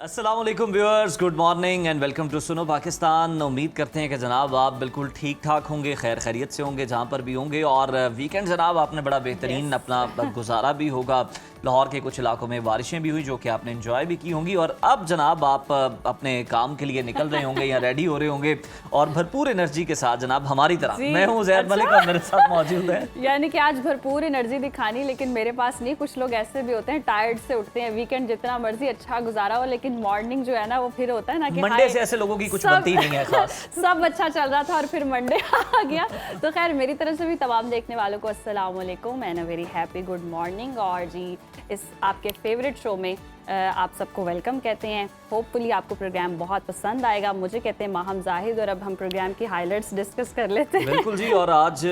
अस्सलाम वालेकुम viewers, good morning and welcome to Suno Pakistan. उम्मीद करते हैं कि जनाब आप बिल्कुल ठीक ठाक होंगे, खैर खैरियत से होंगे जहाँ पर भी होंगे। और वीकेंड जनाब आपने बड़ा बेहतरीन अपना गुजारा भी होगा। लाहौर के कुछ इलाकों में बारिशें भी हुई जो कि आपने इंजॉय भी की होंगी। और अब जनाब आप अपने काम के लिए निकल रहे होंगे या रेडी हो रहे होंगे और भरपूर एनर्जी के साथ जनाब हमारी तरह। मैं हूँ ज़ैद मलिक और मेरे साथ मौजूद है यानी कि आज भरपूर एनर्जी दिखानी, लेकिन मेरे पास नहीं। कुछ लोग ऐसे भी होते हैं टायर्ड से उठते हैं, वीकेंड जितना मर्जी अच्छा गुजारा हो लेकिन मॉर्निंग जो है ना वो फिर होता है ना कि मंडे से ऐसे लोगों की कुछ बनती नहीं है खास। सब अच्छा चल रहा था और फिर मंडे आ गया। तो खैर मेरी तरफ से भी तमाम देखने वालों को अस्सलाम वालेकुम and a very happy good morning. और जी इस आपके फेवरेट शो में आप सबको वेलकम कहते हैं। होपफुली आपको प्रोग्राम बहुत पसंद आएगा। मुझे कहते हैं माहम जाहिद और अब हम प्रोग्राम की हाइलाइट्स डिस्कस कर लेते हैं। बिल्कुल जी। और आज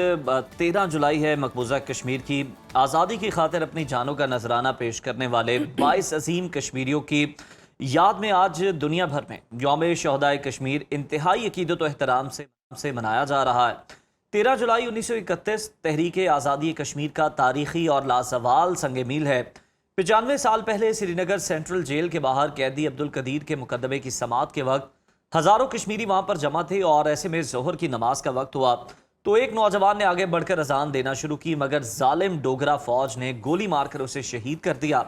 13 जुलाई है, मकबूजा कश्मीर की आज़ादी की खातिर अपनी जानों का नजराना पेश करने वाले 22 अजीम कश्मीरियों की याद में आज दुनिया भर में यौम शहदाए कश्मीर इंतहाई अकीदत व एहतराम से मनाया जा रहा है। 13 जुलाई 1931 तहरीक आज़ादी कश्मीर का तारीखी और लाजवाल संग मील है। 95 साल पहले श्रीनगर सेंट्रल जेल के बाहर कैदी अब्दुल कदीर के मुकदमे की समाअत के वक्त हजारों कश्मीरी वहां पर जमा थे और ऐसे में जोहर की नमाज का वक्त हुआ तो एक नौजवान ने आगे बढ़कर अजान देना शुरू की, मगर जालिम डोगरा फौज ने गोली मारकर उसे शहीद कर दिया।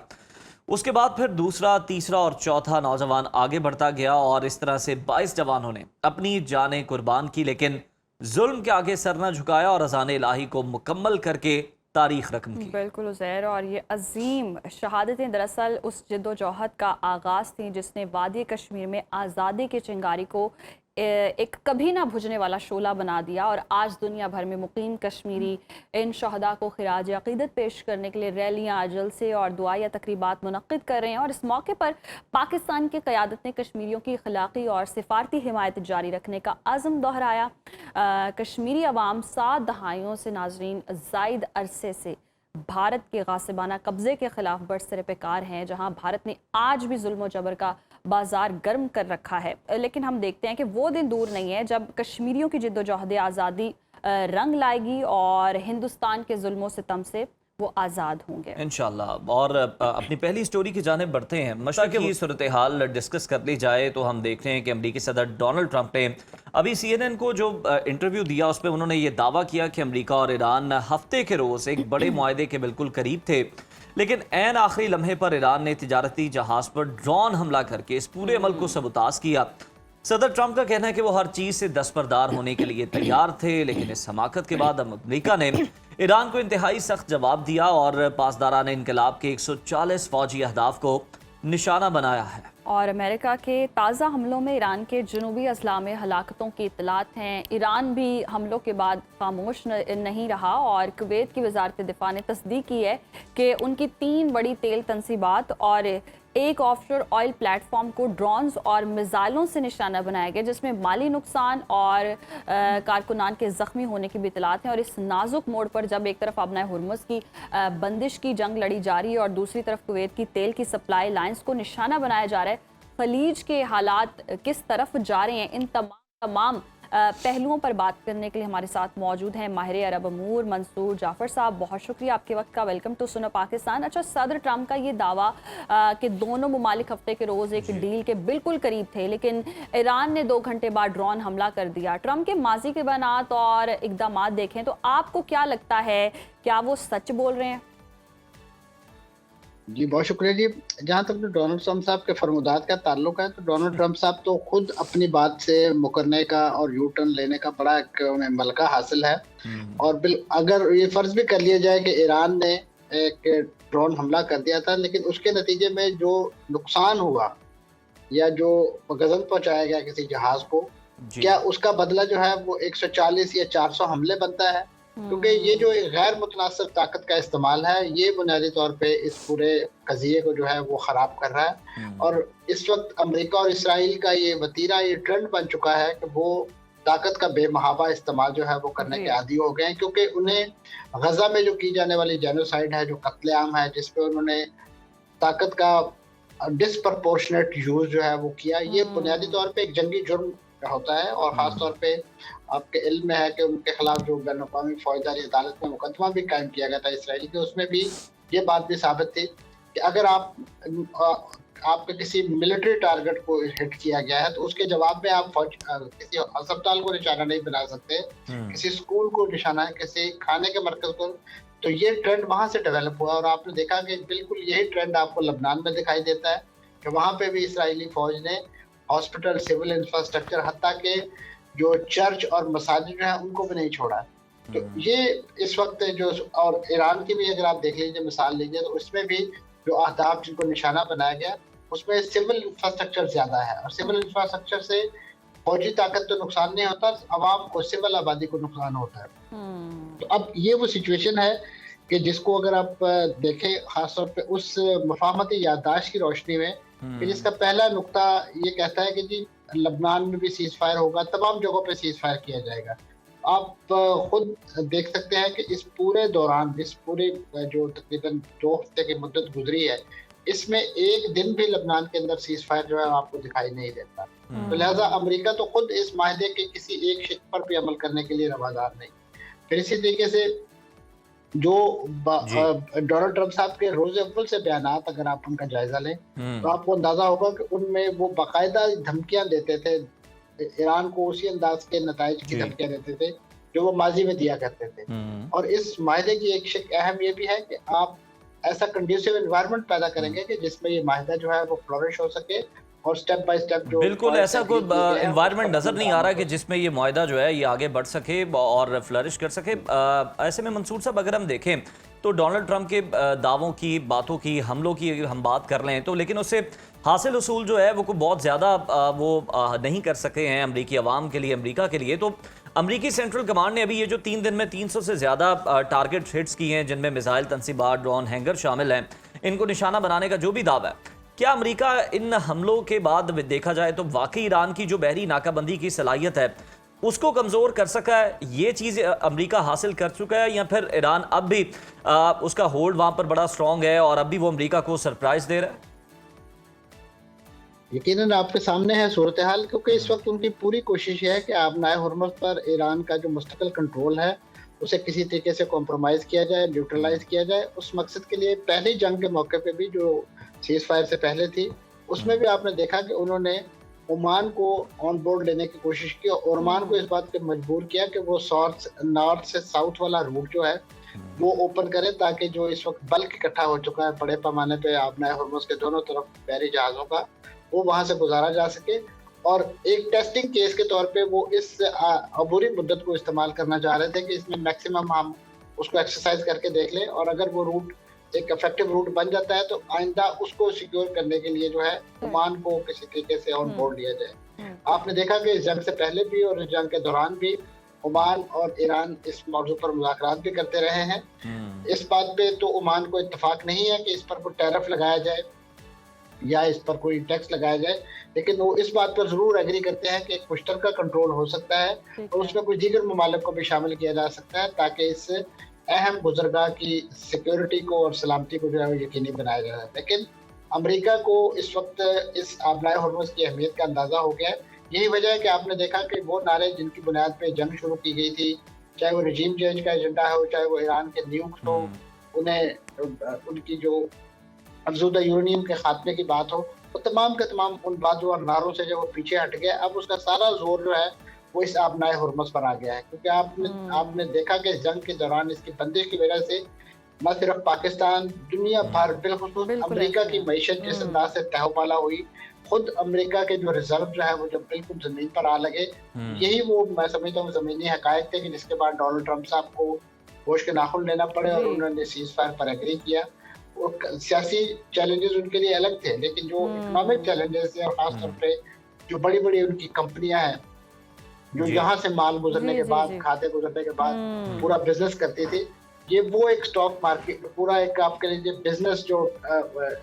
उसके बाद फिर दूसरा, तीसरा और चौथा नौजवान आगे बढ़ता गया और इस तरह से 22 जवानों ने अपनी जानें कुर्बान की, लेकिन जुल्म के आगे सर न झुकाया और अजान इलाही को मुकम्मल करके तारीख रकम की। बिल्कुल उज़ैर, और ये अजीम शहादतें दरअसल उस जद्दोजहद का आगाज़ थी जिसने वादी कश्मीर में आज़ादी की चिंगारी को एक कभी ना बुझने वाला शोला बना दिया। और आज दुनिया भर में मुकीम कश्मीरी इन शहदा को खिराज अक़ीदत पेश करने के लिए रैलियाँ, जलसे और दुआ या तकरीबात मुनक़्क़िद कर रहे हैं। और इस मौके पर पाकिस्तान की क़यादत ने कश्मीरियों की अखलाक़ी और सिफारती हिमायत जारी रखने का आज़म दोहराया। कश्मीरी अवाम 7 दहाइयों से नाजरीन ज़ायद अरसे से भारत के गासिबाना कब्ज़े के ख़िलाफ़ बरसरे पेकार हैं, जहां भारत ने आज भी जुल्म और जबर का बाजार गर्म कर रखा है। लेकिन हम देखते हैं कि वो दिन दूर नहीं है जब कश्मीरियों की जिद्दोजहद आज़ादी रंग लाएगी और हिंदुस्तान के जुल्मों सितम से वो आज़ाद होंगे इंशाल्लाह। और अपनी पहली स्टोरी की जानिब बढ़ते हैं। मशरक़ की सूरत हाल डिस्कस कर ली जाए तो हम देख रहे हैं कि अमरीकी सदर डोनाल्ड ट्रंप ने अभी CNN को जो इंटरव्यू दिया उस पर उन्होंने ये दावा किया कि अमरीका और ईरान हफ्ते के रोज़ एक बड़े मुआहदे के बिल्कुल करीब थे, लेकिन ऐन आखिरी लम्हे पर ईरान ने तिजारती जहाज़ पर ड्रोन हमला करके इस पूरे अमल को सबूताज किया। सदर ट्रंप का कहना है कि वो हर चीज़ से दस्तबरदार होने के लिए तैयार थे, लेकिन इस हमाकत के बाद अमरीका ने ईरान को इंतहाई सख्त जवाब दिया और पासदारान इनकलाब के 140 फौजी अहदाफ को निशाना बनाया है। और अमेरिका के ताज़ा हमलों में ईरान के जनूबी अजला में हलाकतों की इतलात हैं। ईरान भी हमलों के बाद खामोश नहीं रहा और कुवैत की वजारत दिफा ने तस्दीक की है कि उनकी 3 बड़ी तेल तनसीबात और एक ऑफशोर ऑयल प्लेटफॉर्म को ड्रोन्स और मिसाइलों से निशाना बनाया गया, जिसमें माली नुकसान और कारकुनान के ज़ख्मी होने की भी इतलात हैं। और इस नाजुक मोड़ पर जब एक तरफ अपना हुर्मुज़ की बंदिश की जंग लड़ी जा रही है और दूसरी तरफ कुवैत की तेल की सप्लाई लाइन्स को निशाना बनाया जा रहा है, खलीज के हालात किस तरफ जा रहे हैं, इन तमाम पहलुओं पर बात करने के लिए हमारे साथ मौजूद हैं माहिर अरब अमूर मंसूर जाफ़र साहब। बहुत शुक्रिया आपके वक्त का। Welcome to Suno Pakistan. अच्छा, सदर ट्रंप का ये दावा कि दोनों ममालिक हफ्ते के रोज़ एक डील के बिल्कुल करीब थे, लेकिन ईरान ने 2 घंटे बाद ड्रोन हमला कर दिया। ट्रंप के माजी के बयानात और इकदामात देखें तो आपको क्या लगता है, क्या वो सच बोल रहे हैं? जी बहुत शुक्रिया जी। जहाँ तक तो डोनाल्ड ट्रंप साहब के फरमुदात का ताल्लुक है तो डोनाल्ड ट्रंप साहब तो खुद अपनी बात से मुकरने का और यू टर्न लेने का बड़ा उन्हें मलका हासिल है। और अगर ये फर्ज भी कर लिया जाए कि ईरान ने एक ड्रोन हमला कर दिया था, लेकिन उसके नतीजे में जो नुकसान हुआ या जो गज़ब पहुंचाया गया किसी जहाज को, क्या उसका बदला जो है वो 140 या 400 हमले बनता है? क्योंकि ये जो गैर मुतनासिब ताकत का इस्तेमाल है, ये बुनियादी तौर पे इस पूरे कज़िये को जो है वो ख़राब कर रहा है। और इस वक्त अमेरिका और इसराइल का ये वतीरा, ये ट्रेंड बन चुका है कि वो ताकत का बेमहाबा इस्तेमाल जो है वो करने के आदी हो गए हैं, क्योंकि उन्हें गजा में जो की जाने वाली जेनोसाइड है, जो कत्लेआम है, जिसपे उन्होंने ताकत का डिसप्रपोर्शनेट यूज़ जो है वो किया, ये बुनियादी तौर पे एक जंगी जुर्म होता है। और ख़ास तौर पे आपके इल्म में है कि उनके खिलाफ जो बैन अवी फौजदारी अदालत में मुकदमा भी कायम किया गया था इसराइल के, उसमें भी ये बात भी साबित थी कि अगर आप आपके किसी मिलिट्री टारगेट को हिट किया गया है तो उसके जवाब में आप किसी अस्पताल को निशाना नहीं बना सकते, किसी स्कूल को निशाना, किसी खाने के मरकज को। तो ये ट्रेंड वहां से डेवलप हुआ और आपने देखा कि बिल्कुल यही ट्रेंड आपको लबनान में दिखाई देता है कि वहां पे भी इसराइली फौज ने हॉस्पिटल, सिविल इंफ्रास्ट्रक्चर, हत्ता के जो चर्च और मसाजिद जो है उनको भी नहीं छोड़ा। तो ये इस वक्त जो, और ईरान की भी अगर आप देख लीजिए, मिसाल लीजिए, तो उसमें भी जो अहदाफ जिनको निशाना बनाया गया उसमें सिविल इंफ्रास्ट्रक्चर ज्यादा है और सिविल इंफ्रास्ट्रक्चर से फौजी ताकत तो नुकसान नहीं होता, अवाम को, सिविल आबादी को नुकसान होता है। तो अब ये वो सिचुएशन है कि जिसको अगर आप देखें खासतौर पे उस मफाहमती याददाश्त की रोशनी में कि जिसका पहला नुक्ता ये कहता है कि जी लबनान में भी सीज फायर होगा, तमाम जगहों पे सीज फायर किया जाएगा। आप खुद देख सकते हैं कि इस पूरे दौरान, इस पूरे जो तकरीबन 2 हफ्ते की मुद्दत गुजरी है, इसमें एक दिन भी लबनान के अंदर सीज फायर जो है आपको दिखाई नहीं देता। तो लिहाजा अमेरिका तो खुद इस माहदे के किसी एक शिक पर भी अमल करने के लिए रवादार नहीं। फिर इसी तरीके से जो डोनाल्ड ट्रंप साहब के रोज अव्वल से बयानात अगर आप उनका जायजा लें तो आपको अंदाजा होगा कि उनमें वो बाकायदा धमकियां देते थे ईरान को, उसी अंदाज के नताइज की धमकियां देते थे जो वो माजी में दिया करते थे। और इस माहदे की एक शिक अहम ये भी है कि आप ऐसा कंड्यूसिव एनवायरनमेंट पैदा करेंगे कि जिसमें ये माहदा जो है वो फ्लोरिश हो सके और स्टेप बाय स्टेप जो बिल्कुल ऐसा कोई एनवायरनमेंट नजर नहीं आ रहा कि जिसमें ये मुआहदा जो है ये आगे बढ़ सके और फ्लरिश कर सके। ऐसे में मंसूर साहब अगर हम देखें तो डोनाल्ड ट्रंप के दावों की, बातों की, हमलों की हम बात कर लें तो, लेकिन उससे हासिल उसूल जो है वो कोई बहुत ज़्यादा वो नहीं कर सके हैं अमरीकी अवाम के लिए, अमरीका के लिए। तो अमरीकी सेंट्रल कमांड ने अभी ये जो 3 दिन में 300 से ज़्यादा टारगेट हिट्स किए हैं जिनमें मिसाइल तनसीबात, ड्रोन, हैंगर शामिल हैं, इनको निशाना बनाने का जो भी दावा है, क्या अमेरिका इन हमलों के बाद देखा जाए तो वाकई ईरान की जो बहरी नाकाबंदी की सलाहियत है उसको कमज़ोर कर सका है? ये चीज़ अमेरिका हासिल कर चुका है या फिर ईरान अब भी उसका होल्ड वहाँ पर बड़ा स्ट्रॉन्ग है और अब भी वो अमेरिका को सरप्राइज दे रहा है? यकीनन आपके सामने है सूरत हाल, क्योंकि इस वक्त उनकी पूरी कोशिश है कि आबनाए हुर्मुज़ पर ईरान का जो मुस्तकिल कंट्रोल है उसे किसी तरीके से कॉम्प्रोमाइज़ किया जाए, न्यूट्रलाइज किया जाए। उस मकसद के लिए पहली जंग के मौके पे भी जो सीज फायर से पहले थी उसमें भी आपने देखा कि उन्होंने ओमान को ऑन बोर्ड लेने की कोशिश की और ओमान को इस बात पे मजबूर किया कि वो नॉर्थ से साउथ वाला रूट जो है वो ओपन करे ताकि जो इस वक्त बल्क इकट्ठा हो चुका है बड़े पैमाने पे आबनाए हुर्मुज़ के दोनों तरफ बहरी जहाज़ों का, वो वहां से गुजारा जा सके। और एक टेस्टिंग केस के तौर पे वो इस अबूरी मुद्दत को इस्तेमाल करना चाह रहे थे कि इसमें मैक्सिमम हम उसको एक्सरसाइज करके देख लें और अगर वो रूट एक इफेक्टिव रूट बन जाता है तो आइंदा उसको सिक्योर करने के लिए जो है ओमान को किसी तरीके से ऑन बोर्ड लिया जाए। आपने देखा कि इस जंग से पहले भी और इस जंग के दौरान भी ओमान और ईरान इस मौजू पर मुज़ाकरात भी करते रहे हैं। इस बात पे तो ओमान को इत्तेफाक नहीं है कि इस पर कोई टैरिफ लगाया जाए या इस पर कोई टैक्स लगाया जाए, लेकिन वो इस बात पर जरूर एग्री करते हैं कि एक मुश्तरका कंट्रोल हो सकता है और उसमें कुछ दीगर ममालिक को भी शामिल किया जा सकता है ताकि इस अहम गुजरगाह की सिक्योरिटी को और सलामती को जो है वो यकीनी बनाया जाए। लेकिन अमेरिका को इस वक्त इस आबनाए हुर्मुज़ की अहमियत का अंदाजा हो गया है। यही वजह है कि आपने देखा कि वो नारे जिनकी बुनियाद पे जंग शुरू की गई थी, चाहे वो रजीम चेंज का एजेंडा हो, चाहे वो ईरान के न्यूक्स हो, उन्हें उनकी जो अफजूदा यूरेनियम के खात्मे की बात हो, तो तमाम के तमाम उन बातों और नारों से जब वो पीछे हट गया, अब उसका सारा जोर जो है वो इस आबनाए हुर्मुज़ पर आ गया है। क्योंकि आपने देखा कि इस जंग के दौरान इसकी बंदिश की वजह से न सिर्फ पाकिस्तान, दुनिया भर, बिलखुसूस अमेरिका की मईशत जिस अंदाज से तहपाला हुई, खुद अमेरिका के जो रिजर्व जो है वो जब बिल्कुल जमीन पर आ लगे, यही वो मैं समझता हूँ ज़मीनी हकायक थे कि जिसके बाद डोनाल्ड ट्रंप साहब को होश के नाखुन लेना पड़े और उन्होंने सीज फायर पर एग्री किया। और सियासी चैलेंजेस उनके लिए अलग थे, लेकिन जो इकोनॉमिक चैलेंजेस थे और खासतौर पे जो बड़ी बड़ी उनकी कंपनियां हैं जो यहाँ से माल गुजरने के बाद, खाते गुजरने के बाद पूरा बिजनेस करती थी, ये वो एक स्टॉक मार्केट, पूरा एक आपके लिए बिजनेस जो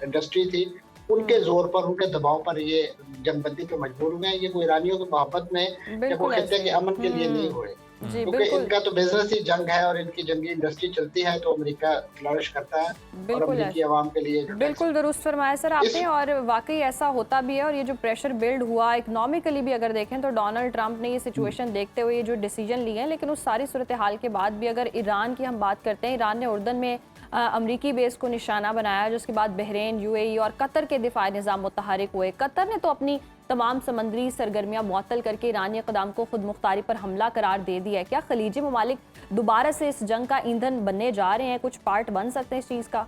इंडस्ट्री थी, उनके जोर पर, उनके दबाव पर ये जंगबंदी पे मजबूर हुए हैं। ये कोई ईरानियों की मोहब्बत में या वो खित्ते के अमन के लिए नहीं हुए, क्योंकि इनका तो बिजनेस ही जंग है और इनकी जंगी इंडस्ट्री चलती है तो अमेरिका फ्लरिश करता है और अमेरिकी आवाम के लिए बिल्कुल दुरुस्त फरमाया सर आपने। और वाकई ऐसा होता भी है और ये जो प्रेशर बिल्ड हुआ इकोनॉमिकली भी अगर देखें तो डोनाल्ड ट्रंप ने ये सिचुएशन देखते हुए ये जो डिसीजन लिए हैं, लेकिन उस सारी सूरत हाल के बाद भी अगर ईरान की हम बात करते हैं, ईरान ने उर्दन में अमरीकी बेस को निशाना बनाया, जिसके बाद बहरीन, यूएई और कतर के दिफाई निज़ाम मुतहरिक हुए। कतर ने तो अपनी तमाम समंदरी सरगर्मियां मुअत्तल करके ईरानी इक़दाम को खुद मुख्तारी पर हमला करार दे दिया है। क्या खलीजी ममालिक दोबारा से इस जंग का ईंधन बनने जा रहे हैं, कुछ पार्ट बन सकते हैं इस चीज़ का?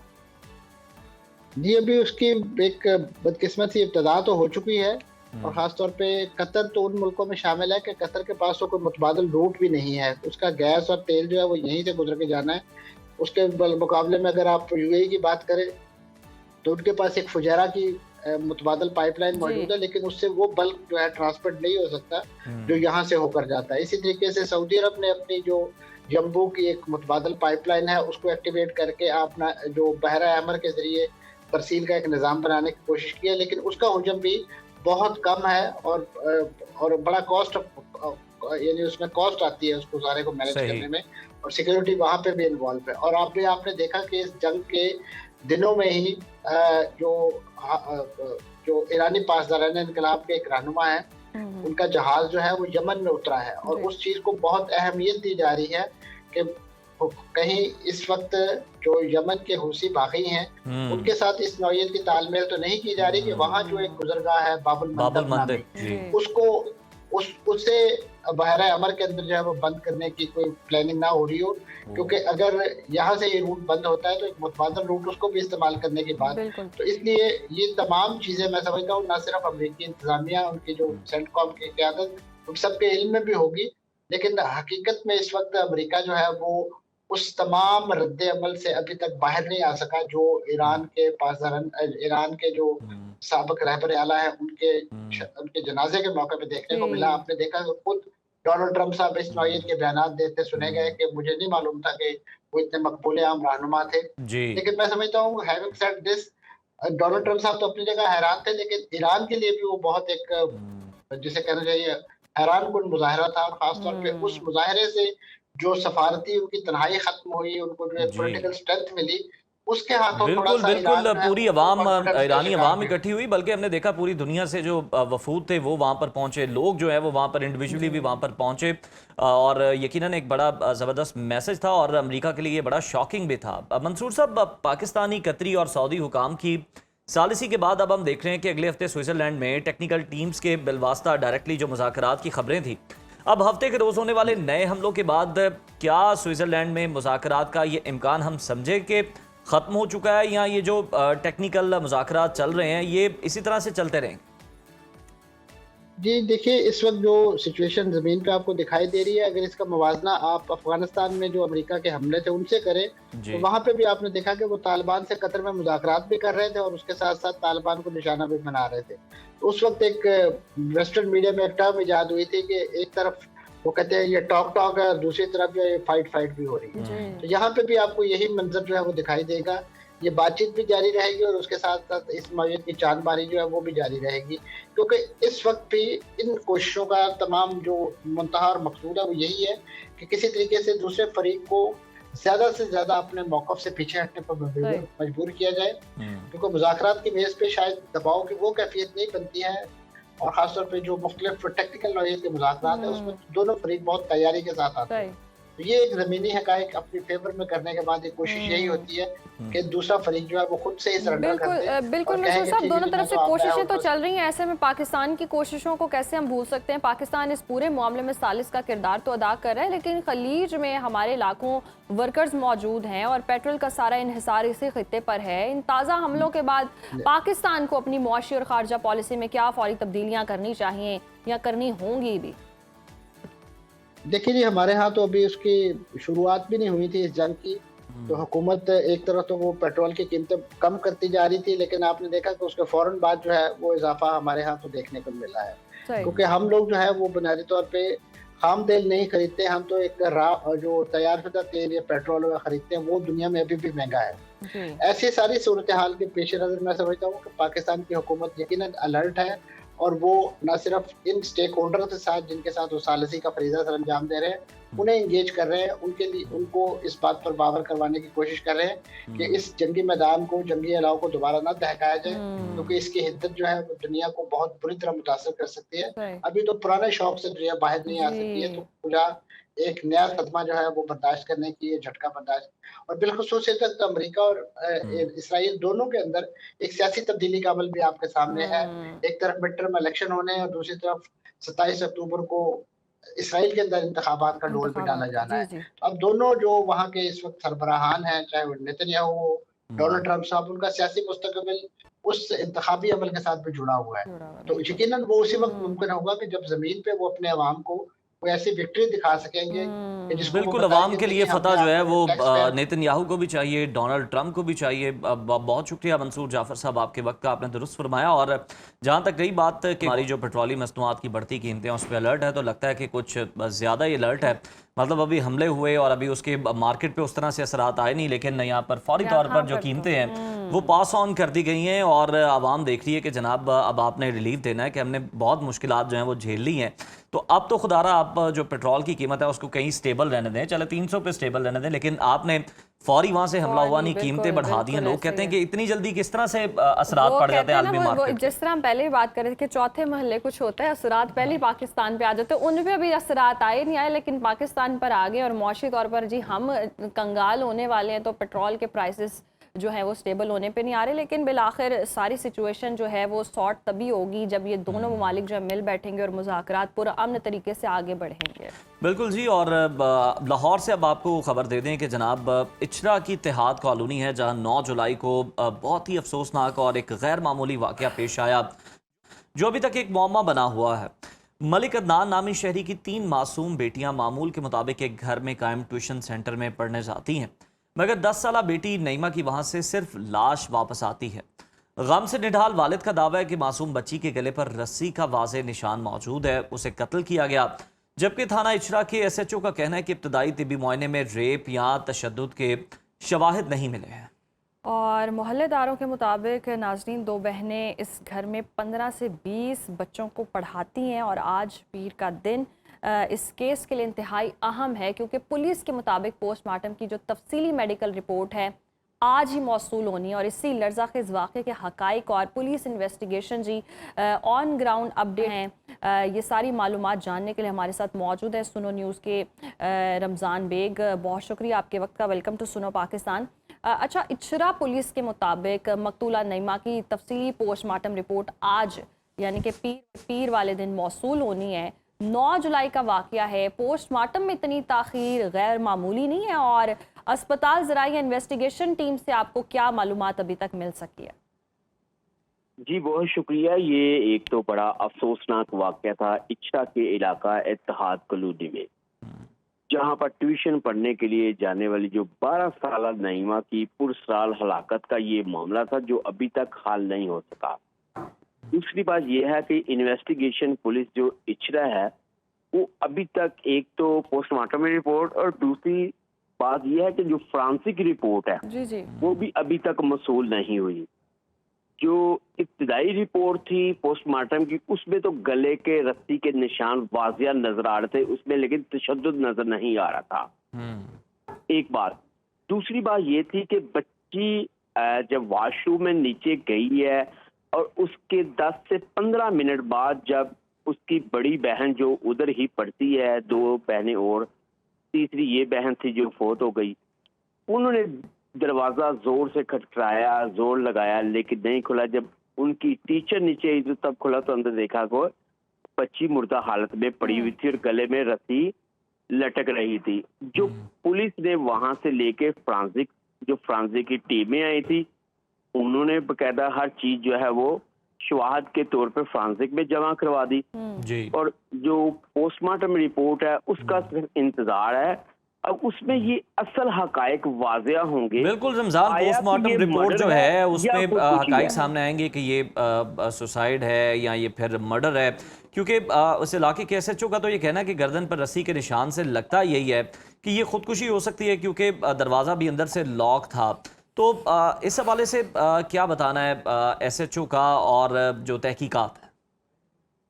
जी, अभी उसकी एक बदकिस्मती इब्तदा तो हो चुकी है, और ख़ासतौर पे कतर तो उन मुल्कों में शामिल है कि कतर के पास तो कोई मुतबादिल रूट भी नहीं है। उसका गैस और तेल जो है वो यहीं से गुजर के जाना है। उसके मुकाबले में अगर आप यूएई की बात करें तो उनके पास एक फुजैरा की मुतबादल पाइपलाइन मौजूद है, लेकिन उससे वो बल्क जो है ट्रांसपोर्ट नहीं हो सकता जो यहाँ से होकर जाता है। इसी तरीके से सऊदी अरब ने अपनी जो जम्बू की एक मुतबादल पाइपलाइन है उसको एक्टिवेट करके अपना जो बहरा अहमर के जरिए तरसील का एक निज़ाम बनाने की कोशिश की है, लेकिन उसका हुजम भी बहुत कम है और बड़ा कॉस्ट यानी उसमें कॉस्ट आती है उसको सारे को मैनेज करने में, और सिक्योरिटी वहाँ पे भी इन्वॉल्व है। और आपने देखा कि इस जंग के दिनों में ही जो ईरानी पासदारान इनकलाब के एक रहनुमा है, उनका जहाज जो है वो यमन में उतरा है, और उस चीज़ को बहुत अहमियत दी जा रही है कि कहीं इस वक्त जो यमन के हूसी बागी हैं उनके साथ इस नौयत की तालमेल तो नहीं की जा रही कि वहाँ जो एक गुजरगाह है बाबुल मंदब उसको उससे बहरा अमर के अंदर जो है वो बंद करने की कोई प्लानिंग ना हो रही हो, क्योंकि अगर यहाँ से ये रूट बंद होता है तो एक मुतबादल रूट उसको भी इस्तेमाल करने की बात। तो इसलिए ये तमाम चीज़ें मैं समझता हूँ न सिर्फ अमरीकी इंतजामिया, उनकी जो सेंटकॉम की क़यादत, उन सबके इल्म में भी होगी, लेकिन हकीकत में इस वक्त अमेरिका जो है वो उस तमाम रद्द अमल से अभी तक बाहर नहीं आ सका जो ईरान के जो साबिक रहबर आला है उनके जनाजे के मौके पे देखने को मिला। आपने देखा कि खुद डोनाल्ड ट्रंप साहब इस नौयत के बयान देते सुने गए कि मुझे नहीं मालूम था कि वो इतने मकबूल आम रहनुमा थे। लेकिन मैं समझता हूँ having said this, Donald Trump साहब तो अपनी जगह हैरान थे, लेकिन ईरान के लिए भी वो बहुत एक जिसे कहना चाहिए हैरान कुन मुजाहरा था। और खासतौर पे उस मुजाहरे से जो सफारती उनकी तन्हाई खत्म हुई, उनको जो पॉलिटिकल स्ट्रेंथ मिली, उसके हाथों बिल्कुल बिल्कुल पूरी अवाम, ईरानी अवाम इकट्ठी हुई, बल्कि हमने देखा पूरी दुनिया से जो वफूद थे वो वहाँ पर पहुँचे, लोग जो है वो वहाँ पर इंडिविजुअली भी वहाँ पर पहुँचे, और यकीनन एक बड़ा ज़बरदस्त मैसेज था और अमेरिका के लिए ये बड़ा शॉकिंग भी था। मंसूर साहब, पाकिस्तानी, कतरी और सऊदी हुकाम की सालिसी के बाद अब हम देख रहे हैं कि अगले हफ्ते स्विट्ज़रलैंड में टेक्निकल टीम्स के बिलवास्ता डायरेक्टली जो मुज़ाकरात की खबरें थी, अब हफ्ते के रोज़ होने वाले नए हमलों के बाद क्या स्विट्ज़रलैंड में मुज़ाकरात का ये इम्कान हम समझे कि ख़त्म हो चुका है, या ये जो टेक्निकल मुज़ाकरात चल रहे हैं ये इसी तरह से चलते रहेंगे? जी देखिए, इस वक्त जो सिचुएशन ज़मीन पे आपको दिखाई दे रही है, अगर इसका मुवाजना आप अफगानिस्तान में जो अमेरिका के हमले थे उनसे करें तो वहाँ पे भी आपने देखा कि वो तालिबान से कतर में मुज़ाकरात भी कर रहे थे और उसके साथ साथ तालिबान को निशाना भी बना रहे थे। तो उस वक्त एक वेस्टर्न मीडिया में एक टर्म इजाद हुई थी कि एक तरफ वो कहते हैं ये टॉक है और दूसरी तरफ जो है फाइट भी हो रही है। तो यहाँ पे भी आपको यही मंजर जो है वो दिखाई देगा। ये बातचीत भी जारी रहेगी और उसके साथ साथ इस नौयत की चांदबारी जो है वो भी जारी रहेगी, क्योंकि इस वक्त भी इन कोशिशों का तमाम जो मुंतहा और मकसूद है वो यही है कि किसी तरीके से दूसरे फरीक को ज़्यादा से ज़्यादा अपने मौक़िफ़ से पीछे हटने पर मजबूर किया जाए, क्योंकि मुज़ाकरात की बेस पे शायद दबाव की वो कैफियत नहीं बनती है, और ख़ासतौर पे जो मुख्तलिफ टेक्निकल नौयत के मुज़ाकरात हैं उसमें दोनों फरीक बहुत तैयारी के साथ आते हैं। तो ये एक ज़मीनी हक़ाइक़ अपनी फेवर में करने के बाद एक कोशिश यही होती है कि दूसरा फरीक जो है वो खुद से ही सरेंडर कर दे। बिल्कुल मंसूर साहब, दोनों तरफ से कोशिशें तो चल रही हैं, ऐसे में पाकिस्तान की कोशिशों को कैसे हम भूल सकते हैं? पाकिस्तान इस पूरे मामले में सालिस का किरदार तो अदा कर रहा है, लेकिन खलीज में हमारे लाखों वर्कर्स मौजूद हैं और पेट्रोल का सारा इन्हिसार इसी खित्ते पर है। इन ताज़ा हमलों के बाद पाकिस्तान को अपनी मुआशी और खारजा पॉलिसी में क्या फौरी तब्दीलियाँ करनी चाहिए या करनी होंगी भी? देखिए जी, हमारे यहाँ तो अभी उसकी शुरुआत भी नहीं हुई थी इस जंग की। तो हुकूमत एक तरफ तो वो पेट्रोल की कीमतें कम करती जा रही थी, लेकिन आपने देखा कि उसके फौरन बाद जो है वो इजाफा हमारे यहाँ तो देखने को मिला है, क्योंकि हम लोग जो है वो बुनियादी तौर पे खाम तेल नहीं खरीदते, हम तो एक जो तैयार शुदा तेल या पेट्रोल खरीदते हैं, वो दुनिया में अभी भी महंगा है। ऐसी सारी सूरत हाल के पेश नज़र मैं समझता हूँ कि पाकिस्तान की हुकूमत यकीनन अलर्ट है, और वो न सिर्फ इन स्टेक होल्डर के साथ जिनके साथ वो सालिसी का फरीजा सर अंजाम दे रहे हैं, उन्हें एंगेज कर रहे हैं, उनके लिए उनको इस बात पर बावर करवाने की कोशिश कर रहे हैं कि इस जंगी मैदान को, जंगी अलाव को दोबारा ना दहकाया जाए, क्योंकि इसकी हिद्दत जो है वो दुनिया को बहुत बुरी तरह मुतासर कर सकती है। राइट। अभी तो पुराने शौक से दुनिया बाहर नहीं आ सकती है, जी। तो पूरा एक नया सदमा जो है वो बर्दाश्त करने की, ये झटका बर्दाश्त, और बिलखुसूस तक अमेरिका और इसराइल दोनों के अंदर एक सियासी तब्दीली का अमल भी आपके सामने है। एक तरफ मिड टर्म इलेक्शन होने हैं और दूसरी तरफ 27 अक्टूबर को इसराइल के अंदर इंतखाबात का डोल भी डाला इंतखाबात, जाना जी है। जी। तो अब दोनों जो वहाँ के इस वक्त सरबराहान हैं, चाहे वो नेतन्याहू हो, डोनाल्ड ट्रंप साहब, उनका सियासी मुस्तकबिल उस इंतखाबी अमल के साथ भी जुड़ा हुआ है। जुड़ा हुआ, तो बिल्कुल। यकीनन वो उसी वक्त मुमकिन होगा कि जब ज़मीन पे वो अपने अवाम को कोई ऐसी विक्ट्री दिखा सकेंगे कि जिसको वो बिल्कुल, बताएं अवाम कि के लिए देखिए फतह हमने जो है आपको वो टैक्स पेयर नेतन्याहू को भी चाहिए, डोनाल्ड ट्रंप को भी चाहिए। बहुत शुक्रिया मंसूर जाफर साहब, आपके वक्त का आपने दुरुस्त फरमाया। और जहाँ तक रही बात कि हमारी जो पेट्रोलियम मसनूआत की बढ़ती कीमतें उस पर अलर्ट है, तो लगता है कि कुछ ज़्यादा ही अलर्ट है। मतलब अभी हमले हुए और अभी उसके मार्केट पे उस तरह से असरात आए नहीं, लेकिन यहाँ पर फौरी तौर पर जो कीमतें हैं वो पास ऑन कर दी गई हैं और आवाम देख रही है कि जनाब अब आपने रिलीफ देना है कि हमने बहुत मुश्किलात जो हैं वो झेल ली हैं। तो अब तो खुदारा आप जो पेट्रोल की कीमत है उसको कहीं स्टेबल रहने दें, चले 300 पे स्टेबल रहने दें, लेकिन आपने फौरी वहां से हमला हुआ नहीं, कीमतें बढ़ा दी हैं। लोग कहते हैं कि इतनी जल्दी किस तरह से असरात वो पड़ जाते कहते हैं हैं ना, आलमी वो मार्केट पे। जिस तरह हम पहले ही बात कर रहे थे कि चौथे महल्ले कुछ होता है, असरात पहले ही पाकिस्तान पे आ जाते हैं, उन पे भी असरात आए नहीं आए, लेकिन पाकिस्तान पर आ गए। और मौशी तौर पर जी हम कंगाल होने वाले हैं, तो पेट्रोल के प्राइसेस जो है वो स्टेबल होने पे नहीं आ रहे। लेकिन बिलाखिर सारी सिचुएशन जो है वो सॉर्ट तभी होगी जब ये दोनों ममालिक जो है मिल बैठेंगे और मुज़ाकरात पुरअमन तरीके से आगे बढ़ेंगे। बिल्कुल जी। और लाहौर से अब आपको खबर दे दें कि जनाब इचरा की इत्तेहाद कॉलोनी है, जहां 9 जुलाई को बहुत ही अफसोसनाक और एक गैर मामूली वाक़या पेश आया जो अभी तक एक मौमा बना हुआ है। मलिक अदनान नामी शहरी की 3 मासूम बेटियां मामूल के मुताबिक एक घर में कायम ट्यूशन सेंटर में पढ़ने जाती हैं, मगर 10 साला बेटी नईमा की वहां से सिर्फ लाश वापस आती है। गम से निढाल वालिद का दावा है कि मासूम बच्ची के गले पर रस्सी का वाज़ेह निशान मौजूद है, उसे कत्ल किया गया। जबकि थाना इचरा के SHO का कहना है कि इब्तदाई तिब्बी मुआयने में रेप या तशद्दुद के शवाहिद नहीं मिले हैं। और मोहल्लेदारों के मुताबिक नाजरीन, 2 बहनें इस घर में 15 से 20 बच्चों को पढ़ाती हैं और आज पीर का दिन इस केस के लिए इंतहाई अहम है, क्योंकि पुलिस के मुताबिक पोस्टमार्टम की जो तफसीली मेडिकल रिपोर्ट है आज ही मौसूल होनी है। और इसी लर्ज़ाखेज़ वाक़े के हक़ाइक़ और पुलिस इन्वेस्टिगेशन जी ऑन ग्राउंड अपडेट हैं, ये सारी मालूमात जानने के लिए हमारे साथ मौजूद है सुनो न्यूज़ के रमज़ान बेग। बहुत शुक्रिया आपके वक्त का, वेलकम टू सुनो पाकिस्तान। अच्छा, इचरा पुलिस के मुताबिक मकतूला नईमा की तफसीली पोस्टमार्टम रिपोर्ट आज यानी कि पीर वाले दिन मौसूल होनी है। 9 जुलाई का वाक़या है, पोस्टमार्टम में इतनी ताख़ीर गैर मामूली नहीं है। और अस्पताल ज़राइया इन्वेस्टिगेशन टीम से आपको क्या मालूमात अभी तक मिल सकी है? जी बहुत शुक्रिया। ये एक तो बड़ा अफसोसनाक वाक़या था इचरा के इलाका इत्तेहाद कॉलोनी में, जहां पर ट्यूशन पढ़ने के लिए जाने वाली जो 12 साल नईमा की पुरसराल हलाकत का ये मामला था, जो अभी तक हल नहीं हो सका। दूसरी बात यह है कि इन्वेस्टिगेशन पुलिस जो इचरा है वो अभी तक एक तो पोस्टमार्टम रिपोर्ट और दूसरी बात यह है कि जो फ्रांसिक रिपोर्ट है जी जी वो भी अभी तक मसूल नहीं हुई। जो इब्तदाई रिपोर्ट थी पोस्टमार्टम की, उसमें तो गले के रस्सी के निशान वाजिया नजर आ रहे थे उसमें, लेकिन तशद्दुद नजर नहीं आ रहा था। एक बात। दूसरी बात ये थी कि बच्ची जब वॉशरूम में नीचे गई है और उसके 10 से 15 मिनट बाद जब उसकी बड़ी बहन जो उधर ही पढ़ती है, 2 बहनें और तीसरी ये बहन थी जो फोत हो गई, उन्होंने दरवाजा जोर से खटखटाया, जोर लगाया, लेकिन नहीं खुला। जब उनकी टीचर नीचे आई तो तब खुला तो अंदर देखा को बच्ची मुर्दा हालत में पड़ी हुई थी और गले में रस्सी लटक रही थी। जो पुलिस ने वहां से लेके फ्रांसिक की टीमें आई थी, उन्होंने बकायदा हर चीज जो है वो शवाहद के तौर पे फ्रांसिक में जमा करवा दी जी। और जो पोस्टमार्टम रिपोर्ट है उसका सिर्फ इंतजार है। अब उसमें ये असल हकायक वाजिया होंगे। बिल्कुल रमजान, पोस्टमार्टम रिपोर्ट जो है उसमें हकायक सामने आएंगे कि ये सुसाइड है या ये फिर मर्डर है, क्योंकि उस इलाके के SHO का तो ये कहना है कि गर्दन पर रस्सी के निशान से लगता यही है कि ये खुदकुशी हो सकती है, क्योंकि दरवाज़ा भी अंदर से लॉक था। तो इस हवाले से क्या बताना है SHO का और जो तहकीकात है?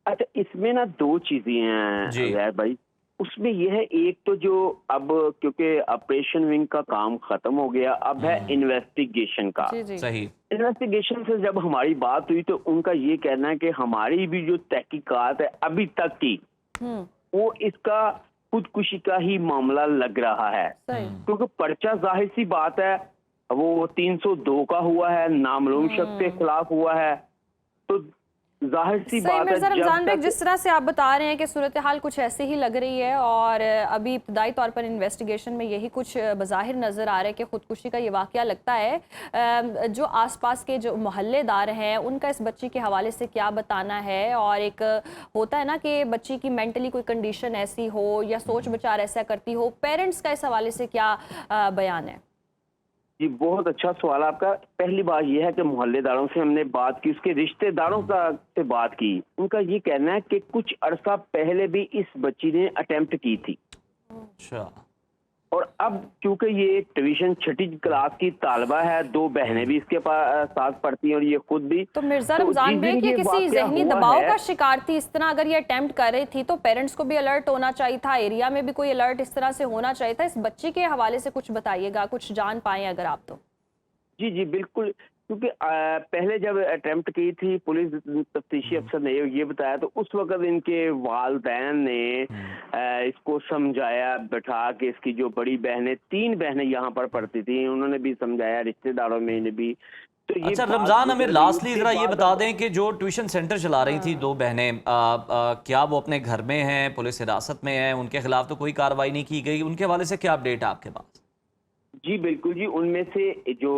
अच्छा, इसमें ना 2 चीजें हैं जी जैद भाई। उसमें यह है, एक तो जो अब क्योंकि ऑपरेशन विंग का काम खत्म हो गया, अब है इन्वेस्टिगेशन का। जी जी सही। इन्वेस्टिगेशन से जब हमारी बात हुई तो उनका ये कहना है कि हमारी भी जो तहकीकात है अभी तक की, वो इसका खुदकुशी का ही मामला लग रहा है। सही। क्योंकि पर्चा जाहिर सी बात है वो 302 का हुआ है, नामालूम शख्स के खिलाफ हुआ है, तो जाहिर सी सही। बात है मिर्जा रमजान बेग, जब जिस तरह से आप बता रहे हैं कि सूरत हाल कुछ ऐसे ही लग रही है और अभी इब्तदाई तौर पर इन्वेस्टिगेशन में यही कुछ बज़ाहिर नज़र आ रहा है कि खुदकुशी का ये वाक़या लगता है, जो आसपास के जो मोहल्लेदार हैं उनका इस बच्ची के हवाले से क्या बताना है? और एक होता है ना कि बच्ची की मेंटली कोई कंडीशन ऐसी हो या सोच विचार ऐसा करती हो, पेरेंट्स का इस हवाले से क्या बयान है? जी, बहुत अच्छा सवाल आपका। पहली बात यह है कि मोहल्लेदारों से हमने बात की, उसके रिश्तेदारों से बात की। उनका ये कहना है कि कुछ अरसा पहले भी इस बच्ची ने अटेम्प्ट की थी, अच्छा। और अब क्योंकि ये ट्यूशन 6ठी क्लास की तालबा है, 2 बहनें भी इसके पास साथ पढ़ती हैं और ये खुद भी। तो मिर्जा तो रमजान जिस दिन बेग, ये किसी वाकया जहनी हुआ दबाव है, का शिकार थी? इस तरह अगर ये अटेम्प्ट कर रही थी तो पेरेंट्स को भी अलर्ट होना चाहिए था, एरिया में भी कोई अलर्ट इस तरह से होना चाहिए था। इस बच्ची के हवाले से कुछ बताइएगा, कुछ जान पाए अगर आप तो। जी जी बिल्कुल, क्योंकि पहले जब अटेम्प्ट की थी पुलिस तफ्तीशी अफसर ने ये बताया, तो उस वक्त इनके वालदैन ने इसको समझाया बैठा के, इसकी जो बड़ी बहनें 3 बहनें यहाँ पर पढ़ती थी, उन्होंने भी समझाया, रिश्तेदारों में इन्हें भी। तो ये अच्छा बात रमजान, हमें गुजर गई। लास्टली उसके जरा ये बाद बता अब- दें कि जो ट्यूशन सेंटर चला रही थी 2 बहनें, क्या वो अपने घर में हैं, पुलिस हिरासत में हैं, उनके खिलाफ तो कोई कार्रवाई नहीं की गई? उनके हवाले से क्या अपडेट है आपके पास? जी बिल्कुल जी, उनमें से जो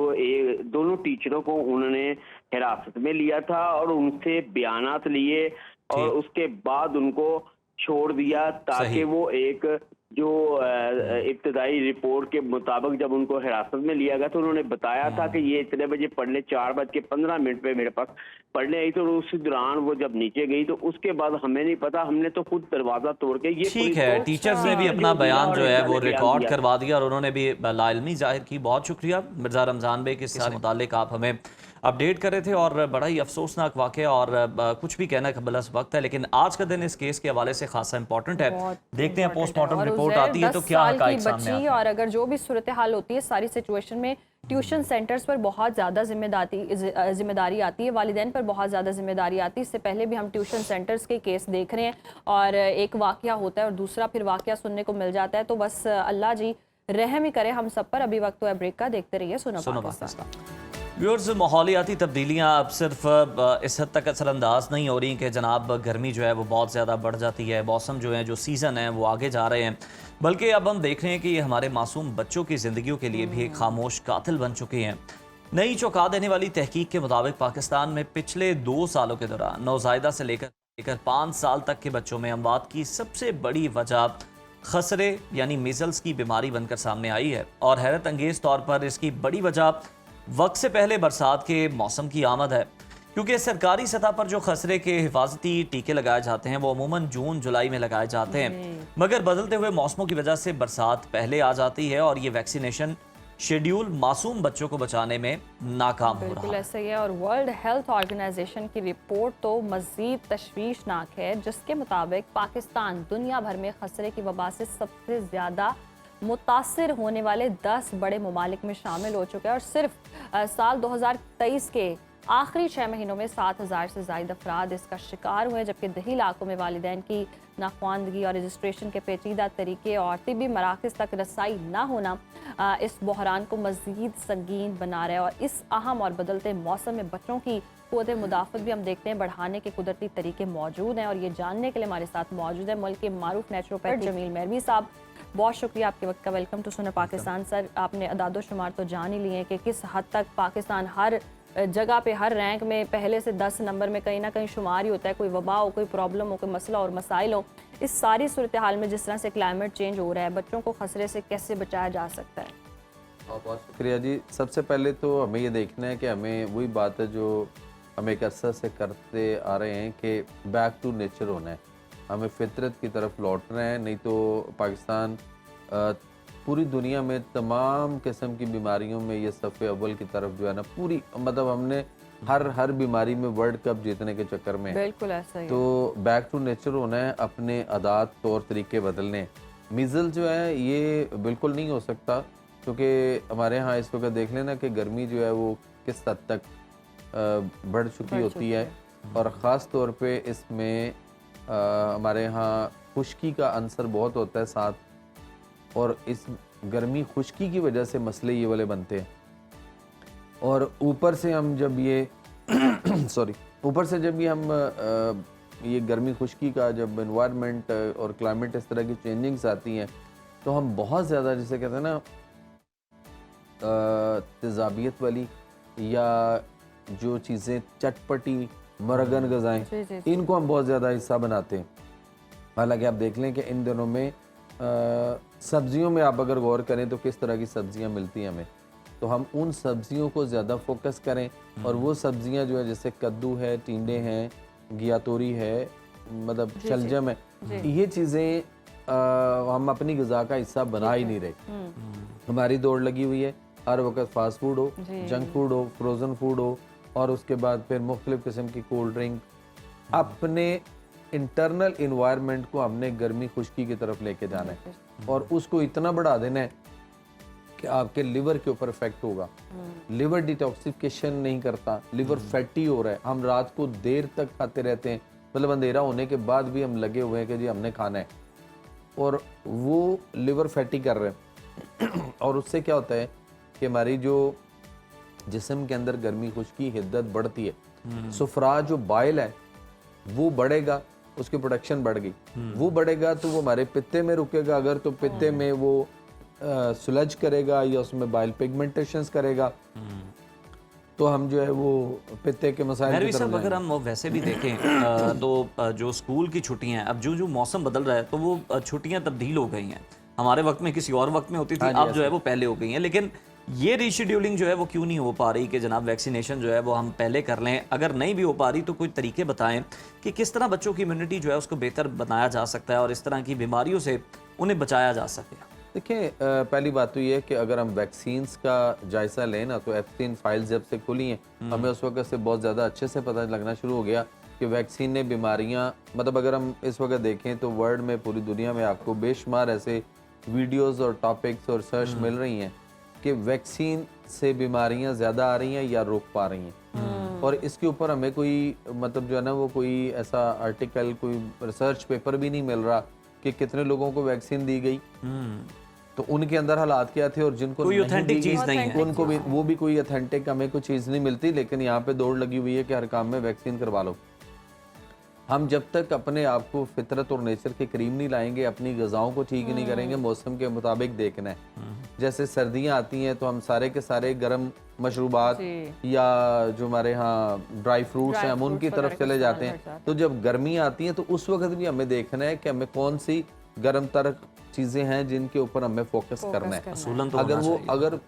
दोनों टीचरों को उन्होंने हिरासत में लिया था और उनसे बयानात लिए और ठीक। उसके बाद उनको छोड़ दिया, ताकि सही। वो एक जो इब्तदाई रिपोर्ट के मुताबिक जब उनको हिरासत में लिया गया तो उन्होंने बताया था कि ये इतने बजे पढ़ने 4:15 पे मेरे पास पढ़ने आई, तो उस दौरान वो जब नीचे गई तो उसके बाद हमें नहीं पता, हमने तो खुद दरवाजा तोड़ के ये ठीक पुलिस है, को टीचर्स ने भी वीडियो अपना दिया बयान और जो है इनका वो बयान रिकॉर्ड दिया। करवा दिया और उन्होंने भी लाइल्मी जाहिर की। बहुत शुक्रिया मिर्ज़ा रमज़ान बेग, इससे मुतालिक आप हमें अपडेट कर रहे थे और बड़ा ही अफसोसनाक वाक़या और कुछ भी कहना कबल अज़ वक्त है, लेकिन आज का दिन इस केस के हवाले से खासा इंपॉर्टेंट है। देखते हैं पोस्टमार्टम रिपोर्ट आती है तो क्या हक़ाइक़ सामने आते हैं। और अगर जो भी सूरत हाल होती है सारी सिचुएशन में ट्यूशन सेंटर्स पर बहुत ज़्यादा जिम्मेदारी आती है, वालिदैन पर बहुत ज़्यादा जिम्मेदारी आती है। इससे पहले भी हम ट्यूशन सेंटर्स के केस देख रहे हैं और एक वाक़या होता है और दूसरा फिर वाक़या सुनने को मिल जाता है। तो बस अल्लाह जी रहम ही करे हम सब पर। अभी वक्त है ब्रेक का, देखते रहिए सुनो पाकिस्तान। व्यूअर्स, माहौलियाती तब्दीलियाँ अब सिर्फ इस हद तक असरअंदाज नहीं हो रही कि जनाब गर्मी जो है वो बहुत ज़्यादा बढ़ जाती है, मौसम जो है, जो सीज़न है वो आगे जा रहे हैं, बल्कि अब हम देख रहे हैं कि ये हमारे मासूम बच्चों की ज़िंदगियों के लिए भी एक खामोश कातिल बन चुके हैं। नई चौंका देने वाली तहकीक के मुताबिक पाकिस्तान में पिछले 2 सालों के दौरान नौज़ायदा से लेकर 5 साल तक के बच्चों में अमवात की सबसे बड़ी वजह खसरे यानी मीज़ल्स की बीमारी बनकर सामने आई है। और हैरत अंगेज़ तौर पर इसकी बड़ी वजह वक्त से पहले बरसात के मौसम की आमद है, क्योंकि सरकारी सतह पर जो खसरे के हिफाजती टीके लगाए जाते हैं वो अमूमन जून जुलाई में लगाए जाते हैं, मगर बदलते हुए मौसमों की वजह से बरसात पहले आ जाती है और ये वैक्सीनेशन शेड्यूल मासूम बच्चों को बचाने में नाकाम हो रहा बिल्कुल है। ऐसा ही है और वर्ल्ड हेल्थ ऑर्गेनाइजेशन की रिपोर्ट तो मज़ीद तशवीशनाक है, जिसके मुताबिक पाकिस्तान दुनिया भर में खसरे की वबा से सबसे ज़्यादा मुतासिर होने वाले 10 बड़े ममालिक में शामिल हो चुका है। और सिर्फ साल 2023 के आखिरी 6 महीनों में 7000 से ज़ायद अफराद इसका शिकार हुए, जबकि दही इलाकों में वालिदैन की नाख्वानदगी और रजिस्ट्रेशन के पेचीदा तरीके और तिबी मराकज़ तक रसाई ना होना इस बहरान को मज़ीद संगीन बना रहा है। और इस अहम और बदलते मौसम में बच्चों की क़ुव्वत मुदाफ़त भी हम देखते हैं बढ़ाने के कुदरती तरीके मौजूद हैं। और ये जानने के लिए हमारे साथ मौजूद है मुल्क के मारूफ नेचुरोपैथ जमील मेहरवी साहब। बहुत शुक्रिया आपके वक्त का। वेलकम टू सुना पाकिस्तान। सर, आपने अदादो शुमार तो जान ही लिए कि किस हद तक पाकिस्तान हर जगह पे हर रैंक में पहले से 10 नंबर में कहीं ना कहीं शुमार ही होता है। कोई वबा हो, कोई प्रॉब्लम हो, कोई मसला और मसाइल हो। इस सारी सूरत हाल में जिस तरह से क्लाइमेट चेंज हो रहा है, बच्चों को खसरे से कैसे बचाया जा सकता है? बहुत शुक्रिया जी। सबसे पहले तो हमें ये देखना है कि हमें वही बात है जो हम एक अरसा से करते आ रहे हैं कि बैक टू नेचर होना है, हमें फितरत की तरफ लौटना है। नहीं तो पाकिस्तान पूरी दुनिया में तमाम किस्म की बीमारियों में ये सफ़े अव्वल की तरफ जो है ना, पूरी मतलब हमने हर बीमारी में वर्ल्ड कप जीतने के चक्कर में है। बिल्कुल ऐसा ही है। तो बैक टू नेचर होना है, अपने आदात तौर तरीके बदलने। मीज़ल जो है ये बिल्कुल नहीं हो सकता, क्योंकि हमारे यहाँ इस वक्त देख लेना कि गर्मी जो है वो किस हद तक बढ़ चुकी होती है, और ख़ास तौर पे इसमें हमारे यहाँ खुश्की का अंसर बहुत होता है साथ, और इस गर्मी खुश्की की वजह से मसले ये वाले बनते हैं। और ऊपर से हम जब ये सॉरी ऊपर से जब ये हम ये गर्मी खुश्की का जब एनवायरनमेंट और क्लाइमेट इस तरह की चेंजिंग्स आती हैं, तो हम बहुत ज़्यादा जिसे कहते हैं ना तेज़ाबियत वाली या जो चीज़ें चटपटी मरगन गज़ाएँ, जी, जी, जी। इनको हम बहुत ज़्यादा हिस्सा बनाते हैं। हालांकि आप देख लें कि इन दिनों में सब्जियों में आप अगर गौर करें तो किस तरह की सब्जियां मिलती हैं हमें, तो हम उन सब्जियों को ज़्यादा फोकस करें, और वो सब्जियां जो है जैसे कद्दू है, टींडे हैं, घियातोरी है, मतलब शलजम है, ये चीज़ें हम अपनी ग़िज़ा का हिस्सा बना ही नहीं रहे। हमारी दौड़ लगी हुई है हर वक्त फास्ट फूड हो, जंक फूड हो, फ्रोज़न फूड हो, और उसके बाद फिर मुख्तलिफ़ किस्म की कोल्ड ड्रिंक। अपने इंटरनल इन्वायरमेंट को हमने गर्मी खुश्की की तरफ लेके जाना है, और उसको इतना बढ़ा देना है कि आपके लिवर के ऊपर इफेक्ट होगा। लिवर डिटॉक्सिफिकेशन नहीं करता, लिवर फैटी हो रहा है, हम रात को देर तक खाते रहते हैं, मतलब अंधेरा होने के बाद भी हम लगे हुए हैं कि जी हमने खाना है, और वो लिवर फैटी कर रहे हैं। और उससे क्या होता है कि हमारी जो जिस्म के अंदर गर्मी खुश्की हिद्दत बढ़ती है, सुफरा जो बाइल है वो बढ़ेगा, उसकी प्रोडक्शन बढ़ गई, वो बढ़ेगा तो वो हमारे पित्ते में रुकेगा, अगर तो पित्ते में वो सुलज करेगा या उसमें बाइल पिगमेंटेशंस करेगा, तो हम जो है वो पित्ते के मसाइल की महरवी तरफ साहब, अगर जाएंगे। हम वैसे भी देखें तो जो स्कूल की छुट्टियां हैं, अब जो जो मौसम बदल रहा है तो वो छुट्टियां तब्दील हो गई हैं। हमारे वक्त में किसी और वक्त में होती थी, हाँ जी, अब जो है वो पहले हो गई हैं। लेकिन ये रीशेड्यूलिंग जो है वो क्यों नहीं हो पा रही कि जनाब वैक्सीनेशन जो है वो हम पहले कर लें? अगर नहीं भी हो पा रही तो कोई तरीके बताएं कि किस तरह बच्चों की इम्यूनिटी जो है उसको बेहतर बनाया जा सकता है और इस तरह की बीमारियों से उन्हें बचाया जा सके। देखिए, पहली बात तो ये है कि अगर हम वैक्सीन्स का जायज़ा लें ना, तो एफसीन फाइल्स जब से खुली हैं, हमें उस वक्त से बहुत ज़्यादा अच्छे से पता लगना शुरू हो गया कि वैक्सीन ने बीमारियां, मतलब अगर हम इस वक्त देखें तो वर्ल्ड में, पूरी दुनिया में आपको बेशुमार ऐसे वीडियोस और टॉपिक्स और सर्च मिल रही हैं कि वैक्सीन से बीमारियां ज़्यादा आ रही हैं या रोक पा रही हैं। और इसके ऊपर हमें कोई, मतलब जो है ना, वो कोई ऐसा आर्टिकल, कोई रिसर्च पेपर भी नहीं मिल रहा कि कितने लोगों को वैक्सीन दी गई, तो उनके अंदर हालात क्या थे, और जिनको कोई नहीं ऑथेंटिक दी चीज़ गई, नहीं है। उनको भी, वो भी कोई ऑथेंटिक हमें कोई चीज़ नहीं मिलती। लेकिन यहाँ पे दौड़ लगी हुई है कि हर काम में वैक्सीन करवा लो। हम जब तक अपने आप को फितरत और नेचर के करीब नहीं लाएंगे, अपनी ग़िज़ाओं को ठीक नहीं करेंगे, मौसम के मुताबिक देखना है। जैसे सर्दियाँ आती हैं तो हम सारे के सारे गर्म मशरूबात या जो हमारे यहाँ ड्राई फ्रूट्स हैं, हम उनकी तरफ चले जाते हैं। तो जब गर्मी आती है तो उस वक्त भी हमें देखना है कि हमें कौन सी गर्म तर चीज़ें हैं जिनके ऊपर हमें फोकस करना है। असूलन तो अगर होना वो चाहिए। अगर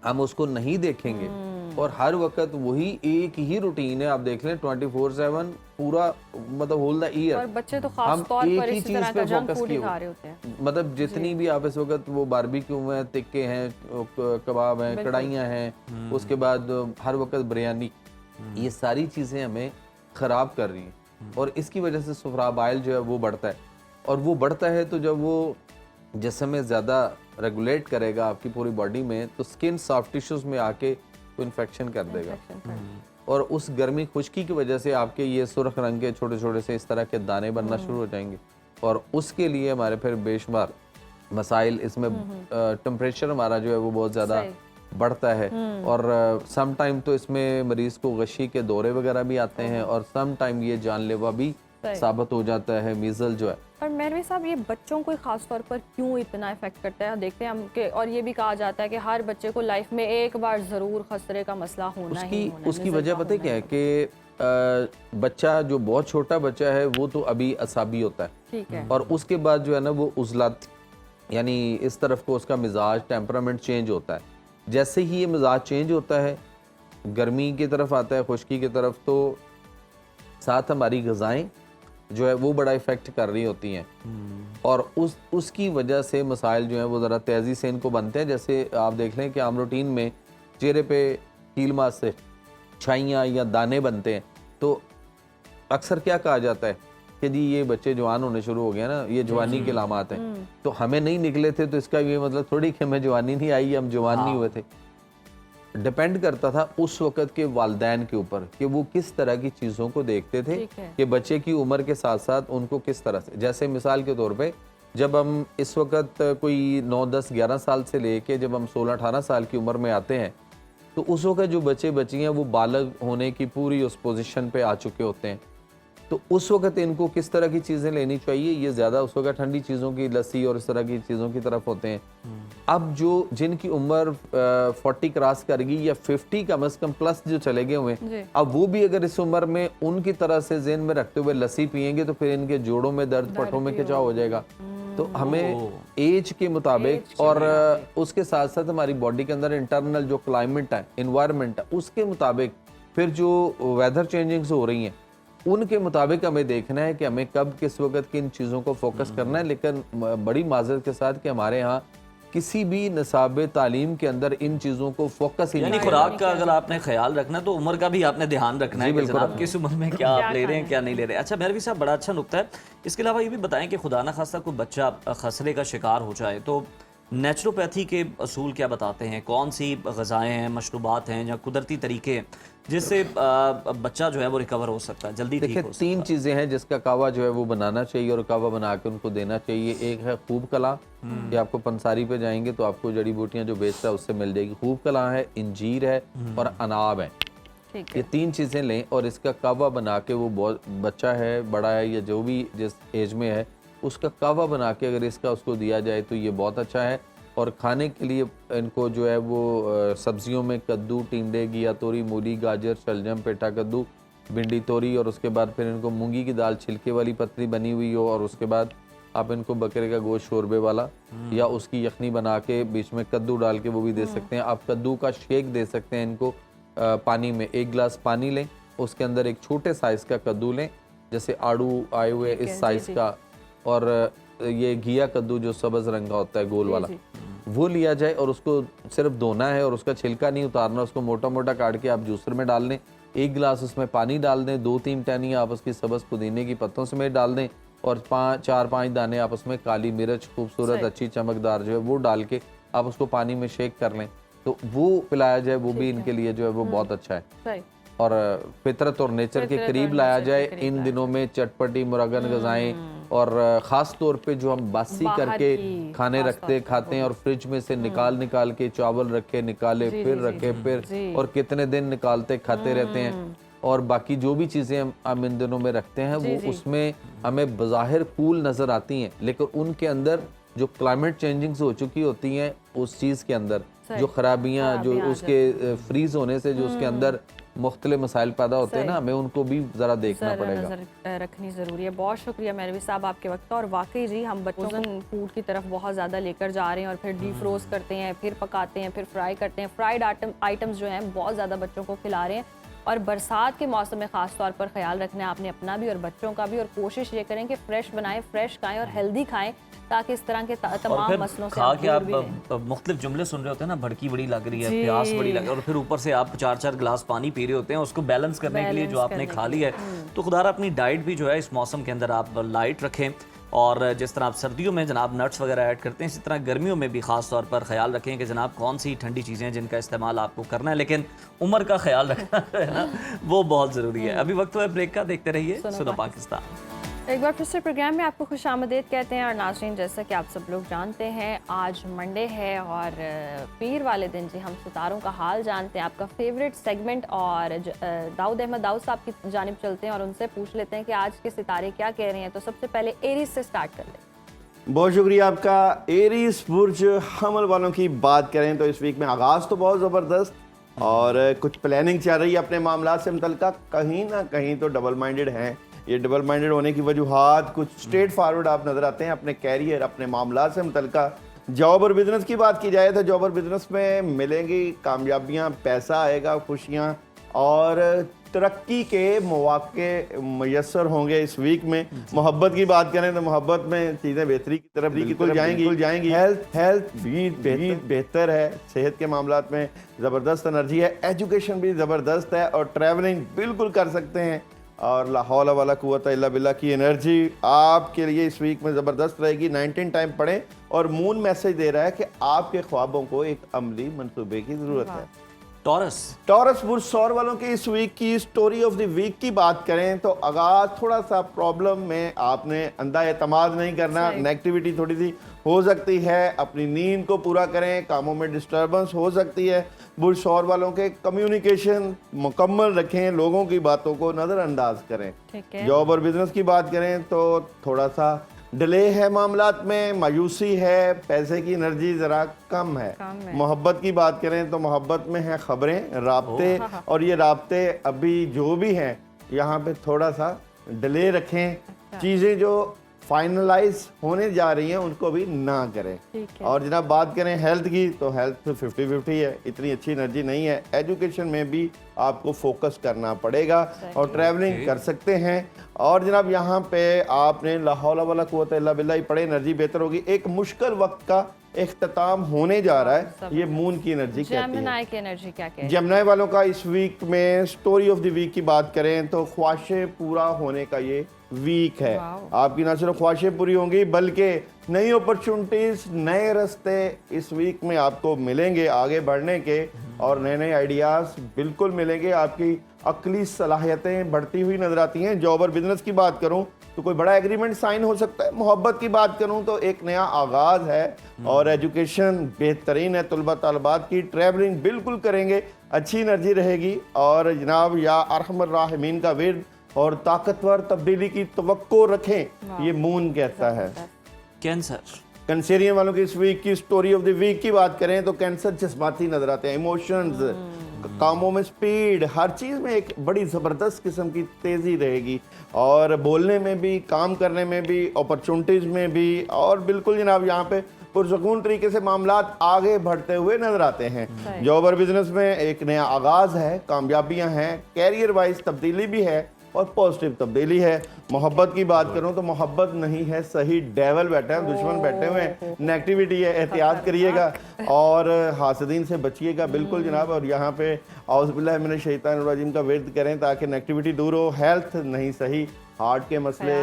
हम उसको नहीं देखेंगे और हर वक्त वही एक ही रूटीन है, आप देख लें 24/7 पूरा, मतलब होल द और ईयर बच्चे तो हम खास तौर एक पर ही इसी चीज तरह पे का जंक फोकस फूड ही किए खा हुए। रहे होते हैं। मतलब जितनी भी आप इस वक्त वो बारबेक्यू हैं, टिक्के हैं, कबाब हैं, कढ़ाइयाँ हैं, उसके बाद हर वक्त बिरयानी, ये सारी चीज़ें हमें ख़राब कर रही हैं, और इसकी वजह से सुफरा बाइल जो है वो बढ़ता है, और वो बढ़ता है तो जब वो जिस्म में ज़्यादा रेगुलेट करेगा आपकी पूरी बॉडी में, तो स्किन सॉफ्ट टिश्यूज़ में आके वो इन्फेक्शन कर देगा, और उस गर्मी खुश्की की वजह से आपके ये सुर्ख रंग के छोटे छोटे से इस तरह के दाने बनना शुरू हो जाएंगे, और उसके लिए हमारे फिर बेशुमार मसाइल इसमें। टेम्परेचर हमारा जो है वो बहुत ज़्यादा बढ़ता है, और सम टाइम तो इसमें मरीज़ को गशी के दौरे वगैरह भी आते हैं, और सम टाइम ये जानलेवा भी साबित हो जाता है मीज़ल जो है। और मेहरवी साहब, ये बच्चों को खास तौर पर क्यों इतना इफेक्ट करता है? देखते हैं हम कि, और ये भी कहा जाता है कि हर बच्चे को लाइफ में एक बार ज़रूर खसरे का मसला होना ही होना है। उसकी वजह पता है क्या है कि बच्चा जो बहुत छोटा बच्चा है वो तो अभी असाबी होता है, ठीक है, और उसके बाद जो है ना वो उज़लत, यानी इस तरफ को उसका मिजाज, टेम्परामेंट चेंज होता है। जैसे ही ये मिजाज चेंज होता है, गर्मी की तरफ आता है, खुश्की की तरफ, तो साथ हमारी ग़िज़ाएँ जो है वो बड़ा इफेक्ट कर रही होती हैं, और उसकी वजह से मसाइल जो हैं वो ज़रा तेज़ी से इनको बनते हैं। जैसे आप देख लें कि आम रूटीन में चेहरे पे कील मास से छाइयाँ या दाने बनते हैं, तो अक्सर क्या कहा जाता है कि जी ये बच्चे जवान होने शुरू हो गए ना, ये जवानी के अलामात हैं। तो हमें नहीं निकले थे तो इसका ये मतलब थोड़ी कि हमें जवानी नहीं आई, हम जवान नहीं हुए थे। डिपेंड करता था उस वक़्त के वालिदैन के ऊपर कि वो किस तरह की चीज़ों को देखते थे ठीक है। कि बच्चे की उम्र के साथ साथ उनको किस तरह से, जैसे मिसाल के तौर पे जब हम इस वक्त कोई 9, 10, 11 साल से लेके जब हम 16, 18 साल की उम्र में आते हैं, तो उस वक्त जो बच्चे बच्चियाँ वो बालग होने की पूरी उस पोजीशन पे आ चुके होते हैं। तो उस वक्त इनको किस तरह की चीज़ें लेनी चाहिए, ये ज़्यादा उस वक्त ठंडी चीज़ों की, लस्सी और इस तरह की चीज़ों की तरफ होते हैं। अब जो जिनकी उम्र 40 क्रॉस कर गई या 50 कम अज़ कम प्लस जो चले गए हुए जी। हैं, अब वो भी अगर इस उम्र में उनकी तरह से ज़हन में रखते हुए लस्सी पिएंगे तो फिर इनके जोड़ों में दर्द, पट्टों में खिंचाव हो जाएगा। तो हमें एज के मुताबिक और उसके साथ साथ हमारी बॉडी के अंदर इंटरनल जो क्लाइमेट है, इन्वायरमेंट है, उसके मुताबिक फिर जो वेदर चेंजिंग्स हो रही हैं उनके मुताबिक हमें देखना है कि हमें कब किस वक्त किन चीज़ों को फोकस करना है। लेकिन बड़ी माजरत के साथ कि हमारे यहाँ किसी भी निसाब तालीम के अंदर इन चीज़ों को फोकस ही यानी नहीं खुराक का अगर आपने ख्याल रखना है तो उम्र का भी आपने ध्यान रखना है कि जनाब किस उम्र में क्या आप ले रहे हैं, क्या नहीं ले रहे। अच्छा मेहरवी साहब, बड़ा अच्छा नुक्ता है। इसके अलावा ये भी बताएं कि खुदा ना खास्ता कोई बच्चा खसरे का शिकार हो जाए तो नेचुरोपैथी के असूल क्या बताते हैं, कौन सी ग़िज़ाएँ हैं, मशरूबात हैं या कुदरती तरीके हैं जिससे बच्चा जो है वो रिकवर हो सकता है, जल्दी ठीक देखिए हो सकता 3 चीज़ें हैं जिसका कावा जो है वो बनाना चाहिए और कावा बना के उनको देना चाहिए। एक है खूब कला, कि आपको पंसारी पे जाएंगे तो आपको जड़ी बूटियां जो बेचता है उससे मिल जाएगी। खूब कला है, इंजीर है और अनाब है। ठीक ये है। 3 चीज़ें लें और इसका कावा बना के, वो बहुत बच्चा है, बड़ा है या जो भी जिस एज में है, उसका कावा बना के अगर इसका उसको दिया जाए तो ये बहुत अच्छा है। और खाने के लिए इनको जो है वो सब्जियों में कद्दू, टिंडे, घिया तोरी, मूली, गाजर, शलजम, पेठा कद्दू, भिंडी तोरी और उसके बाद फिर इनको मूंगी की दाल छिलके वाली पतली बनी हुई हो और उसके बाद आप इनको बकरे का गोश्त शोरबे वाला या उसकी यखनी बना के बीच में कद्दू डाल के वो भी दे सकते हैं। आप कद्दू का शेक दे सकते हैं इनको। पानी में 1 गिलास पानी लें, उसके अंदर एक छोटे साइज़ का कद्दू लें, जैसे आड़ू आए हुए इस साइज़ का, और ये घिया कद्दू जो सब्ज़ रंग का होता है गोल वाला, वो लिया जाए और उसको सिर्फ धोना है और उसका छिलका नहीं उतारना। उसको मोटा मोटा काट के आप जूसर में डाल दें, 1 गिलास उसमें पानी डाल दें, 2-3 टहनियाँ आप उसकी सब्ज़ पुदीने की पत्तों समेत डाल दें और 4-5 दाने आप उसमें काली मिर्च खूबसूरत अच्छी चमकदार जो है वो डाल के आप उसको पानी में शेक कर लें तो वो पिलाया जाए। वो भी इनके लिए जो है वो बहुत अच्छा है। सही। और फितरत और नेचर के करीब लाया जाए। इन दिनों में चटपटी मुरगन ग़िज़ाएँ और ख़ास तौर पे जो हम बासी करके खाने खाते हैं और फ्रिज में से निकाल के चावल रखे, निकाले, फिर रखे, फिर और कितने दिन निकालते खाते रहते हैं। और बाकी जो भी चीज़ें हम इन दिनों में रखते हैं वो उसमें हमें बज़ाहिर कूल नज़र आती हैं, लेकिन उनके अंदर जो क्लाइमेट चेंजिंग्स हो चुकी होती हैं उस चीज़ के अंदर जो खराबियाँ जो उसके फ्रीज होने से जो उसके अंदर मुख्तलिफ मसाइल पैदा होते हैं ना, हमें उनको भी ज़रा देखना पड़ेगा, नज़र रखनी ज़रूरी है। बहुत शुक्रिया मेहरवी साहब आपके वक्त का। और वाकई जी हम बच्चों को फूड की तरफ बहुत ज़्यादा लेकर जा रहे हैं और फिर डीफ्रोज करते हैं, फिर पकाते हैं, फिर फ्राई करते हैं। फ्राइड आइटम्स जो हैं बहुत ज़्यादा बच्चों को खिला रहे हैं। और बरसात के मौसम में ख़ास तौर पर ख्याल रखना है आपने अपना भी और बच्चों का भी, और कोशिश ये करें कि फ्रेश बनाएं, फ्रेश खाएं और हेल्दी खाएं ताकि इस तरह के तमाम मसलों से खा के आप मुख्तलिफ जुमले सुन रहे होते हैं ना, भड़की बड़ी लग रही है, प्यास बड़ी लग रही है, और फिर ऊपर से आप 4-4 गिलास पानी पी रहे होते हैं उसको बैलेंस करने के लिए जो आपने खा लिया है। तो खुदारा अपनी डाइट भी जो है इस मौसम के अंदर आप लाइट रखें और जिस तरह आप सर्दियों में जनाब नट्स वगैरह ऐड करते हैं इसी तरह गर्मियों में भी ख़ास तौर पर ख्याल रखें कि जनाब कौन सी ठंडी चीज़ें हैं जिनका इस्तेमाल आपको करना है, लेकिन उम्र का ख्याल रखना है ना, वो बहुत ज़रूरी है। अभी वक्त है ब्रेक का, देखते रहिए सुनो पाकिस्तान। एक बार फिर से प्रोग्राम में आपको खुशामदीद कहते हैं। और नाज़रीन, जैसा कि आप सब लोग जानते हैं आज मंडे है और पीर वाले दिन जी हम सितारों का हाल जानते हैं, आपका फेवरेट सेगमेंट। और दाऊद अहमद दाऊद साहब की जानिब चलते हैं और उनसे पूछ लेते हैं कि आज के सितारे क्या कह रहे हैं। तो सबसे पहले एरीज से स्टार्ट कर लें। बहुत शुक्रिया आपका। एरीज बुर्ज हमल वालों की बात करें तो इस वीक में आगाज़ तो बहुत ज़बरदस्त और कुछ प्लानिंग चल रही है अपने मामला से मुतल्लिक़, कहीं ना कहीं तो डबल माइंडेड हैं। ये डबल माइंडेड होने की वजूहात कुछ स्ट्रेट फॉरवर्ड आप नज़र आते हैं अपने कैरियर, अपने मामला से मुतल्लिक़। जॉब और बिज़नेस की बात की जाए तो जॉब और बिज़नेस में मिलेंगी कामयाबियाँ, पैसा आएगा, खुशियाँ और तरक्की के मौके मैसर होंगे इस वीक में। मोहब्बत की बात करें तो मोहब्बत में चीज़ें बेहतरी की तरफ बिल्कुल जाएंगी। हेल्थ भी बेहतर है, सेहत के मामलात में ज़बरदस्त एनर्जी है, एजुकेशन भी ज़बरदस्त है और ट्रैवलिंग बिल्कुल कर सकते हैं। और ला हौला वाला कुव्वत इल्ला बिल्लाह की एनर्जी आपके लिए इस वीक में ज़बरदस्त रहेगी। 19 टाइम पढ़ें और मून मैसेज दे रहा है कि आपके ख्वाबों को एक अमली मंसूबे की ज़रूरत है। टॉरस बुर्ज सौर वालों की इस वीक की स्टोरी ऑफ द वीक की बात करें तो आगाज थोड़ा सा प्रॉब्लम में, आपने अंधा एतमाद नहीं करना, नेगेटिविटी थोड़ी सी हो सकती है, अपनी नींद को पूरा करें, कामों में डिस्टर्बेंस हो सकती है। बुर्ज सौर वालों के कम्युनिकेशन मुकम्मल रखें, लोगों की बातों को नज़रअंदाज करें। जॉब और बिजनेस की बात करें तो थोड़ा सा डिले है मामलात में, मायूसी है, पैसे की एनर्जी ज़रा कम है। मोहब्बत की बात करें तो मोहब्बत में है खबरें, राब्ते, और ये राब्ते अभी जो भी हैं यहाँ पे थोड़ा सा डिले रखें। चीज़ें जो फाइनलाइज होने जा रही हैं उनको भी ना करें। और जनाब बात करें हेल्थ की तो हेल्थ 50-50 है, इतनी अच्छी एनर्जी नहीं है। एजुकेशन में भी आपको फोकस करना पड़ेगा और ट्रैवलिंग कर सकते हैं। और जनाब यहाँ पे आपने ला हौला वला कुव्वत इल्ला बिल्लाह ही पढ़े, एनर्जी बेहतर होगी। एक मुश्किल वक्त का इख्तिताम होने जा रहा है, ये मून की एनर्जी कहती है। जेमिनी की एनर्जी क्या कहती है? जेमिनी वालों का इस वीक में स्टोरी ऑफ द वीक की बात करें तो ख्वाहिशें पूरा होने का ये वीक है। आपकी ना सिर्फ ख्वाहिशें पूरी होंगी बल्कि नई अपॉर्चुनिटीज, नए रास्ते इस वीक में आपको मिलेंगे आगे बढ़ने के, और नए नए आइडियाज बिल्कुल मिलेंगे। आपकी अक्ली सलाहियतें बढ़ती हुई नजर आती हैं। जॉब और बिजनेस की बात करूं तो कोई बड़ा एग्रीमेंट साइन हो सकता है। मोहब्बत की बात करूं तो एक नया आगाज है और एजुकेशन बेहतरीन है तलबा तलबात की। ट्रैवलिंग बिल्कुल करेंगे, अच्छी एनर्जी रहेगी। और जनाब या अरहमर राहिमीन का विर्द और ताकतवर तब्दीली की तवक्को रखें, ये मून कहता है। कैंसरियन वालों की इस वीक की स्टोरी ऑफ द वीक की बात करें तो कैंसर जज्बाती नजर आते हैं, इमोशंस, कामों में स्पीड, हर चीज़ में एक बड़ी ज़बरदस्त किस्म की तेज़ी रहेगी और बोलने में भी, काम करने में भी, अपॉर्चुनिटीज़ में भी। और बिल्कुल जनाब यहाँ पे पुरसकून तरीके से मामलात आगे बढ़ते हुए नजर आते हैं। जॉब और बिजनेस में एक नया आगाज़ है, कामयाबियाँ हैं, कैरियर वाइज तब्दीली भी है और पॉजिटिव तब्दीली है। मोहब्बत की बात करूं तो मोहब्बत नहीं है, सही डेवल बैठा है, दुश्मन बैठे हुए हैं, नेगेटिविटी है, एहतियात करिएगा और हासदीन से बचिएगा बिल्कुल जनाब। और यहाँ पे औज़ुबिल्लाहि मिनश शैतानिर रजीम का विर्द करें ताकि नेगेटिविटी दूर हो। हेल्थ नहीं सही, हार्ट के मसले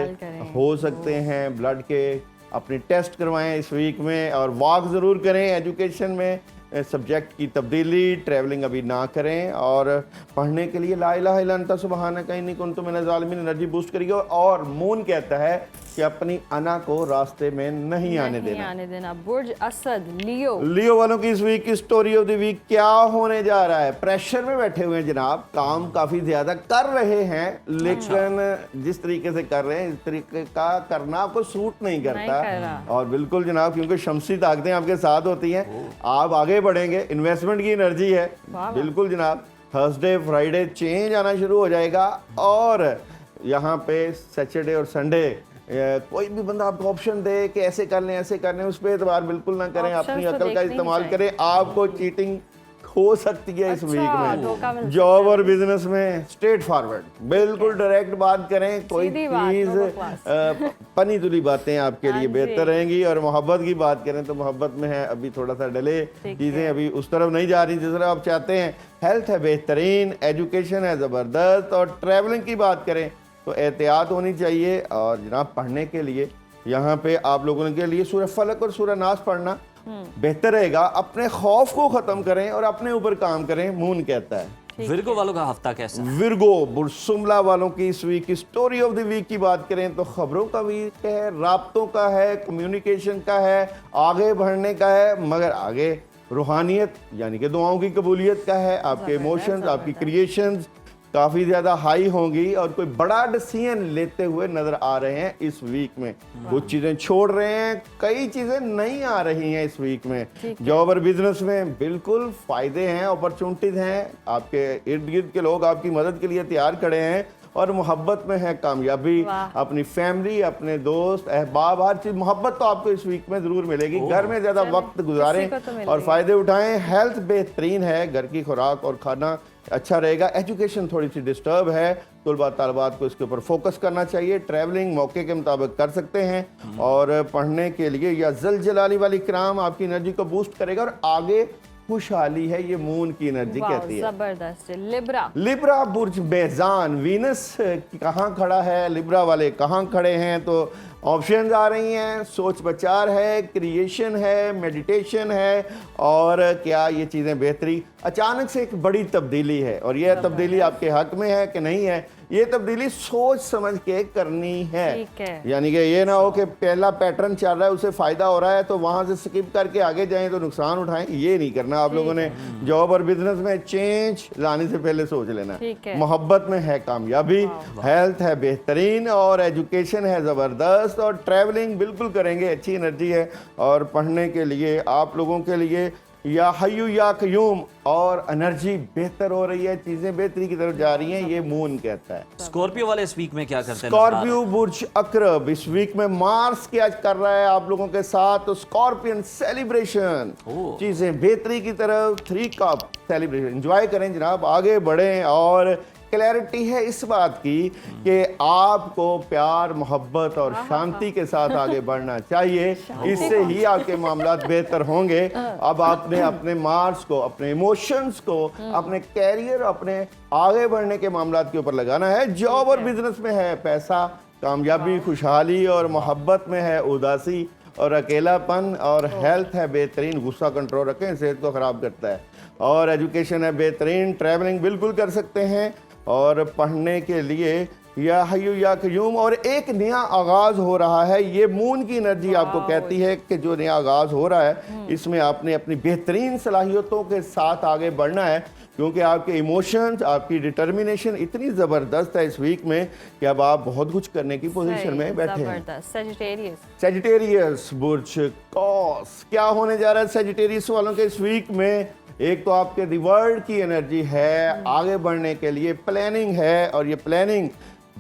हो सकते हैं, ब्लड के अपने टेस्ट करवाएं इस वीक में और वॉक ज़रूर करें। एजुकेशन में सब्जेक्ट की तब्दीली, ट्रैवलिंग अभी ना करें और पढ़ने के लिए ला इलाहा इल्ला अंता सुब्हानका इन्नी कुन्तु मिनज़ ज़ालिमीन एनर्जी बूस्ट करिए। और मून कहता है कि अपनी अना को रास्ते में नहीं आने देना। बुर्ज असद लियो वालों की इस वीक की स्टोरी ऑफ द वीक क्या होने जा रहा है? प्रेशर में बैठे हुए हैं जनाब, काम काफी ज्यादा कर रहे हैं लेकिन जिस तरीके से कर रहे हैं इस तरीके का करना आपको सूट नहीं करता। और बिल्कुल जनाब क्योंकि शमसी ताकतें आपके साथ होती हैं, आप आगे बढ़ेंगे। इन्वेस्टमेंट की एनर्जी है बिल्कुल जनाब। थर्सडे फ्राइडे चेंज आना शुरू हो जाएगा और यहाँ पे सैटरडे और संडे कोई भी बंदा आपको ऑप्शन दे कि ऐसे कर लें ऐसे कर लें, उस पर एतबार बिल्कुल ना करें, अपनी अकल का इस्तेमाल करें। आपको चीटिंग हो सकती है इस वीक में। जॉब और बिजनेस में स्ट्रेट फॉरवर्ड, बिल्कुल डायरेक्ट बात करें, कोई चीज पनी तुली बातें आपके लिए बेहतर रहेंगी। और मोहब्बत की बात करें तो मोहब्बत में है अभी थोड़ा सा डिले, चीजें अभी उस तरफ नहीं जा रही जिस तरह आप चाहते हैं। हेल्थ है बेहतरीन, एजुकेशन है जबरदस्त और ट्रैवलिंग की बात करें तो एहतियात होनी चाहिए। और जनाब पढ़ने के लिए यहाँ पे आप लोगों के लिए सूरह फलक और सूरह नास पढ़ना बेहतर रहेगा। अपने खौफ को खत्म करें और अपने ऊपर काम करें, मून कहता है। विर्गो वालों का हफ्ता कैसा? विर्गो बुरसुमला वालों की इस वीक की स्टोरी ऑफ द वीक की बात करें तो खबरों का वीक है, राब्तों का है, कम्युनिकेशन का है, आगे बढ़ने का है, मगर आगे रूहानियत यानी कि दुआओं की कबूलियत का है। आपके इमोशंस, आपकी क्रिएशंस काफ़ी ज़्यादा हाई होंगी और कोई बड़ा डिसीजन लेते हुए नज़र आ रहे हैं इस वीक में। कुछ चीज़ें छोड़ रहे हैं, कई चीज़ें नहीं आ रही हैं इस वीक में। जॉब और बिजनेस में बिल्कुल फ़ायदे हैं, अपॉर्चुनिटीज़ हैं, आपके इर्द गिर्द के लोग आपकी मदद के लिए तैयार खड़े हैं और मोहब्बत में है कामयाबी। वाह। अपनी फैमिली, अपने दोस्त, अहबाब, हर चीज मोहब्बत तो आपको इस वीक में जरूर मिलेगी। घर में ज्यादा वक्त गुजारें किसी को तो मिलेगी। और फायदे उठाएं। हेल्थ बेहतरीन है, घर की खुराक और खाना अच्छा रहेगा। एजुकेशन थोड़ी सी डिस्टर्ब है, तलबा तलबात को इसके ऊपर फोकस करना चाहिए। ट्रैवलिंग मौके के मुताबिक कर सकते हैं और पढ़ने के लिए या जलजलाली वाली किराम आपकी एनर्जी को बूस्ट करेगा और आगे खुशहाली है, ये मून की एनर्जी वाह, कहती है। जबरदस्त। लिब्रा, लिब्रा बुर्ज बेजान, वीनस कहाँ खड़ा है, लिब्रा वाले कहाँ खड़े हैं, तो ऑप्शंस आ रही हैं। सोच विचार है, क्रिएशन है, मेडिटेशन है और क्या ये चीज़ें बेहतरी। अचानक से एक बड़ी तब्दीली है और यह तब्दीली आपके हक में है कि नहीं है, ये तब्दीली सोच समझ के करनी है। ठीक है। यानी कि ये ना हो कि पहला पैटर्न चल रहा है उसे फायदा हो रहा है तो वहां से स्किप करके आगे जाएं तो नुकसान उठाएं, ये नहीं करना। आप लोगों ने जॉब और बिजनेस में चेंज लाने से पहले सोच लेना। ठीक है। मोहब्बत में है कामयाबी, हेल्थ है बेहतरीन और एजुकेशन है ज़बरदस्त और ट्रैवलिंग बिल्कुल करेंगे, अच्छी एनर्जी है। और पढ़ने के लिए आप लोगों के लिए या हय्यू या कयूम और एनर्जी बेहतर हो रही है, चीज़ें बेहतरी की तरफ जा रही हैं, ये मून कहता है। स्कॉर्पियो वाले इस वीक में क्या करते हैं? स्कॉर्पियो बुर्ज अकरब इस वीक में मार्स क्या कर रहा है आप लोगों के साथ, तो स्कॉर्पियन सेलिब्रेशन, चीजें बेहतरी की तरफ। 3 कप सेलिब्रेशन एंजॉय करें जनाब, आगे बढ़ें और क्लैरिटी है इस बात की कि आपको प्यार, मोहब्बत और शांति के साथ आगे बढ़ना चाहिए, इससे ही आपके मामलात बेहतर होंगे। अब आपने अपने मार्स को, अपने इमोशंस को, अपने कैरियर, अपने आगे बढ़ने के मामलात के ऊपर लगाना है। जॉब और बिजनेस में है पैसा, कामयाबी, खुशहाली और मोहब्बत में है उदासी और अकेलापन और हेल्थ है बेहतरीन, गुस्सा कंट्रोल रखें, सेहत को ख़राब करता है। और एजुकेशन है बेहतरीन, ट्रैवलिंग बिल्कुल कर सकते हैं और पढ़ने के लिए या हय्यू या कयूम और एक नया आगाज हो रहा है। ये मून की एनर्जी आपको कहती है कि जो नया आगाज हो रहा है इसमें आपने अपनी बेहतरीन सलाहियतों के साथ आगे बढ़ना है, क्योंकि आपके इमोशंस, आपकी डिटर्मिनेशन इतनी ज़बरदस्त है इस वीक में कि अब आप बहुत कुछ करने की पोजीशन में बैठे हैं। सेजिटेरियस बुर्ज कॉस क्या होने जा रहा है सेजिटेरियस वालों के इस वीक में? एक तो आपके रिवर्ड की एनर्जी है, आगे बढ़ने के लिए प्लानिंग है और ये प्लानिंग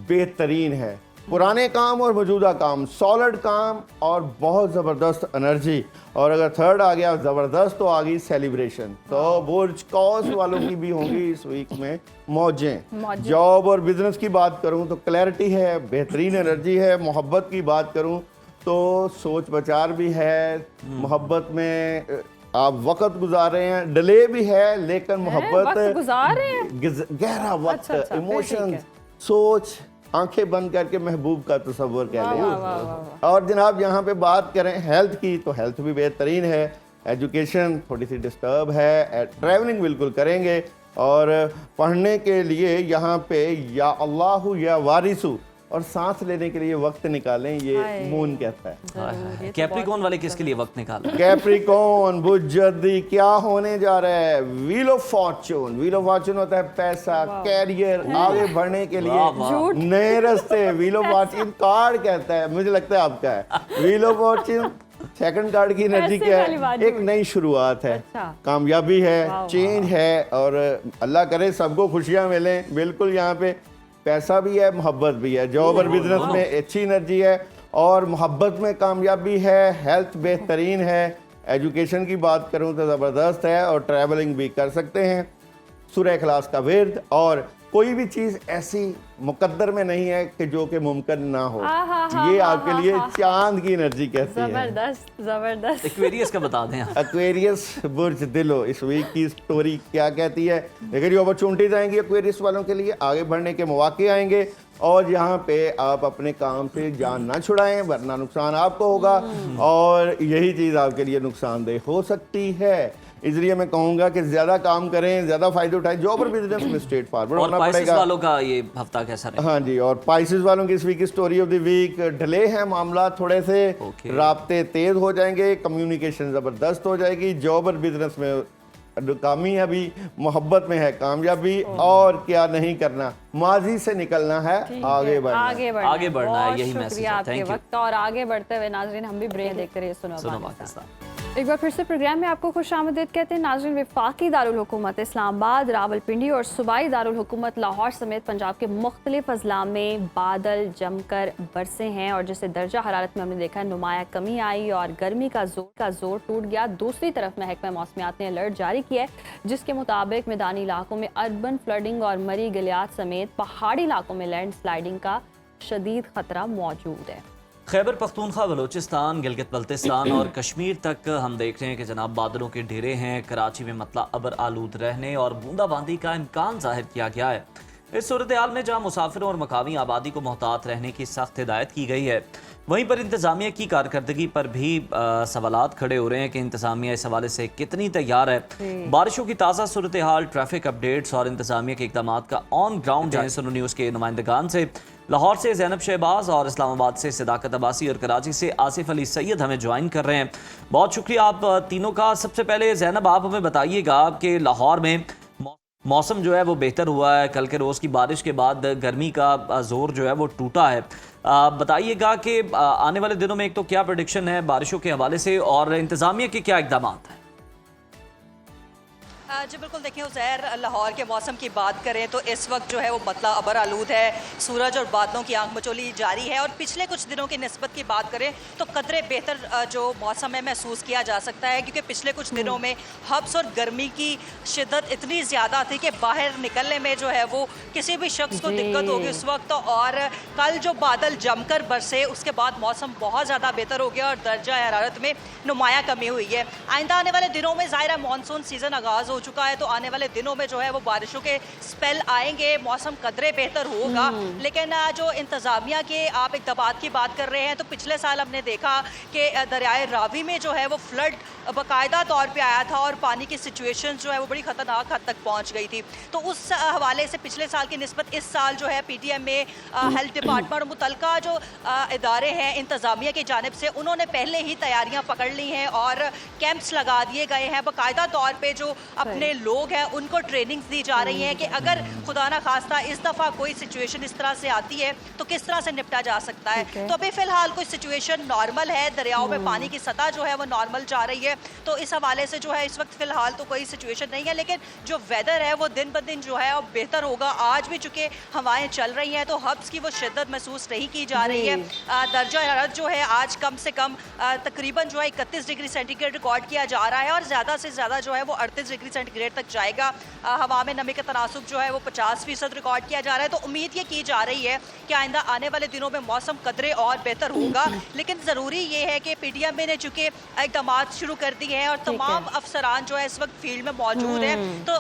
बेहतरीन है। पुराने काम और मौजूदा काम, सॉलिड काम और बहुत ज़बरदस्त एनर्जी। और अगर थर्ड आ गया ज़बरदस्त तो आ गई सेलिब्रेशन। तो बुर्ज कॉस वालों की भी होंगी इस वीक में मौजें। जॉब और बिजनेस की बात करूं तो क्लैरिटी है, बेहतरीन एनर्जी है। मोहब्बत की बात करूं तो सोच विचार भी है, मोहब्बत में आप वक्त गुजार रहे हैं, डिले भी है लेकिन मोहब्बत गुजार रहे हैं, गहरा वक्त, अच्छा, इमोशन, सोच, आंखें बंद करके महबूब का तस्वर कह लें। और जनाब यहाँ पे बात करें हेल्थ की तो हेल्थ भी बेहतरीन है, एजुकेशन थोड़ी सी डिस्टर्ब है, ट्रैवलिंग बिल्कुल करेंगे और पढ़ने के लिए यहाँ पे या अल्लाह या वारिसु और सांस लेने के लिए वक्त निकालें, ये मून कहता है। कैप्रिकॉन वाले किसके लिए वक्त निकाला? कैप्रिकॉन बुज्जदी क्या होने जा रहा है? Wheel of Fortune. Wheel of Fortune होता है पैसा, कैरियर, आगे बढ़ने के लिए नए रास्ते। व्हील ऑफ फॉर्चून कार्ड कहता है, मुझे लगता है आपका है। Wheel of Fortune second card की एनर्जी क्या है? एक नई शुरुआत है, कामयाबी है, चेंज है और अल्लाह करे सबको खुशियां मिलें। बिल्कुल यहाँ पे पैसा भी है, मोहब्बत भी है। जॉब और बिजनेस में अच्छी एनर्जी है और मोहब्बत में कामयाबी है, हेल्थ बेहतरीन है। एजुकेशन की बात करूं तो ज़बरदस्त है और ट्रैवलिंग भी कर सकते हैं। सूरह इखलास का विर्द और कोई भी चीज़ ऐसी मुकद्दर में नहीं है कि जो कि मुमकिन ना हो। ये आपके लिए चांद की एनर्जी कहती है। जबरदस्त जबरदस्त। एक्वेरियस का बता दें। एक्वेरियस बुर्ज दिलो इस वीक की स्टोरी क्या कहती है? लेकिन जो अपॉर्चुनिटीज आएंगी एक्वेरियस वालों के लिए, आगे बढ़ने के मौके आएंगे और यहाँ पे आप अपने काम से जान ना छुड़ाएं वरना नुकसान आपको होगा और यही चीज़ आपके लिए नुकसानदेह हो सकती है। इसलिए मैं कहूँगा कि ज़्यादा काम करें, ज़्यादा फायदे उठाएं। जॉब और बिजनेस में स्ट्रेट फॉरवर्ड होना पड़ेगा। वालों का ये हफ्ता कैसा रहा? हाँ जी, और पाइसेस वालों की इस वीक की story of the week, delay है मामला थोड़े से, राब्ते तेज हो जाएंगे, कम्युनिकेशन ज़बरदस्त हो जाएगी। जॉब और बिजनेस में नाकामी अभी, मोहब्बत में है कामयाबी और क्या नहीं करना, माजी से निकलना है, आगे बढ़ना आगे बढ़ना है। यही मैसेज है। आपके वक्त और आगे बढ़ते हुए नाजरीन हम भी ब्रेक देखते रहिए सुनो पाकिस्तान। एक बार फिर से प्रोग्राम में आपको खुशामदीद कहते हैं नाज़रीन। वफाकी दारुल हुकूमत इस्लामाबाद, रावलपिंडी और सूबाई दारुल हुकूमत लाहौर समेत पंजाब के मुख्तलिफ अजला में बादल जमकर बरसे हैं और जिससे दर्जा हरारत में हमने देखा नुमाया कमी आई और गर्मी का जोर टूट गया। दूसरी तरफ महकमा मौसमियात ने अलर्ट जारी किया है जिसके मुताबिक मैदानी इलाकों में अर्बन फ्लडिंग और मरी गलियात समेत पहाड़ी इलाकों में लैंड स्लाइडिंग का शदीद खतरा मौजूद है। खैबर पख्तूनख्वा, बलूचिस्तान, गिलगित बल्तिस्तान और कश्मीर तक हम देख रहे हैं कि जनाब बादलों के ढेरे हैं। कराची में मतला अबर आलूद रहने और बूंदाबांदी का इम्कान जाहिर किया गया है। इस सूरत हाल में जहाँ मुसाफिरों और मकामी आबादी को मोहतात रहने की सख्त हिदायत की गई है, वहीं पर इंतज़ामिया की कारकर्दगी पर भी सवालात खड़े हो रहे हैं कि इंतज़ामिया इस हवाले से कितनी तैयार है। बारिशों की ताज़ा सूरत हाल, ट्रैफिक अपडेट्स और इंतज़ामिया के इक़दाम का ऑन ग्राउंड जाने सुनो न्यूज़ के नुमाइंदगान से लाहौर से ज़ैनब शहबाज और इस्लामाबाद से सदाकत अब्बासी और कराची से आसिफ अली सैयद हमें ज्वाइन कर रहे हैं। बहुत शुक्रिया आप तीनों का। सबसे पहले ज़ैनब, आप हमें बताइएगा कि लाहौर में मौसम जो है वो बेहतर हुआ है। कल के रोज़ की बारिश के बाद गर्मी का जोर जो है वो टूटा है। बताइएगा कि आने वाले दिनों में एक तो क्या प्रेडिक्शन है बारिशों के हवाले से और इंतज़ामिया के क्या इक़दाम हैं? जी बिल्कुल, देखिए उज़ैर, लाहौर के मौसम की बात करें तो इस वक्त जो है वो मतला अबर आलूद है। सूरज और बादलों की आंख मचोली जारी है और पिछले कुछ दिनों की निस्बत की बात करें तो कदरे बेहतर जो मौसम है महसूस किया जा सकता है, क्योंकि पिछले कुछ दिनों में हब्स और गर्मी की शिद्दत इतनी ज़्यादा थी कि बाहर निकलने में जो है वो किसी भी शख्स को दिक्कत होगी उस वक्त। और कल जो बादल जमकर बरसे उसके बाद मौसम बहुत ज़्यादा बेहतर हो गया और दर्जा हरारत में नुमाया कमी हुई है। आइंदा आने वाले दिनों में ज़ाहिर है मानसून सीज़न आगाज़ हो चुका है, तो आने वाले दिनों में जो है वो बारिशों के स्पेल आएंगे, मौसम कदरे बेहतर होगा। लेकिन जो इंतज़ामिया के आप इक़दामात की बात कर रहे हैं तो पिछले साल हमने देखा कि दरियाए रावी में जो है वो फ्लड बाकायदा तौर पे आया था और पानी की सिचुएशन जो है वो बड़ी ख़तरनाक हद तक पहुंच गई थी। तो उस हवाले से पिछले साल की निस्बत इस साल जो है PTM में हेल्थ डिपार्टमेंट और मुतलका जो इदारे हैं इंतज़ामिया की जानिब से उन्होंने पहले ही तैयारियाँ पकड़ ली हैं और कैंप्स लगा दिए गए हैं। बाकायदा तौर पर जो अपने लोग हैं उनको ट्रेनिंग्स दी जा रही हैं कि अगर खुदा ना खास्ता इस दफ़ा कोई सिचुएशन इस तरह से आती है तो किस तरह से निपटा जा सकता है। तो अभी फ़िलहाल कोई सिचुएशन नॉर्मल है, दरियाओं में पानी की सतह जो है वो नॉर्मल जा रही है, तो इस हवाले से जो है इस वक्त फ़िलहाल तो कोई सिचुएशन नहीं है। लेकिन जो वेदर है वो दिन ब दिन जो है अब बेहतर होगा। आज भी चूँकि हवाएँ चल रही हैं तो हब्स की वो शिद्दत महसूस नहीं की जा रही है। दर्जा हरारत जो है आज कम से कम तकरीबन जो है 31 डिग्री सेंटीग्रेड रिकॉर्ड किया जा रहा है और ज़्यादा से ज़्यादा जो है वो 38 डिग्री सेंटीग्रेड तक जाएगा। हवा में नमी का तनासुब जो है वो 50% रिकॉर्ड किया जा रहा है। तो उम्मीद ये की जा रही है कि आइंदा आने वाले दिनों में मौसम कदरे और बेहतर होगा। लेकिन ज़रूरी ये है कि PTM ने चूँकि इक़दाम शुरू कर दिए हैं और तमाम अफसरान जो है इस वक्त फील्ड में मौजूद हैं, तो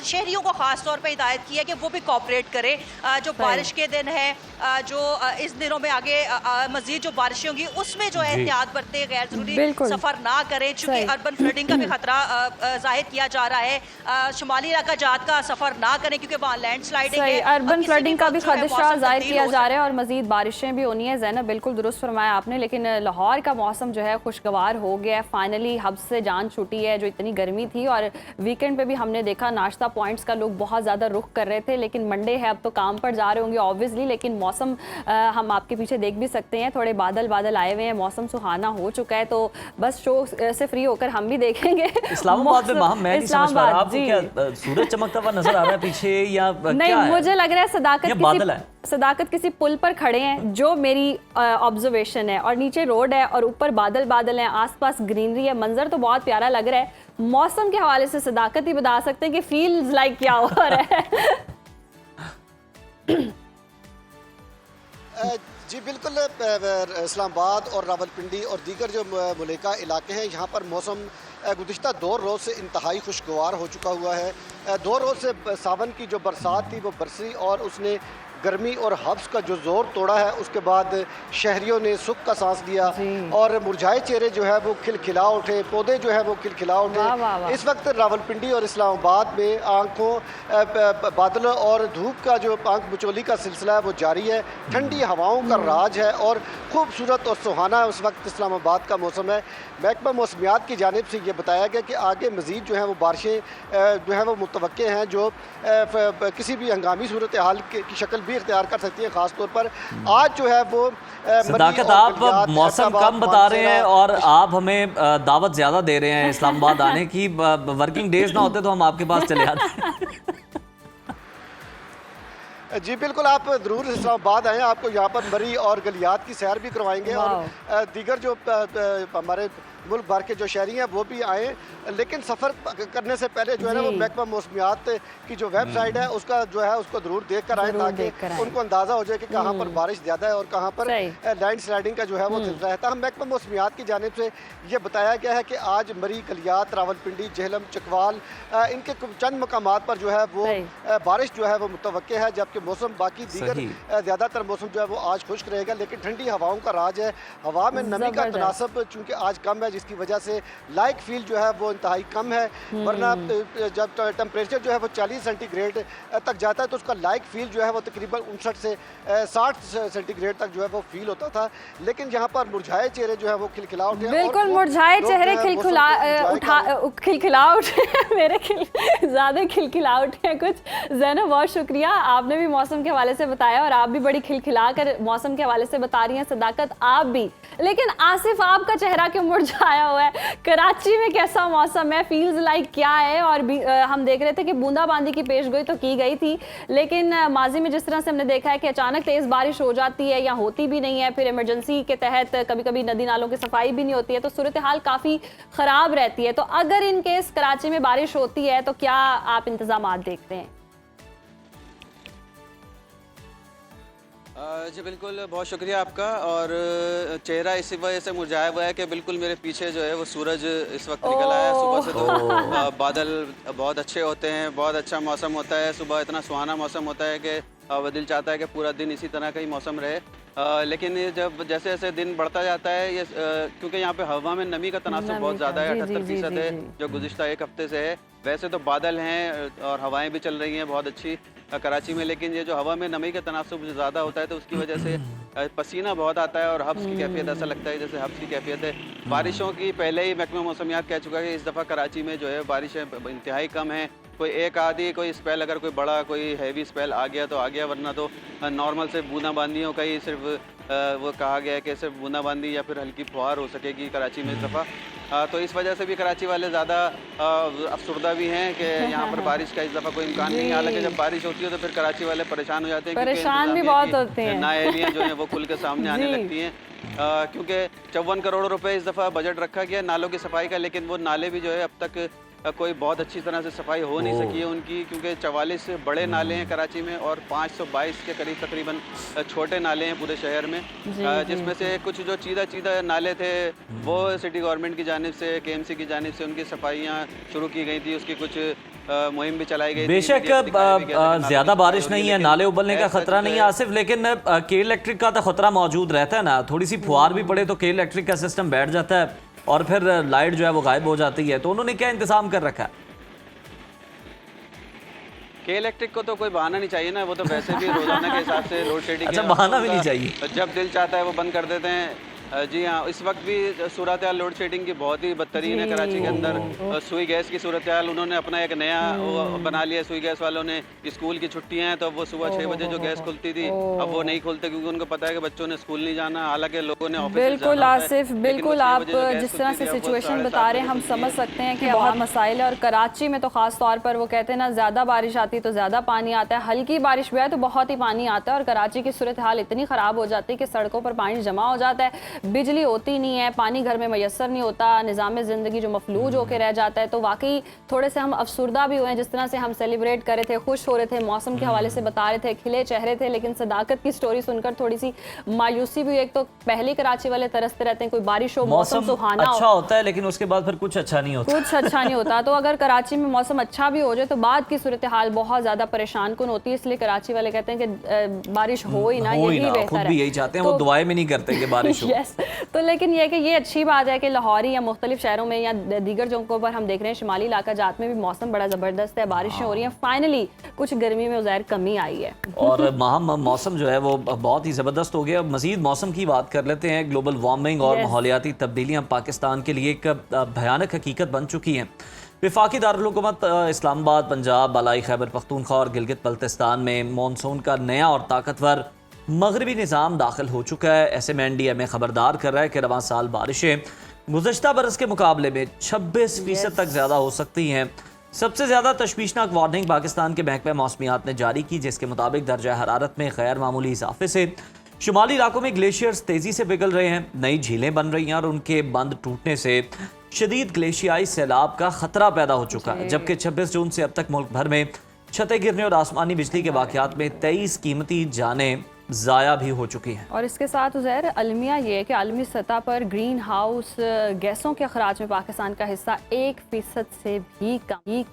शहरियों को ख़ास तौर पर हिदायत की है कि वो भी कोऑपरेट करें। जो बारिश के दिन है, जो इस दिनों में आगे मज़ीद जो बारिशें होंगी उसमें जो है एहतियात बरतें, गैर ज़रूरी सफ़र ना करें, चूँकि अर्बन फ्लडिंग का भी खतरा जाहिर किया जा रहा है। शुमाली इलाका जात का सफ़र ना करें क्योंकि वहाँ लैंड स्लाइडिंग है, अर्बन फ्लडिंग का भी खदशा जाहिर किया जा रहा है और मज़ीद बारिशें भी होनी है। ज़ैनब, बिल्कुल दुरुस्त फरमाया आपने। लेकिन लाहौर का मौसम जो है खुशगवार हो गया है। फाइनली हब्स से जान छूटी है जो इतनी गर्मी थी और वीकेंड पे भी हमने देखा नाश्ता पॉइंट्स का लोग बहुत ज़्यादा रुख कर रहे थे। लेकिन मंडे है, अब तो काम पर जा रहे होंगे ऑब्वियसली, लेकिन मौसम हम आपके पीछे देख भी सकते हैं, थोड़े बादल बादल आए हुए हैं, मौसम सुहाना हो चुका है। तो बस शो से फ्री होकर हम भी देखेंगे। इस्लामाबाद में मैं नहीं समझ पा रहा, आपको क्या सूरज चमकता हुआ नजर आ रहा है पीछे या नहीं? मुझे लग रहा है सदाकत किसी पुल पर खड़े हैं, जो मेरी ऑब्जर्वेशन है, और नीचे रोड है और ऊपर बादल बादल हैं, आसपास ग्रीनरी है। मंजर तो बहुत प्यारा लग रहा है। मौसम के हवाले से सदाकत ही बता सकते हैं कि फील्स लाइक क्या हो रहा है। जी बिल्कुल, इस्लामाबाद और रावलपिंडी और दीगर जो मुलेका इलाके हैं यहाँ पर मौसम गुज़िश्ता 2 रोज़ से इंतहाई खुशगवार हो चुका हुआ है। 2 रोज़ से सावन की जो बरसात थी वो बरसी और उसने गर्मी और हब्स का जो ज़ोर तोड़ा है। उसके बाद शहरियों ने सुख का सांस लिया और मुरझाए चेहरे जो है वो खिलखिला उठे, पौधे जो है वो खिलखिला उठे। इस वक्त रावलपिंडी और इस्लामाबाद में आंखों बादलों और धूप का जो आंख मचोली का सिलसिला है वो जारी है। ठंडी हवाओं का राज है और खूबसूरत और सुहाना उस वक्त इस्लामाबाद का मौसम है। महकमा मौसमियात की जानिब से ये बताया गया कि आगे मज़ीद जो है वो बारिशें जो है वो मुतवक्के हैं, जो किसी भी हंगामी सूरत हाल की शक्ल भी इख्तियार कर सकती हैं। ख़ास तौर पर आज जो है वो सदाकत, आप मौसम कम बता रहे हैं और आप हमें दावत ज़्यादा दे रहे हैं इस्लामाबाद आने की। वर्किंग डेज ना होते तो हम आपके पास चले आते। जी बिल्कुल, आप ज़रूर इस्लामाबाद आएँ, आपको यहाँ पर मरी और गलियात की सैर भी करवाएंगे और दीगर जो हमारे मुल्क भर के जो शहरी हैं वो भी आएँ। लेकिन सफ़र करने से पहले जो है ना वो महकमा मौसमियात की जो वेबसाइट है उसका जो है उसको ज़रूर देख कर आएँ, ताकि उनको अंदाज़ा हो जाए कि कहाँ पर बारिश ज़्यादा है और कहाँ पर लैंड स्लाइडिंग का जो है वो खतरा है। तमाम महकमा मौसमियात की जानिब से ये बताया गया है कि आज मरी, गलियात, रावलपिंडी, जेहलम, चकवाल इनके चंद मकामात पर जो है वो बारिश जो है वो मुतवक्के है, जबकि मौसम बाकी दीगर ज़्यादातर मौसम जो है वो आज खुश्क रहेगा। लेकिन ठंडी हवाओं का राज है, हवा में नमी का तनासब चूँकि आज कम है, जिसकी वजह से लाइक फील जो है वो इंतहाई कम है। वरना जब टेम्परेचर जो है वो 40 सेंटीग्रेड तक जाता है तो उसका लाइक फील जो है वो तकरीबन 59 से 60 सेंटीग्रेड तक जो है वो फील होता था। लेकिन यहाँ पर मुरझाए चेहरे जो है वो खिलखिला उठे, बिल्कुल मुरझाए चेहरे खिलखिला उठे मेरे ज़्यादा खिलखिला उठे हैं कुछ। ज़ैनब, बहुत शुक्रिया, आपने भी मौसम के हवाले से बताया और आप भी बड़ी खिलखिला कर मौसम के हवाले से बता रही हैं। सदाकत, आप भी। लेकिन आसिफ, आपका चेहरा क्यों मुरझाया हुआ है? कराची में कैसा मौसम है, फील्स लाइक क्या है? और भी हम देख रहे थे कि बूंदाबांदी की पेशगोई तो की गई थी, लेकिन माजी में जिस तरह से हमने देखा है कि अचानक तेज बारिश हो जाती है या होती भी नहीं है, फिर इमरजेंसी के तहत कभी कभी नदी नालों की सफाई भी नहीं होती है, तो सूरत हाल काफ़ी ख़राब रहती है। तो अगर इन केस कराची में बारिश होती है तो क्या आप इंतजामात देखते हैं? जी बिल्कुल, बहुत शुक्रिया आपका। और चेहरा इसी वजह से मुरझाया हुआ है कि बिल्कुल मेरे पीछे जो है वो सूरज इस वक्त निकल आया है। सुबह से तो बादल बहुत अच्छे होते हैं, बहुत अच्छा मौसम होता है, सुबह इतना सुहाना मौसम होता है कि दिल चाहता है कि पूरा दिन इसी तरह का ही मौसम रहे। लेकिन जब जैसे जैसे दिन बढ़ता जाता है ये क्योंकि यहाँ पे हवा में नमी का तनासुब बहुत ज़्यादा है, 78% है जो गुज़िश्ता एक हफ्ते से है। वैसे तो बादल हैं और हवाएं भी चल रही हैं बहुत अच्छी कराची में, लेकिन ये जो हवा में नमी का तनासुब ज़्यादा होता है तो उसकी वजह से पसीना बहुत आता है और हब्स की कैफियत, ऐसा लगता है जैसे हब्स की कैफियत है। बारिशों की पहले ही महकमा मौसमियात कह चुका है कि इस दफ़ा कराची में जो है बारिशें इंतहाई कम हैं। कोई एक आधी कोई स्पेल, अगर कोई बड़ा कोई हैवी स्पेल आ गया तो आ गया, वरना तो नॉर्मल से बूंदाबांदियों का ही सिर्फ वो कहा गया है कि सिर्फ बूंदाबांदी या फिर हल्की फुहार हो सकेगी कराची में इस दफ़ा। तो इस वजह से भी कराची वाले ज़्यादा अफसरदा भी हैं कि यहाँ पर बारिश का इस दफ़ा कोई इम्कान नहीं है। हालांकि जब बारिश होती है तो फिर कराची वाले परेशान हो जाते हैं, परेशान भी बहुत होते हैं। नाएलियाँ जो हैं वो खुल के सामने आने लगती हैं, क्योंकि 54 करोड़ रुपए इस दफ़ा बजट रखा गया नालों की सफाई का, लेकिन वो नाले भी जो है अब तक कोई बहुत अच्छी तरह से सफाई हो नहीं सकी है उनकी, क्योंकि 44 बड़े नाले हैं कराची में और 522 के करीब तकरीबन छोटे नाले हैं पूरे शहर में, जिसमें से कुछ जो चीदा नाले थे वो सिटी गवर्नमेंट की जानिब से, KMC की जानिब से उनकी सफाइयाँ शुरू की गई थी, उसकी कुछ मुहिम भी चलाई गई। बेशक ज्यादा बारिश नहीं है, नाले उबलने का खतरा नहीं है आसिफ, लेकिन के इलेक्ट्रिक का तो खतरा मौजूद रहता है ना। थोड़ी सी फुहार भी पड़े तो के इलेक्ट्रिक का सिस्टम बैठ जाता है और फिर लाइट जो है वो गायब हो जाती है। तो उन्होंने क्या इंतजाम कर रखा है? के इलेक्ट्रिक को तो कोई बहाना नहीं चाहिए ना, वो तो वैसे भी रोजाना के हिसाब से लोड शेडिंग अच्छा, बहाना भी नहीं चाहिए, जब दिल चाहता है वो बंद कर देते हैं। जी हाँ, इस वक्त भी सूरत हाल लोड शेडिंग की बहुत ही बदतरीन है कराची के अंदर। सुई गैस की सूरत हाल, उन्होंने अपना एक नया बना लिया सुई गैस वालों ने। स्कूल की छुट्टियां हैं तो वो सुबह 6 बजे जो गैस खुलती थी अब वो नहीं खुलते, क्योंकि उनको पता है कि बच्चों ने स्कूल नहीं जाना, हालांकि लोगों ने ऑफिस बिल्कुल आसिफ, बिल्कुल आप जिस तरह से सिचुएशन बता रहे हैं हम समझ सकते हैं कि बहुत मसाइल है। और कराची में तो खास तौर पर वो कहते हैं ना, ज़्यादा बारिश आती है तो ज़्यादा पानी आता है, हल्की बारिश भी आए तो बहुत ही पानी आता है। और कराची की सूरत हाल इतनी ख़राब हो जाती है कि सड़कों पर पानी जमा हो जाता है, बिजली होती नहीं है, पानी घर में मैसर नहीं होता, निज़ाम ज़िंदगी जो मफलूज होकर रह जाता है। तो वाकई थोड़े से हम अफसुर्दा भी हुए हैं, जिस तरह से हम सेलिब्रेट कर रहे थे, खुश हो रहे थे, मौसम के हवाले से बता रहे थे, खिले चेहरे थे। लेकिन सदाकत की स्टोरी सुनकर थोड़ी सी मायूसी भी। एक तो पहले कराची वाले तरसते रहते हैं कोई बारिश हो, मौसम सुहाना अच्छा होता है, लेकिन उसके बाद फिर कुछ अच्छा नहीं होता, कुछ अच्छा नहीं होता। तो अगर कराची में मौसम अच्छा भी हो जाए तो बाद की सूरत हाल बहुत ज़्यादा परेशान कुन होती है। इसलिए कराची वाले कहते हैं कि बारिश हो ही ना, यही बेहतर है। खुद भी यही चाहते हैं, वो दुआएं में नहीं करते कि बारिश हो। यस, तो लेकिन ये कि ये अच्छी बात है कि लाहौरी या मुख्तलिफ शहरों में या दीगर जगहों पर हम देख रहे हैं, शिमाली इलाका जात में भी मौसम बड़ा ज़बरदस्त है, बारिशें हो रही हैं, फाइनली कुछ गर्मी में उज़ैर कमी आई है और मौसम जो है वो बहुत ही ज़बरदस्त हो गया। मज़ीद मौसम की बात कर लेते हैं। ग्लोबल वार्मिंग और माहौलियाती तब्दीलियाँ पाकिस्तान के लिए एक भयानक हकीकत बन चुकी हैं। वफाकी दारुल-हुकूमत इस्लामाबाद, पंजाब, बालाई खैबर पख्तूनख्वा और गिलगित बल्तिस्तान में मानसून का नया और ताकतवर मगरबी निज़ाम दाखिल हो चुका है। ऐसे में NDMA खबरदार कर रहा है कि रवां साल बारिशें गुज़श्ता बरस के मुकाबले में 26% तक ज़्यादा हो सकती हैं। सबसे ज़्यादा तशवीशनाक वार्निंग पाकिस्तान के महकमा मौसमियात ने जारी की, जिसके मुताबिक दर्जा हरारत में गैर मामूली इजाफे से शुमाली इलाकों में ग्लेशियर्स तेज़ी से पिघल रहे हैं, नई झीलें बन रही हैं और उनके बंद टूटने से शदीद ग्लेशियाई सैलाब का खतरा पैदा हो चुका है। जबकि 26 जून से अब तक मुल्क भर में छतें गिरने और आसमानी बिजली के वाक़यात में 23 कीमती जानें ज़ाया भी हो चुकी हैं। और इसके साथ उज़ैर, अलमिया ये है कि आलमी सतह पर ग्रीन हाउस गैसों के अखराज में पाकिस्तान का हिस्सा 1% से भी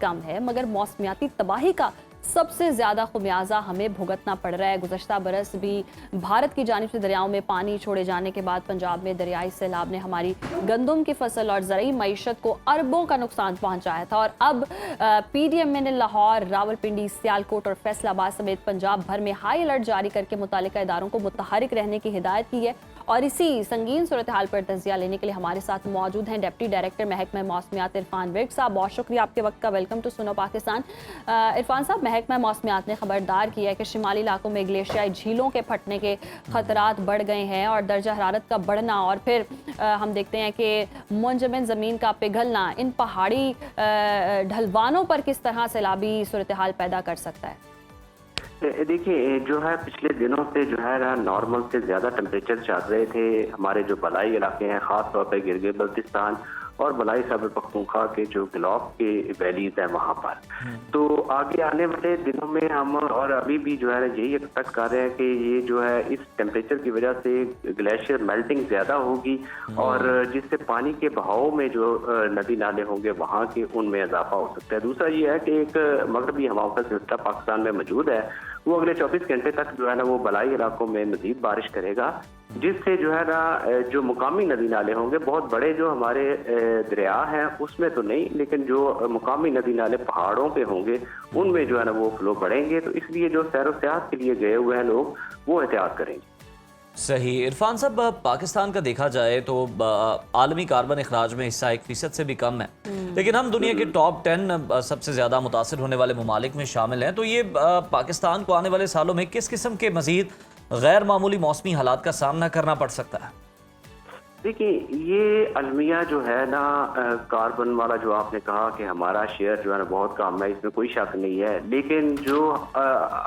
कम है, मगर मौसमियाती तबाही का सबसे ज़्यादा खुमियाजा हमें भुगतना पड़ रहा है। गुज़श्ता बरस भी भारत की जानिब से दरियाओं में पानी छोड़े जाने के बाद पंजाब में दरियाई सैलाब ने हमारी गंदम की फसल और ज़रूरी मईशत को अरबों का नुकसान पहुँचाया था। और अब PDMA ने लाहौर, रावलपिंडी, सियालकोट और फैसलाबाद समेत पंजाब भर में हाई अलर्ट जारी करके मुतालिका इदारों को मुतहरिक रहने की हिदायत की है। और इसी संगीन सूरत हाल पर तजिया लेने के लिए हमारे साथ मौजूद हैं डिप्टी डायरेक्टर महकमा मौसमियात इरफान विर्क साहब। बहुत शुक्रिया आपके वक्त का। Welcome to Suno Pakistan. इरफान साहब, महकमा मौसमियात ने खबरदार किया है कि शिमाली इलाकों में ग्लेशियाई झीलों के फटने के खतरात बढ़ गए हैं और दर्जा हरारत का बढ़ना और फिर हम देखते हैं कि मुंजमद ज़मीन का पिघलना इन पहाड़ी ढलवानों पर किस तरह सैलाबी सूरत हाल पैदा कर सकता है। देखिए, जो है पिछले दिनों से जो है ना नॉर्मल से ज़्यादा टेम्परेचर चल रहे थे। हमारे जो बलाई इलाके हैं, ख़ास तौर पर गिलगित बल्तिस्तान और बलाई खैबर पख्तूनख्वा के जो गिलॉफ के वैलीज हैं वहाँ पर, तो आगे आने वाले दिनों में हम और अभी भी जो है ना यही एक्सपेक्ट कर रहे हैं कि ये जो है इस टेम्परेचर की वजह से ग्लेशियर मेल्टिंग ज़्यादा होगी और जिससे पानी के बहाव में जो नदी नाले होंगे वहाँ के उनमें इजाफा हो सकता है। दूसरा ये है कि एक मगरबी हवाओं का सिलसिला पाकिस्तान में मौजूद है, वो अगले 24 घंटे तक जो है ना वो बलाई इलाकों में मजीद बारिश करेगा, जिससे जो है ना जो मुकामी नदी नाले होंगे, बहुत बड़े जो हमारे दरिया हैं उसमें तो नहीं, लेकिन जो मुकामी नदी नाले पहाड़ों पे होंगे उनमें जो है ना वो फ्लो बढ़ेंगे। तो इसलिए जो सैर व सियाहत के लिए गए हुए हैं लोग वो एहतियात करेंगे। सही। इरफान साहब, पाकिस्तान का देखा जाए तो आलमी कार्बन अखराज में हिस्सा 1% से भी कम है, लेकिन हम दुनिया के टॉप 10 सबसे ज़्यादा मुतासिर होने वाले ममालिक में शामिल हैं। तो ये पाकिस्तान को आने वाले सालों में किस किस्म के मजीद गैर मामूली मौसमी हालात का सामना करना पड़ सकता है? देखिए, ये अलमिया जो है ना कार्बन वाला जो आपने कहा कि हमारा शेयर जो है ना बहुत कम है, इसमें कोई शक नहीं है, लेकिन जो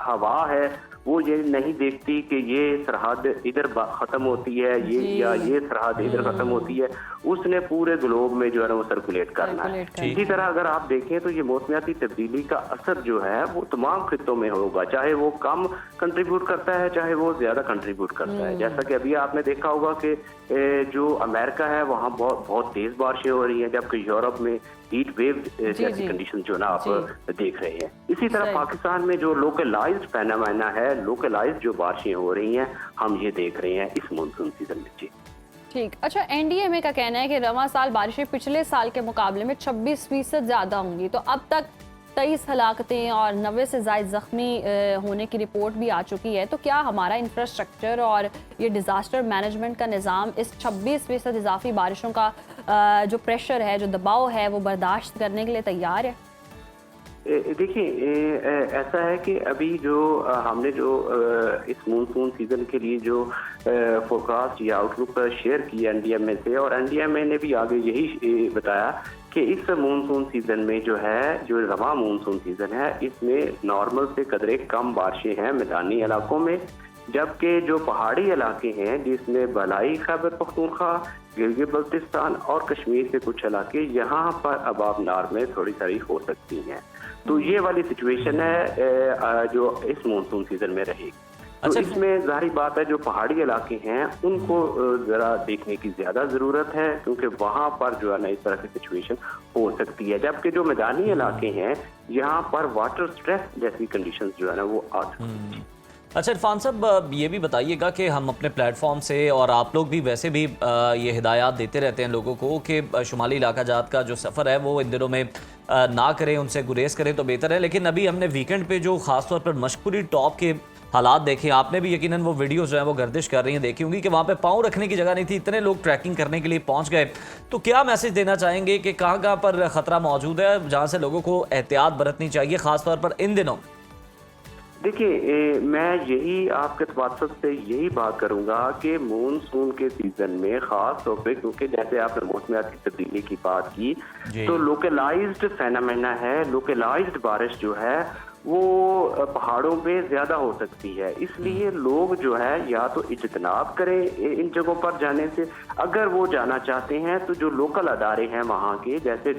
हवा है वो ये नहीं देखती कि ये सरहद इधर ख़त्म होती है या ये सरहद इधर ख़त्म होती है, उसने पूरे ग्लोब में जो है ना वो सर्कुलेट करना है। इसी तरह अगर आप देखें तो ये मौसमियाती तब्दीली का असर जो है वो तमाम खित्तों में होगा, चाहे वो कम कंट्रीब्यूट करता है चाहे वो ज़्यादा कंट्रीब्यूट करता है। जैसा कि अभी आपने देखा होगा कि जो अमेरिका है वहाँ बहुत तेज़ बारिशें हो रही हैं, जबकि यूरोप में हीट वेव जैसी कंडीशन जो ना आप देख रहे हैं। इसी तरह पाकिस्तान में जो लोकलाइज्ड फेनोमेना है, लोकलाइज्ड जो बारिशें हो रही हैं, हम ये देख रहे हैं इस मानसून सीजन में। जी ठीक। अच्छा, NDMA का कहना है कि रवां साल बारिशें पिछले साल के मुकाबले में 26% ज़्यादा होंगी। तो अब तक 23 हलाकतें और 90 से ज़ायद ज़ख्मी होने की रिपोर्ट भी आ चुकी है। तो क्या हमारा इंफ्रास्ट्रक्चर और ये डिज़ास्टर मैनेजमेंट का निज़ाम इस 26% इजाफी बारिशों का जो प्रेशर है, जो दबाव है, वो बर्दाश्त करने के लिए तैयार है? देखिए, ऐसा है कि अभी जो हमने जो इस मानसून सीजन के लिए जो फोरकास्ट या आउटलुक शेयर की NDMA से, और NDMA ने भी आगे यही बताया कि इस मानसून सीजन में जो है जो रवां मानसून सीजन है इसमें नॉर्मल से कदरे कम बारिशें हैं मैदानी इलाकों में, जबकि जो पहाड़ी इलाके हैं जिसमें बलाई खैबर पख्तूनख्वा, गिलगित बल्तिस्तान और कश्मीर के कुछ इलाके, यहाँ पर अबाबनार में थोड़ी सारी हो सकती हैं। तो ये वाली सिचुएशन है जो इस मानसून सीजन में रहेगी। तो इसमें जाहिर बात है जो पहाड़ी इलाके हैं उनको जरा देखने की ज्यादा जरूरत है, क्योंकि वहां पर जो है ना इस तरह की सिचुएशन हो सकती है, जबकि जो मैदानी इलाके हैं यहाँ पर वाटर स्ट्रेस जैसी कंडीशंस जो है ना वो आ सकती है। अच्छा इरफान साहब, ये भी बताइएगा कि हम अपने प्लेटफॉर्म से और आप लोग भी वैसे भी ये हिदायत देते रहते हैं लोगों को कि शुमाली इलाका जात का जो सफ़र है वो इन दिनों में ना करें, उनसे गुरेज करें तो बेहतर है। लेकिन अभी हमने वीकेंड पे जो ख़ास तौर पर मशकूरी टॉप के हालात देखें, आपने भी यकीनन वो वीडियोस जो है वो गर्दिश कर रही हैं देखी होंगी कि वहाँ पे पाँव रखने की जगह नहीं थी, इतने लोग ट्रैकिंग करने के लिए पहुँच गए। तो क्या मैसेज देना चाहेंगे कि कहाँ कहाँ पर ख़तरा मौजूद है जहाँ से लोगों को एहतियात बरतनी चाहिए ख़ासतौर पर इन दिनों? देखिए, मैं यही आपके व्हाट्सएप से यही बात करूंगा कि मानसून के सीजन में खास तौर पे, क्योंकि जैसे आपने मौसमियात की तब्दीली की बात की, तो लोकलाइज्ड फेनोमेना है, लोकलाइज्ड बारिश जो है वो पहाड़ों पे ज्यादा हो सकती है। इसलिए लोग जो है या तो इज्तनाब करें इन जगहों पर जाने से, अगर वो जाना चाहते हैं तो जो लोकल अदारे हैं वहाँ के, जैसे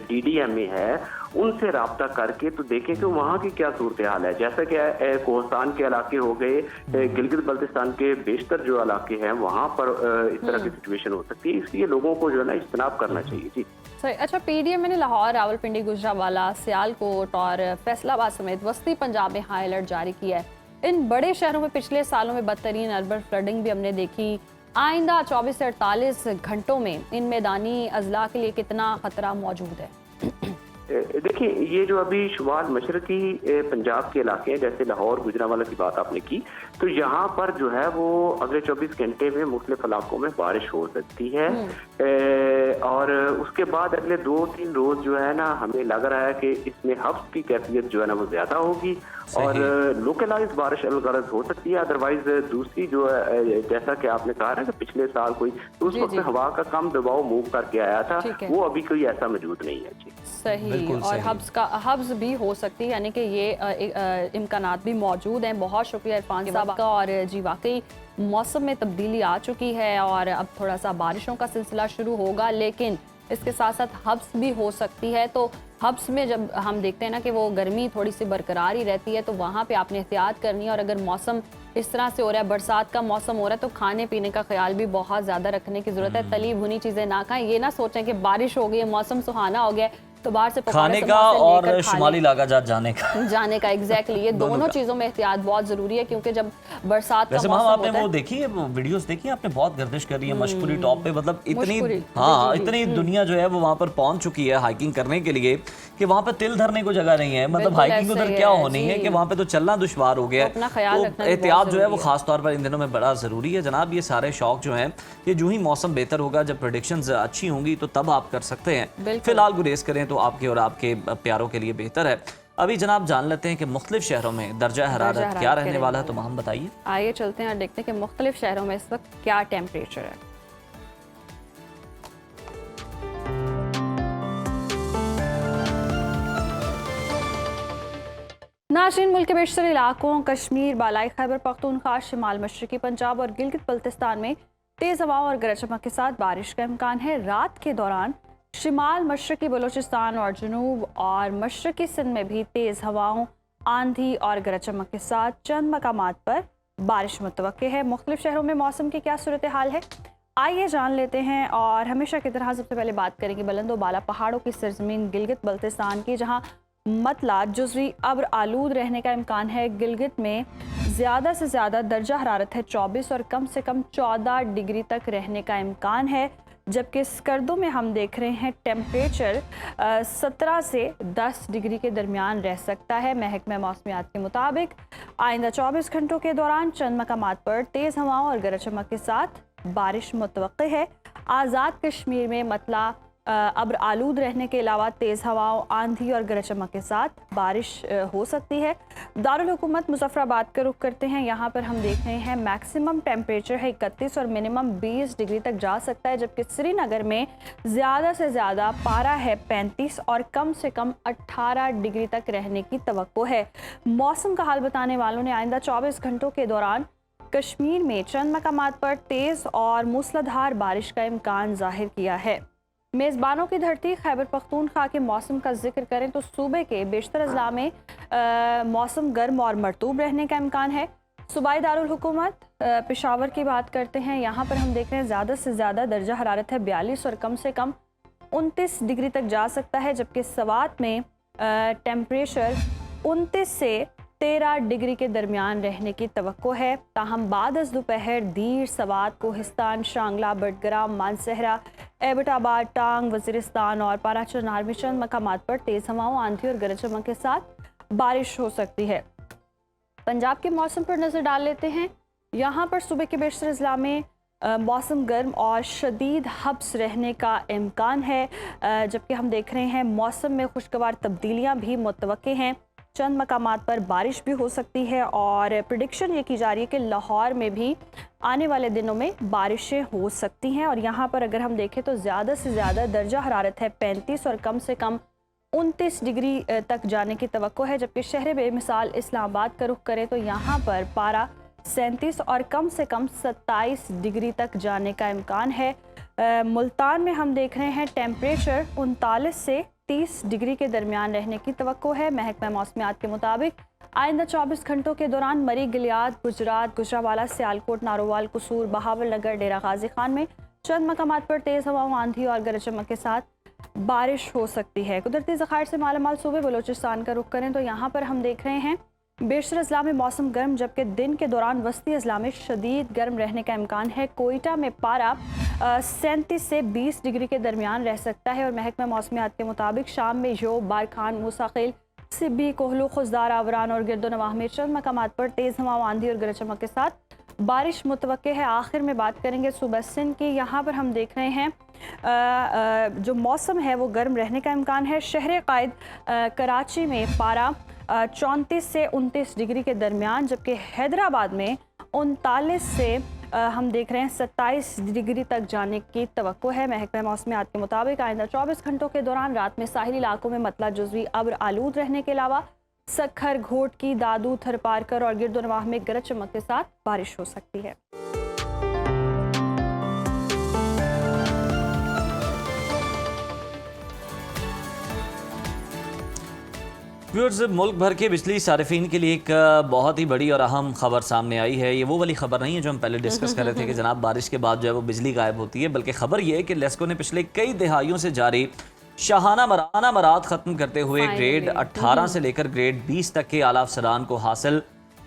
DDMA है, उनसे रब्ता करके तो देखें कि वहाँ की क्या सूरत हाल है। जैसा कि कोहस्तान के इलाके हो गए, गिलगित बल्तिस्तान के बेशतर जो इलाके हैं वहाँ पर इस तरह की सिचुएशन हो सकती है। इसलिए लोगों को जो है ना इज्तनाब करना चाहिए। जी सही। अच्छा, PDM ने लाहौर, रावलपिंडी, गुजरांवाला, सियालकोट और फैसलाबाद समेत वस्ती पंजाब में हाई अलर्ट जारी किया है। इन बड़े शहरों में पिछले सालों में बदतरीन अर्बन फ्लडिंग भी हमने देखी। आइंदा 24 से 48 घंटों में इन मैदानी अजला के लिए कितना खतरा मौजूद है? देखिए, ये जो अभी शुमाल मशरकी पंजाब के इलाके हैं, जैसे लाहौर, गुजरांवाला की बात आपने की, तो यहाँ पर जो है वो अगले 24 घंटे में मुख्तलिफ इलाकों में बारिश हो सकती है। और उसके बाद अगले 2-3 रोज जो है ना, हमें लग रहा है कि इसमें हफ्स की कैफियत जो है ना वो ज्यादा होगी और लोकलाइज बारिश अलगरज हो सकती है। अदरवाइज दूसरी जो है, जैसा कि आपने कहा ना कि पिछले साल कोई, तो उस वक्त हवा का कम दबाव मूव करके आया था, वो अभी कोई ऐसा मौजूद नहीं है। जी सही। और हब्स भी हो सकती है, यानी कि ये इम्कानात भी मौजूद हैं। बहुत शुक्रिया इरफान साहब का। और जी वाकई मौसम में तब्दीली आ चुकी है और अब थोड़ा सा बारिशों का सिलसिला शुरू होगा, लेकिन इसके साथ साथ हब्स भी हो सकती है। तो हब्स में जब हम देखते हैं ना कि वो गर्मी थोड़ी सी बरकरार ही रहती है, तो वहाँ पे आपने एहतियात करनी है। और अगर मौसम इस तरह से हो रहा है, बरसात का मौसम हो रहा है, तो खाने पीने का ख्याल भी बहुत ज़्यादा रखने की ज़रूरत है। तली भुनी चीज़ें ना खाएं। ये ना सोचें कि बारिश हो गई है, मौसम सुहाना हो गया तो बाहर से खाने का और शुमाली इलाकाजात जाने का एग्जैक्टली ये दोनों चीज़ों में एहतियात बहुत ज़रूरी है, क्योंकि जब बरसात का मौसम आपने वो देखी है वीडियोस देखी, आपने बहुत गर्दिश करी है मशकुरी टॉप पे, मतलब इतनी इतनी दुनिया जो है वो वहाँ पर पहुंच चुकी है हाइकिंग करने के लिए कि वहाँ पे तिल धरने को जगह नहीं है। मतलब हाइकिंग उधर क्या होनी है कि वहाँ पे तो चलना दुश्वार हो गया है। तो एहतियात जो है वो खास तौर पर इन दिनों में बड़ा ज़रूरी है जनाब। ये सारे शौक जो हैं ये जो ही मौसम बेहतर होगा, जब प्रेडिक्शंस अच्छी होंगी तो तब आप कर सकते हैं। फिलहाल गुरेज करें तो आपके और आपके प्यारों के लिए बेहतर है। अभी जनाब जान लेते हैं कि मुख्तलिफ शहरों में दर्जा हरारत क्या रहने वाला है, तो हम बताइए। आइए चलते हैं और देखते हैं कि मुख्तलिफ शहरों में इस वक्त क्या टेम्परेचर है। नाज़रीन, मुल्क के बेशतर इलाकों कश्मीर, बालाई खैबर पख्तूनख्वा, शिमाल मशरकी पंजाब और गिलगित बल्तिस्तान में तेज़ हवाओं और गरज चमक के साथ बारिश का इम्कान है। रात के दौरान शिमाल मशरकी बलूचिस्तान और जनूब और मशरकी सिंध में भी तेज़ हवाओं, आंधी और गरज चमक के साथ चंद मकामात पर बारिश मुतवक्के है। मुख्तलिफ शहरों में मौसम की क्या सूरत हाल है, आइए जान लेते हैं। और हमेशा की तरह सबसे पहले बात करेंगे बुलंदो बाला पहाड़ों की सरजमीन गिलगित बल्तिस्तान की, जहाँ मतला जुज़वी अब्र आलूद रहने का इम्कान है। गिलगित में ज़्यादा से ज़्यादा दर्जा हरारत है 24 और कम से कम 14 डिग्री तक रहने का इम्कान है, जबकि स्कर्दों में हम देख रहे हैं टेम्परेचर 17 से 10 डिग्री के दरमियान रह सकता है। महकमा मौसमियात के मुताबिक आइंदा 24 घंटों के दौरान चंद मकामात पर तेज़ हवाओं और गरज चमक के साथ बारिश मुतवक्के है। आज़ाद कश्मीर में मतला अब्र आलूद रहने के अलावा तेज़ हवाओं, आंधी और गरज चमक के साथ बारिश हो सकती है। दारुल हुकूमत मुजफ्फराबाद का रुख करते हैं। यहाँ पर हम देख रहे हैं मैक्सिमम टेम्परेचर है 31 और मिनिमम 20 डिग्री तक जा सकता है, जबकि श्रीनगर में ज़्यादा से ज़्यादा पारा है 35 और कम से कम 18 डिग्री तक रहने की तवक्को है। मौसम का हाल बताने वालों ने आइंदा 24 घंटों के दौरान कश्मीर में चंद मकामात पर तेज़ और मूसलाधार बारिश का इम्कान जाहिर किया है। मेज़बानों की धरती खैबर पख्तूनख्वा के मौसम का जिक्र करें तो सूबे के बेशतर अजला में मौसम गर्म और मरतूब रहने का इम्कान है। सूबाई दारुल हुकूमत पेशावर की बात करते हैं। यहाँ पर हम देख रहे हैं ज़्यादा से ज़्यादा दर्जा हरारत है 42 और कम से कम 29 डिग्री तक जा सकता है, जबकि सवात में टेम्परेचर 29 से 13 डिग्री के दरमियान रहने की तवक्को है। ताहम बाद अज़ दोपहर दीर, सवात, कोहिस्तान, शांगला, बडग्राम, मानसहरा, एबटाबाद, टांग, वज़ीरिस्तान और पाराचनार में चंद मकामात पर तेज़ हवाओं, आंधी और गरज चमक के साथ बारिश हो सकती है। पंजाब के मौसम पर नज़र डाल लेते हैं। यहाँ पर सुबह के बेशतर अजला में मौसम गर्म और शदीद हब्स रहने का इम्कान है, जबकि हम देख रहे हैं मौसम में खुशगवार तब्दीलियाँ भी मुतवक्के हैं। चंद मकामात पर बारिश भी हो सकती है और प्रिडिक्शन ये की जा रही है कि लाहौर में भी आने वाले दिनों में बारिशें हो सकती हैं। और यहाँ पर अगर हम देखें तो ज़्यादा से ज़्यादा दर्जा हरारत है 35 और कम से कम 29 डिग्री तक जाने की तवक्को है, जबकि शहर बेमिसाल इस्लामाबाद का रुख करें तो यहाँ पर पारा 37 और कम से कम 27 डिग्री तक जाने का इम्कान है। मुल्तान में हम देख रहे हैं टेम्परेचर 39 से 30 डिग्री के दरमियान रहने की तवक्को है। महकमा मौसमियात के मुताबिक आइंदा 24 घंटों के दौरान मरी, गिलियाद, गुजरात, गुजरावाला, सियालकोट, नारोवाल, कसूर, बहावल नगर, डेरा गाजी खान में चंद मकामात पर तेज़ हवाओं, आंधी और गरज चमक के साथ बारिश हो सकती है। कुदरती ज़खायर से मालामाल सूबे बलोचिस्तान का रुख करें तो यहाँ पर हम देख रहे हैं बेशतर अजला में मौसम गर्म, जबकि दिन के दौरान वस्ती अजला में शदीद गर्म रहने का इम्कान है। कोयटा में पारा 37 से 20 डिग्री के दरमियान रह सकता है और महकमा मौसमियात के मुताबिक शाम में योब, बारखान, मूसाखिल, सिब्बी, कोहलू, खुजदार, आवरान और गिरदोनवाह में चंद मकामात पर तेज़ हवाओं, आंधी और गरज चमक के साथ बारिश मुतवक्के है। आखिर में बात करेंगे सुबह सिंध की। यहाँ पर हम देख रहे हैं जो मौसम है वो गर्म रहने का इम्कान है। शहर कायद कराची में पारा 34 से 29 डिग्री के दरमियान, जबकि हैदराबाद में 39 से हम देख रहे हैं 27 डिग्री तक जाने की तवक्को है। महकमा मौसमियात के मुताबिक आइंदा 24 घंटों के दौरान रात में साहिली इलाकों में मतला जुज़वी अब्र आलूद रहने के अलावा सखर, घोटकी, दादू, थरपारकर और गिरदोनवाह में गरज चमक के साथ बारिश हो सकती है। व्यूअर्स, मुल्क भर के बिजली सारिफीन के लिए एक बहुत ही बड़ी और अहम खबर सामने आई है। ये वो वाली खबर नहीं है जो हम पहले डिस्कस कर रहे थे कि जनाब बारिश के बाद जो है वो बिजली गायब होती है, बल्कि खबर ये है कि लेस्को ने पिछले कई दिहाइयों से जारी शाहाना मराद ख़त्म करते हुए ग्रेड 18 से लेकर ग्रेड 20 तक के आला अफसरान को हासिल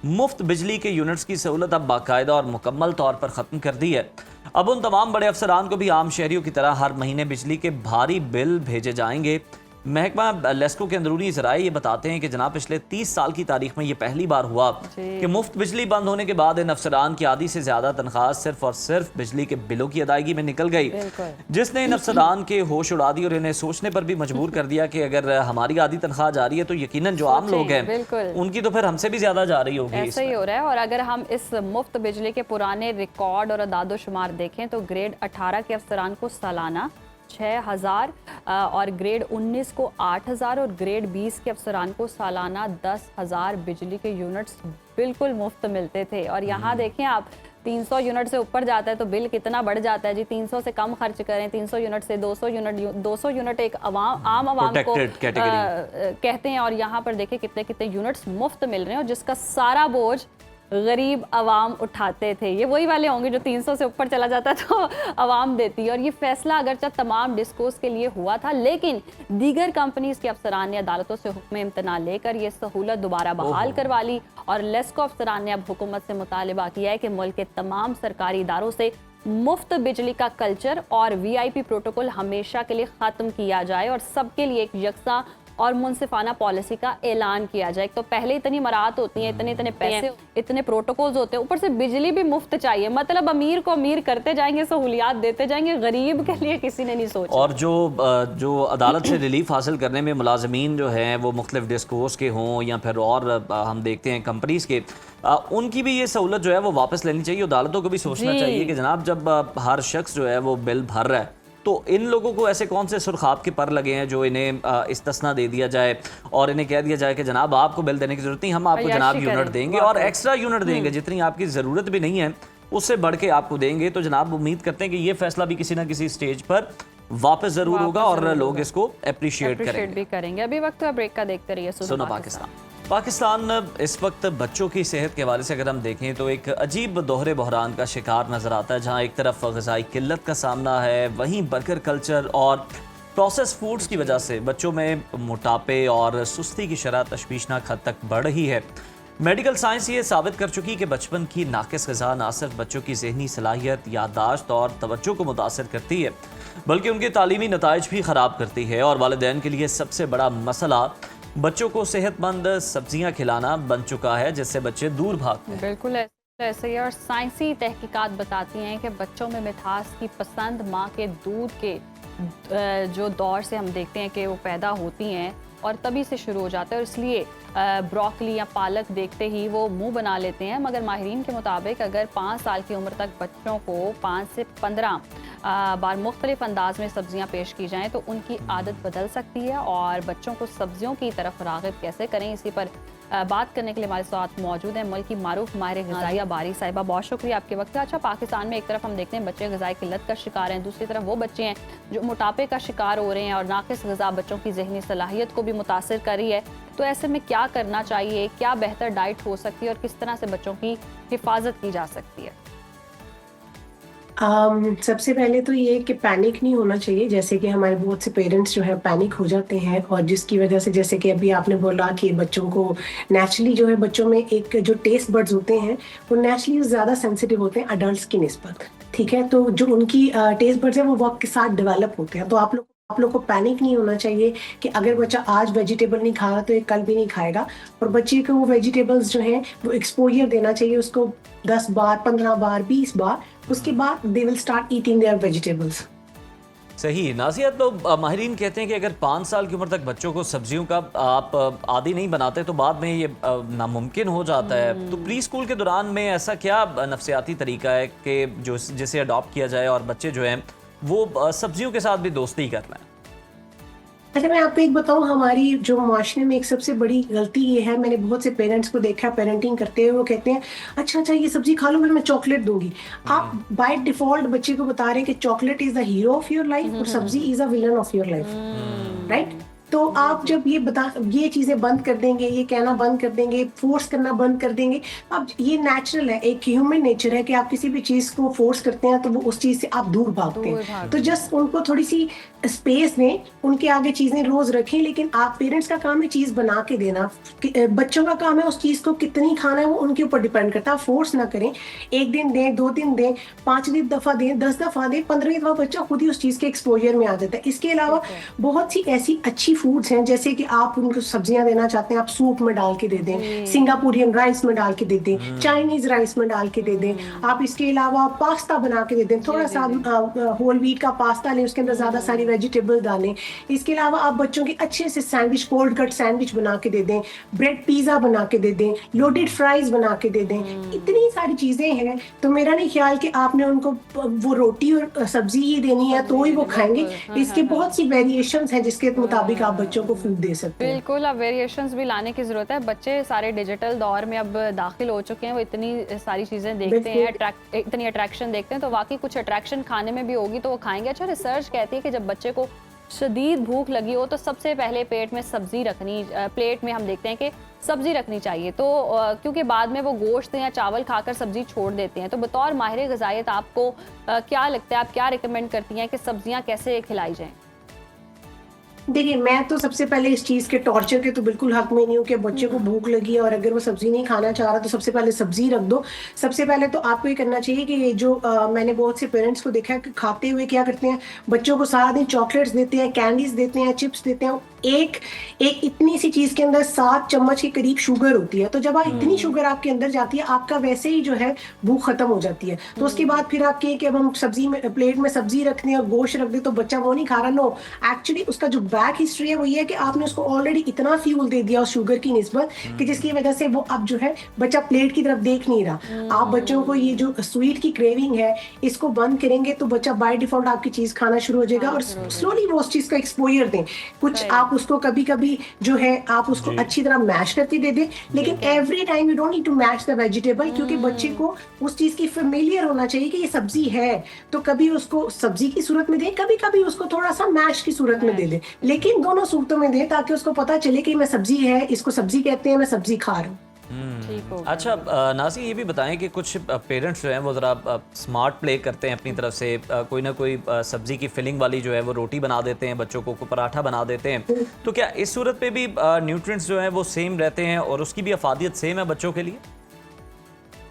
मुफ्त बिजली के यूनिट्स की सहूलत अब बाकायदा और मुकम्मल तौर पर ख़त्म कर दी है। अब उन तमाम बड़े अफसरान को भी आम शहरियों की तरह हर महीने बिजली के भारी बिल भेजे जाएंगे। महकमा लेस्को के अंदरूनी ज़राए ये बताते हैं कि जनाब पिछले 30 साल की तारीख में ये पहली बार हुआ कि मुफ्त बिजली बंद होने के बाद इन अफसरान की आधी से ज़्यादा तनख्वाह सिर्फ और सिर्फ बिजली के बिलों की अदायगी में निकल गई, जिसने इन अफसरान के होश उड़ा दी और इन्हें सोचने पर भी मजबूर कर दिया कि अगर हमारी आधी तनख्वाह जा रही है तो यकीनन जो आम लोग हैं उनकी तो फिर हमसे भी ज़्यादा जा रही होगी। ऐसा ही हो रहा है। और अगर हम इस मुफ्त बिजली के पुराने रिकॉर्ड और अदादोशुमार देखें तो ग्रेड 18 के अफसरान को सालाना 6000 और ग्रेड 19 को 8000 और ग्रेड 20 के अफसरान को सालाना 10,000 बिजली के यूनिट्स बिल्कुल मुफ्त मिलते थे। और यहाँ देखें आप 300 यूनिट से ऊपर जाता है तो बिल कितना बढ़ जाता है जी। 300 से कम खर्च करें, 300 यूनिट से 200 यूनिट एक आम आवाम को कहते हैं। और यहाँ पर देखें कितने कितने यूनिट्स मुफ्त मिल रहे हैं और जिसका सारा बोझ गरीब आवाम उठाते थे। ये वही वाले होंगे जो 300 से ऊपर चला जाता तो आवाम देती है। और ये फैसला अगरचे तमाम डिस्कोस के लिए हुआ था, लेकिन दीगर कंपनीज के अफसरान ने अदालतों से हुक्म इम्तना लेकर ये सहूलत दोबारा बहाल करवा ली। और लेस्को अफसरान ने अब हुकूमत से मुतालबा किया है कि मुल्क के तमाम सरकारी इदारों से मुफ्त बिजली का कल्चर और VIP प्रोटोकॉल हमेशा के लिए ख़त्म किया जाए और सबके लिए एक यकसा और मुनसिफाना पॉलिसी का ऐलान किया जाए। तो पहले इतनी मराहत होती है, इतने पैसे, इतने प्रोटोकॉल्स होते हैं, ऊपर से बिजली भी मुफ्त चाहिए। मतलब अमीर को अमीर करते जाएंगे, सहूलियात देते जाएंगे, गरीब के लिए किसी ने नहीं सोचा। और जो अदालत से रिलीफ हासिल करने में मुलाजमीन जो हैं वो मुख्तलिफ डिस्कोर्स के हों या फिर और हम देखते हैं कंपनीज़ के, उनकी भी ये सहूलत जो है वो वापस लेनी चाहिए। अदालतों को भी सोचना चाहिए कि जनाब जब हर शख्स जो है वो बिल भर रहा है तो इन लोगों को ऐसे कौन से सुरखाब के पर लगे हैं जो इन्हें इस्तिस्ना दे दिया जाए और इन्हें कह दिया जाए कि जनाब आपको बिल देने की जरूरत नहीं, हम आपको जनाब यूनिट देंगे और एक्स्ट्रा यूनिट देंगे जितनी आपकी ज़रूरत भी नहीं है उससे बढ़ के आपको देंगे। तो जनाब उम्मीद करते हैं कि ये फैसला भी किसी ना किसी स्टेज पर वापस ज़रूर होगा और लोग इसको अप्रिशिएट करेंगे। अभी वक्त ब्रेक का देखते रहिए सुनो पाकिस्तान इस वक्त बच्चों की सेहत के हवाले से अगर हम देखें तो एक अजीब दोहरे बहरान का शिकार नज़र आता है, जहाँ एक तरफ ग़िज़ाई किल्लत का सामना है, वहीं बर्गर कल्चर और प्रोसेस फूड्स की वजह से बच्चों में मोटापे और सुस्ती की शरह तशवीशनाक हद तक बढ़ रही है। मेडिकल साइंस ये साबित कर चुकी कि बचपन की नाकिस ग़िज़ा न सिर्फ बच्चों की ज़हनी सलाहियत, याददाश्त और तवज्जो को मुतासर करती है बल्कि उनके तालीमी नताइज भी ख़राब करती है। और वालिदैन के लिए सबसे बड़ा मसला बच्चों को सेहतमंद सब्जियां खिलाना बन चुका है, जिससे बच्चे दूर भागते हैं। बिल्कुल ऐसे ही। और साइंसी तहकीकात बताती हैं कि बच्चों में मिठास की पसंद माँ के दूध के जो दौर से हम देखते हैं कि वो पैदा होती हैं और तभी से शुरू हो जाता है, और इसलिए ब्रोकली या पालक देखते ही वो मुंह बना लेते हैं। मगर माहिरीन के मुताबिक अगर 5 साल की उम्र तक बच्चों को 5 से 15 बार मुख्तलिफ अंदाज में सब्जियां पेश की जाएं तो उनकी आदत बदल सकती है। और बच्चों को सब्जियों की तरफ राग़िब कैसे करें, इसी पर बात करने के लिए हमारे साथ मौजूद हैं मुल्क की मारूफ माहिर ग़िज़ाइया बारी साहिबा। बहुत शुक्रिया आपके वक्त का। अच्छा, पाकिस्तान में एक तरफ हम देखते हैं बच्चे ग़िज़ाई किल्लत का शिकार हैं, दूसरी तरफ वो बच्चे हैं जो मोटापे का शिकार हो रहे हैं, और नाक़िस ग़िज़ा बच्चों की ज़हनी सलाहियत को भी मुतासिर कर रही है। तो ऐसे में क्या करना चाहिए, क्या बेहतर डाइट हो सकती है और किस तरह से बच्चों की हिफाजत की जा सकती है? सबसे पहले तो ये कि पैनिक नहीं होना चाहिए, जैसे कि हमारे बहुत से पेरेंट्स जो है पैनिक हो जाते हैं, और जिसकी वजह से जैसे कि अभी आपने बोला कि बच्चों को नेचुरली जो है बच्चों में एक जो टेस्ट बड्स होते हैं वो नेचुरली ज़्यादा सेंसिटिव होते हैं अडल्ट्स की निस्बत, ठीक है। तो जो उनकी टेस्ट बड्स हैं वो वक्त के साथ डेवलप होते हैं। तो आप लोग को पैनिक नहीं होना चाहिए कि अगर बच्चा आज वेजिटेबल नहीं खा रहा तो ये कल भी नहीं खाएगा, और बच्चे को वो वेजिटेबल्स जो हैं वो एक्सपोजर देना चाहिए उसको 10 बार, 15 बार, 20 बार, उसके बाद they will start eating their vegetables. सही नाज़िया, तो माहिरीन कहते हैं कि अगर 5 साल की उम्र तक बच्चों को सब्जियों का आप आदी नहीं बनाते तो बाद में ये नामुमकिन हो जाता है। तो प्री स्कूल के दौरान में ऐसा क्या नफ्सियाती तरीका है कि जो जिसे अडॉप्ट किया जाए और बच्चे जो हैं वो सब्जियों के साथ भी दोस्ती कर रहे हैं? अच्छा, मैं आपको एक बताऊं, हमारी जो माशरे में एक सबसे बड़ी गलती ये है, मैंने बहुत से पेरेंट्स को देखा पेरेंटिंग करते हुए, वो कहते हैं अच्छा ये सब्जी खा लो फिर मैं चॉकलेट दूंगी। आप बाय डिफॉल्ट बच्चे को बता रहे हैं कि chocolate is the hero of your life और सब्जी is a villain of your life, right. तो आप जब ये चीजें बंद कर देंगे, ये कहना बंद कर देंगे, फोर्स करना बंद कर देंगे, अब ये नेचुरल है, एक ह्यूमन नेचर है कि आप किसी भी चीज को फोर्स करते हैं तो वो उस चीज से आप दूर भागते हैं। तो जस्ट उनको थोड़ी सी स्पेस दें, उनके आगे चीजें रोज रखें, लेकिन आप पेरेंट्स का काम है चीज बना के देना, बच्चों का काम है उस चीज को कितनी खाना है वो उनके ऊपर डिपेंड करता है। फोर्स ना करें, 1 दिन दें, 2 दिन दें, 5 दफा दें, 10 दफा दें, 15वीं दफा बच्चा खुद ही उस चीज के एक्सपोजर में आ जाता है। इसके अलावा बहुत सी ऐसी अच्छी फूड्स हैं, जैसे कि आप उनको सब्जियां देना चाहते हैं, आप सूप में डाल के दे दें, सिंगापुरियन राइस में डाल के दे दें, चाइनीज राइस में डाल के दे दें। आप इसके अलावा पास्ता बना के दे दें, थोड़ा सा होल व्हीट का पास्ता लें, उसके अंदर ज्यादा सारी वेजिटेबल डालें। इसके अलावा आप बच्चों के अच्छे से सैंडविच, कोल्ड कट सैंडविच बना के दे दें, ब्रेड पिज्जा बना के दे दें, लोडेड फ्राइज बना के दे दें। इतनी सारी चीजें हैं, तो मेरा नहीं ख्याल कि आपने उनको वो रोटी और सब्जी ही देनी है तो ही वो खाएंगे। इसके बहुत सी वेरिएशंस हैं जिसके मुताबिक आप बच्चों को फूड दे सकते हैं। बिल्कुल, अब वेरिएशंस भी लाने की जरूरत है। बच्चे सारे डिजिटल दौर में अब दाखिल हो चुके हैं, वो इतनी सारी चीजें देखते हैं, इतनी अट्रैक्शन देखते हैं, तो वाकई कुछ अट्रैक्शन खाने में भी होगी तो वो खाएंगे। अच्छा, रिसर्च कहती है कि जब बच्चे को शदीद भूख लगी हो तो सबसे पहले पेट में सब्जी रखनी, प्लेट में हम देखते हैं कि सब्जी रखनी चाहिए, तो क्योंकि बाद में वो गोश्त या चावल खाकर सब्जी छोड़ देते हैं। तो बतौर माहिर ग़िज़ाइयत आपको क्या लगता है, आप क्या रिकमेंड करती हैं कि सब्जियां कैसे खिलाई जाएं? देखिए, मैं तो सबसे पहले इस चीज़ के टॉर्चर के तो बिल्कुल हक में नहीं हूँ कि बच्चे को भूख लगी है और अगर वो सब्जी नहीं खाना चाह रहा तो सबसे पहले सब्जी रख दो। सबसे पहले तो आपको ये करना चाहिए कि ये जो मैंने बहुत से पेरेंट्स को देखा है कि खाते हुए क्या करते हैं, बच्चों को सारा दिन चॉकलेट्स देते हैं, कैंडीज देते हैं, चिप्स देते हैं। एक इतनी सी चीज़ के अंदर 7 चम्मच के करीब शुगर होती है, तो जब आप इतनी शुगर आपके अंदर जाती है, आपका वैसे ही जो है भूख खत्म हो जाती है। तो उसके बाद फिर आप कहें कि अब हम सब्जी में प्लेट में सब्जी रख दें और गोश्त रख दें तो बच्चा वो नहीं खा रहा। नो, एक्चुअली उसका जो बैक हिस्ट्री है वो ये है कि आपने उसको ऑलरेडी इतना फ्यूल दे दिया उस शुगर की निस्बत कि जिसकी वजह से वो अब जो है बच्चा प्लेट की तरफ देख नहीं रहा। आप बच्चों को ये जो स्वीट की क्रेविंग है इसको बंद करेंगे तो बच्चा बाय डिफॉल्ट आपकी चीज खाना शुरू हो जाएगा और स्लोली वो उस चीज का एक्सपोजर दें। कुछ आप उसको कभी कभी जो है आप उसको अच्छी तरह मैश करके दे दें, लेकिन every time you don't need to mash the vegetable, क्योंकि बच्चे को उस चीज की फेमिलियर होना चाहिए कि ये सब्जी है। तो कभी उसको सब्जी की सूरत में दें, कभी कभी उसको थोड़ा सा मैश की सूरत में दे दें, लेकिन दोनों सूरतों में दें ताकि उसको पता चले कि मैं सब्जी है, इसको सब्जी कहते हैं, मैं सब्जी खा रहा हूँ। अच्छा नाज़ी, ये भी बताएं कि कुछ पेरेंट्स जो हैं वो ज़रा स्मार्ट प्ले करते हैं अपनी तरफ से, कोई ना कोई सब्जी की फिलिंग वाली जो है वो रोटी बना देते हैं, बच्चों को पराठा बना देते हैं। तो क्या इस सूरत पे भी न्यूट्रिएंट्स जो हैं वो सेम रहते हैं और उसकी भी अफादियत सेम है बच्चों के लिए?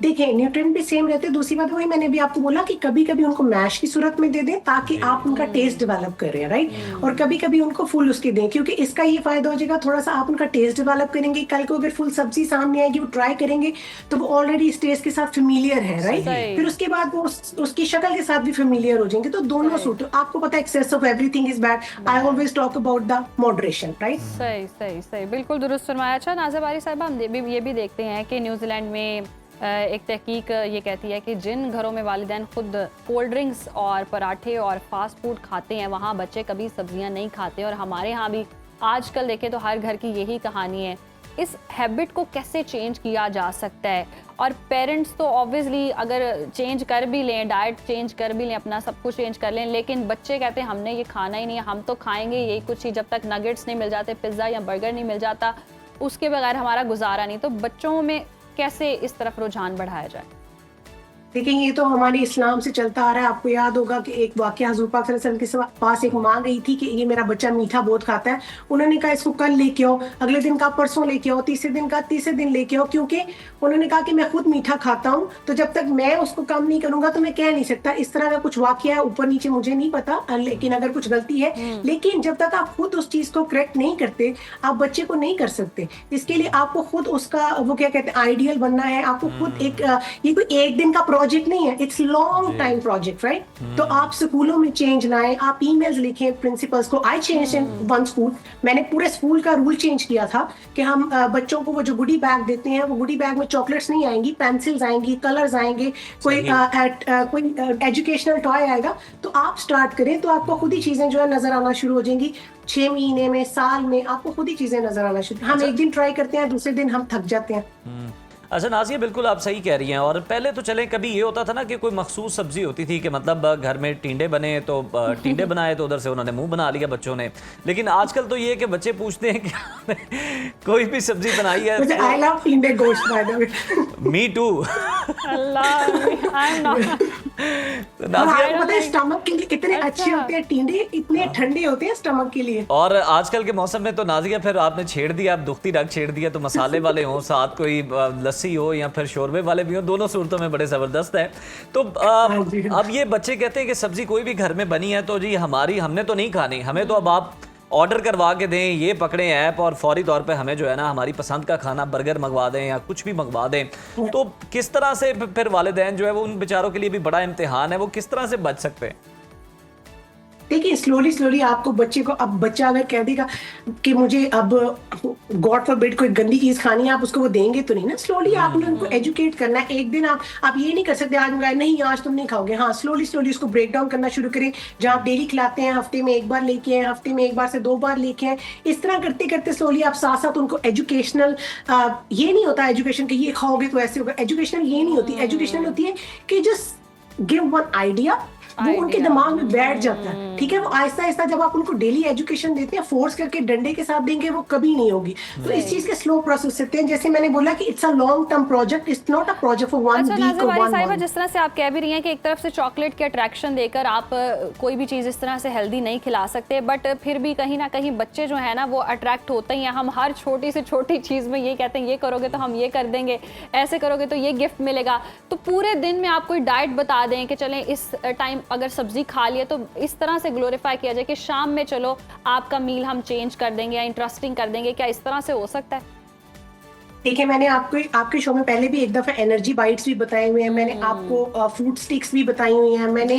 देखें न्यूट्रिएंट भी सेम रहते हैं। दूसरी बात वही मैंने भी आपको बोला कि कभी कभी उनको मैश की सूरत में दे दें ताकि आप उनका टेस्ट डेवलप कर रहे हैं, राइट। और कभी कभी उनको फुल उसके दें, क्योंकि इसका ये फायदा हो जाएगा, थोड़ा सा आप उनका टेस्ट डेवलप करेंगे। कल को अगर फुल सब्जी सामने आएगी, वो ट्राई करेंगे तो वो ऑलरेडी इस टेस्ट के साथ फेमिलियर है, राइट। फिर उसके बाद वो उसकी शक्ल के साथ भी फेमिलियर हो जाएंगे, तो दोनों सूट। आपको पता है excess of everything is bad, I always talk about the moderation, right. सही सही सही, बिल्कुल दुरुस्त फरमाया। अच्छा नाज़िया बारी साहब, हम ये भी देखते हैं कि न्यूजीलैंड में एक तहकीक ये कहती है कि जिन घरों में वालिदैन खुद कोल्ड ड्रिंक्स और पराठे और फास्ट फूड खाते हैं, वहाँ बच्चे कभी सब्जियाँ नहीं खाते। और हमारे यहाँ भी आजकल देखें तो हर घर की यही कहानी है। इस हैबिट को कैसे चेंज किया जा सकता है? और पेरेंट्स तो ऑब्वियसली अगर चेंज कर भी लें, डाइट चेंज कर भी लें, अपना सब कुछ चेंज कर लें, लेकिन बच्चे कहते हैं हमने ये खाना ही नहीं है, हम तो खाएंगे यही कुछ ही, जब तक नगेट्स नहीं मिल जाते, पिज़्ज़ा या बर्गर नहीं मिल जाता, उसके बगैर हमारा गुजारा नहीं। तो बच्चों में कैसे इस तरफ रुझान बढ़ाया जाए? देखिए ये तो हमारे इस्लाम से चलता आ रहा है। आपको याद होगा कि एक वाकया हुज़ूर पाक सल्लल्लाहु अलैहि वसल्लम के पास एक माँ गई थी कि ये मेरा बच्चा मीठा बहुत खाता है। उन्होंने कहा इसको कल लेके आओ, अगले दिन का परसों लेके आओ, तीसरे दिन लेके आओ, क्योंकि उन्होंने कहा कि मैं खुद मीठा खाता हूँ, तो जब तक मैं उसको कम नहीं करूंगा तो मैं कह नहीं सकता। इस तरह का कुछ वाकया है, ऊपर नीचे मुझे नहीं पता, लेकिन अगर कुछ गलती है, लेकिन जब तक आप खुद उस चीज को करेक्ट नहीं करते, आप बच्चे को नहीं कर सकते। इसके लिए आपको खुद उसका वो क्या कहते हैं आइडियल बनना है। आपको खुद ये कोई एक दिन का प्रोजेक्ट नहीं है, it's long time project, right. तो आप स्कूलों में चेंज लाएं, आप ईमेल्स लिखें प्रिंसिपल्स को। I change in one school, मैंने पूरे स्कूल का रूल चेंज किया था कि हम बच्चों को वो जो गुडी बैग देते हैं, वो गुडी बैग में चॉकलेट्स नहीं आएंगी, पेंसिल्स आएंगी, कलर्स आएंगे, कोई एजुकेशनल टॉय आएगा। तो आप स्टार्ट करें तो आपको खुद ही चीजें जो है नजर आना शुरू हो जाएंगी। 6 महीने में, साल में आपको खुद ही चीजें नजर आना शुरू। हम एक दिन ट्राई करते हैं, दूसरे दिन हम थक जाते हैं। अच्छा नाज़िया, बिल्कुल आप सही कह रही हैं। और पहले तो चलें कभी ये होता था ना कि कोई मखसूस सब्जी होती थी कि मतलब घर में टिंडे बने तो टिंडे बनाए तो उधर से उन्होंने मुंह बना लिया बच्चों ने। लेकिन आजकल तो ये है कि बच्चे पूछते हैं कि कोई भी सब्जी बनाई है। आई love tinde gosht by the way. Me too. पता है स्टमक के लिए कितने अच्छे होते हैं टिंडे, इतने ठंडे होते हैं स्टमक के लिए। और आजकल के मौसम में तो नाज़िया फिर आपने छेड़ दिया, आप दुखती रग छेड़ दिया, तो मसाले वाले हों, साथ कोई लस्सी हो या फिर शोरबे वाले भी हो, दोनों सूरतों में बड़े ज़बरदस्त है। तो अब ये बच्चे कहते हैं कि सब्जी कोई भी घर में बनी है तो जी हमने तो नहीं खानी, हमें तो अब आप ऑर्डर करवा के दें, ये पकड़ें ऐप और फौरी तौर पे हमें जो है ना हमारी पसंद का खाना बर्गर मंगवा दें या कुछ भी मंगवा दें। तो किस तरह से फिर वालिदैन जो है वो उन बेचारों के लिए भी बड़ा इम्तिहान है, वो किस तरह से बच सकते हैं? देखिए स्लोली आपको बच्चे को, अब बच्चा अगर कह देगा कि मुझे अब गॉड फॉरबिड कोई गंदी चीज खानी है, आप उसको वो देंगे तो नहीं ना। स्लोली आपने उनको एजुकेट करना है। एक दिन आप ये नहीं कर सकते आज मंगाए नहीं, आज तुम नहीं खाओगे। हाँ, स्लोली उसको ब्रेक डाउन करना शुरू करें। जहाँ आप डेली खिलाते हैं, हफ्ते में एक बार लेके आए, हफ्ते में एक बार से 2 बार लेके आए। इस तरह करते करते स्लोली आप साथ साथ उनको एजुकेशनल, ये नहीं होता एजुकेशन कि ये खाओगे तो ऐसे होगा। एजुकेशनल ये नहीं होती, एजुकेशनल होती है कि जस्ट गिव वन आइडिया, वो उनके दिमाग में बैठ जाता है। ठीक है, वो आहिस्ता आहिस्ता जब आप उनको डेली एजुकेशन देते हैं, फोर्स करके डंडे के साथ देंगे वो कभी नहीं होगी। तो इस चीज के स्लो प्रोसेस होते हैं। जैसे मैंने बोला कि it's a long term project, it's not a project for one week और वन मंथ। जिस तरह से आप कह भी रही हैं कि एक तरफ से चॉकलेट के अट्रैक्शन देकर आप कोई भी चीज इस तरह से हेल्दी नहीं खिला सकते, बट फिर भी कहीं ना कहीं बच्चे जो है ना वो अट्रैक्ट होते ही हैं। हम हर छोटी से छोटी चीज में ये कहते हैं ये करोगे तो हम ये कर देंगे, ऐसे करोगे तो ये गिफ्ट मिलेगा। तो पूरे दिन में आप कोई डाइट बता दें कि चलें इस टाइम अगर सब्जी खा लिए तो इस तरह से ग्लोरीफाई किया जाए कि शाम में चलो आपका मील हम चेंज कर देंगे या इंटरेस्टिंग कर देंगे। क्या इस तरह से हो सकता है? देखिए मैंने आपके शो में पहले भी एक दफा एनर्जी बाइट्स भी बताए हुए हैं, मैंने आपको फ्रूट स्टिक्स भी बताई हुई हैं, मैंने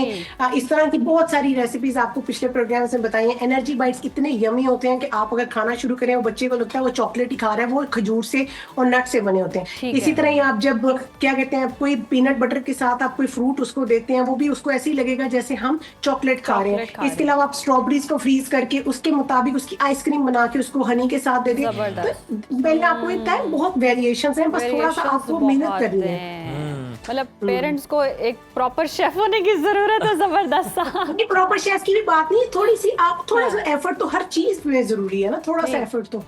इस तरह की बहुत सारी रेसिपीज आपको पिछले प्रोग्राम्स में बताई हैं। एनर्जी बाइट्स इतने यमी होते हैं कि आप अगर खाना शुरू करें वो बच्चे को लगता है वो चॉकलेट ही खा रहा है, वो खजूर से और नट से बने होते हैं। इसी तरह ही आप जब क्या कहते हैं कोई पीनट बटर के साथ आप कोई फ्रूट उसको देते हैं, वो भी उसको ऐसे ही लगेगा जैसे हम चॉकलेट खा रहे हैं। इसके अलावा आप स्ट्रॉबेरीज को फ्रीज करके उसके मुताबिक उसकी आइसक्रीम बना के उसको हनी के साथ दे दें। तो मैंने आपको एक टाइम बहुत वेरिएशंस हैं, बस थोड़ा सा आपको मेहनत करनी है। मतलब पेरेंट्स को एक प्रॉपर शेफ होने की जरूरत है, जबरदस्त। ये प्रॉपर शेफ की भी बात नहीं, थोड़ी सी आप थोड़ा सा एफर्ट तो हर चीज में जरूरी है ना, थोड़ा सा एफर्ट तो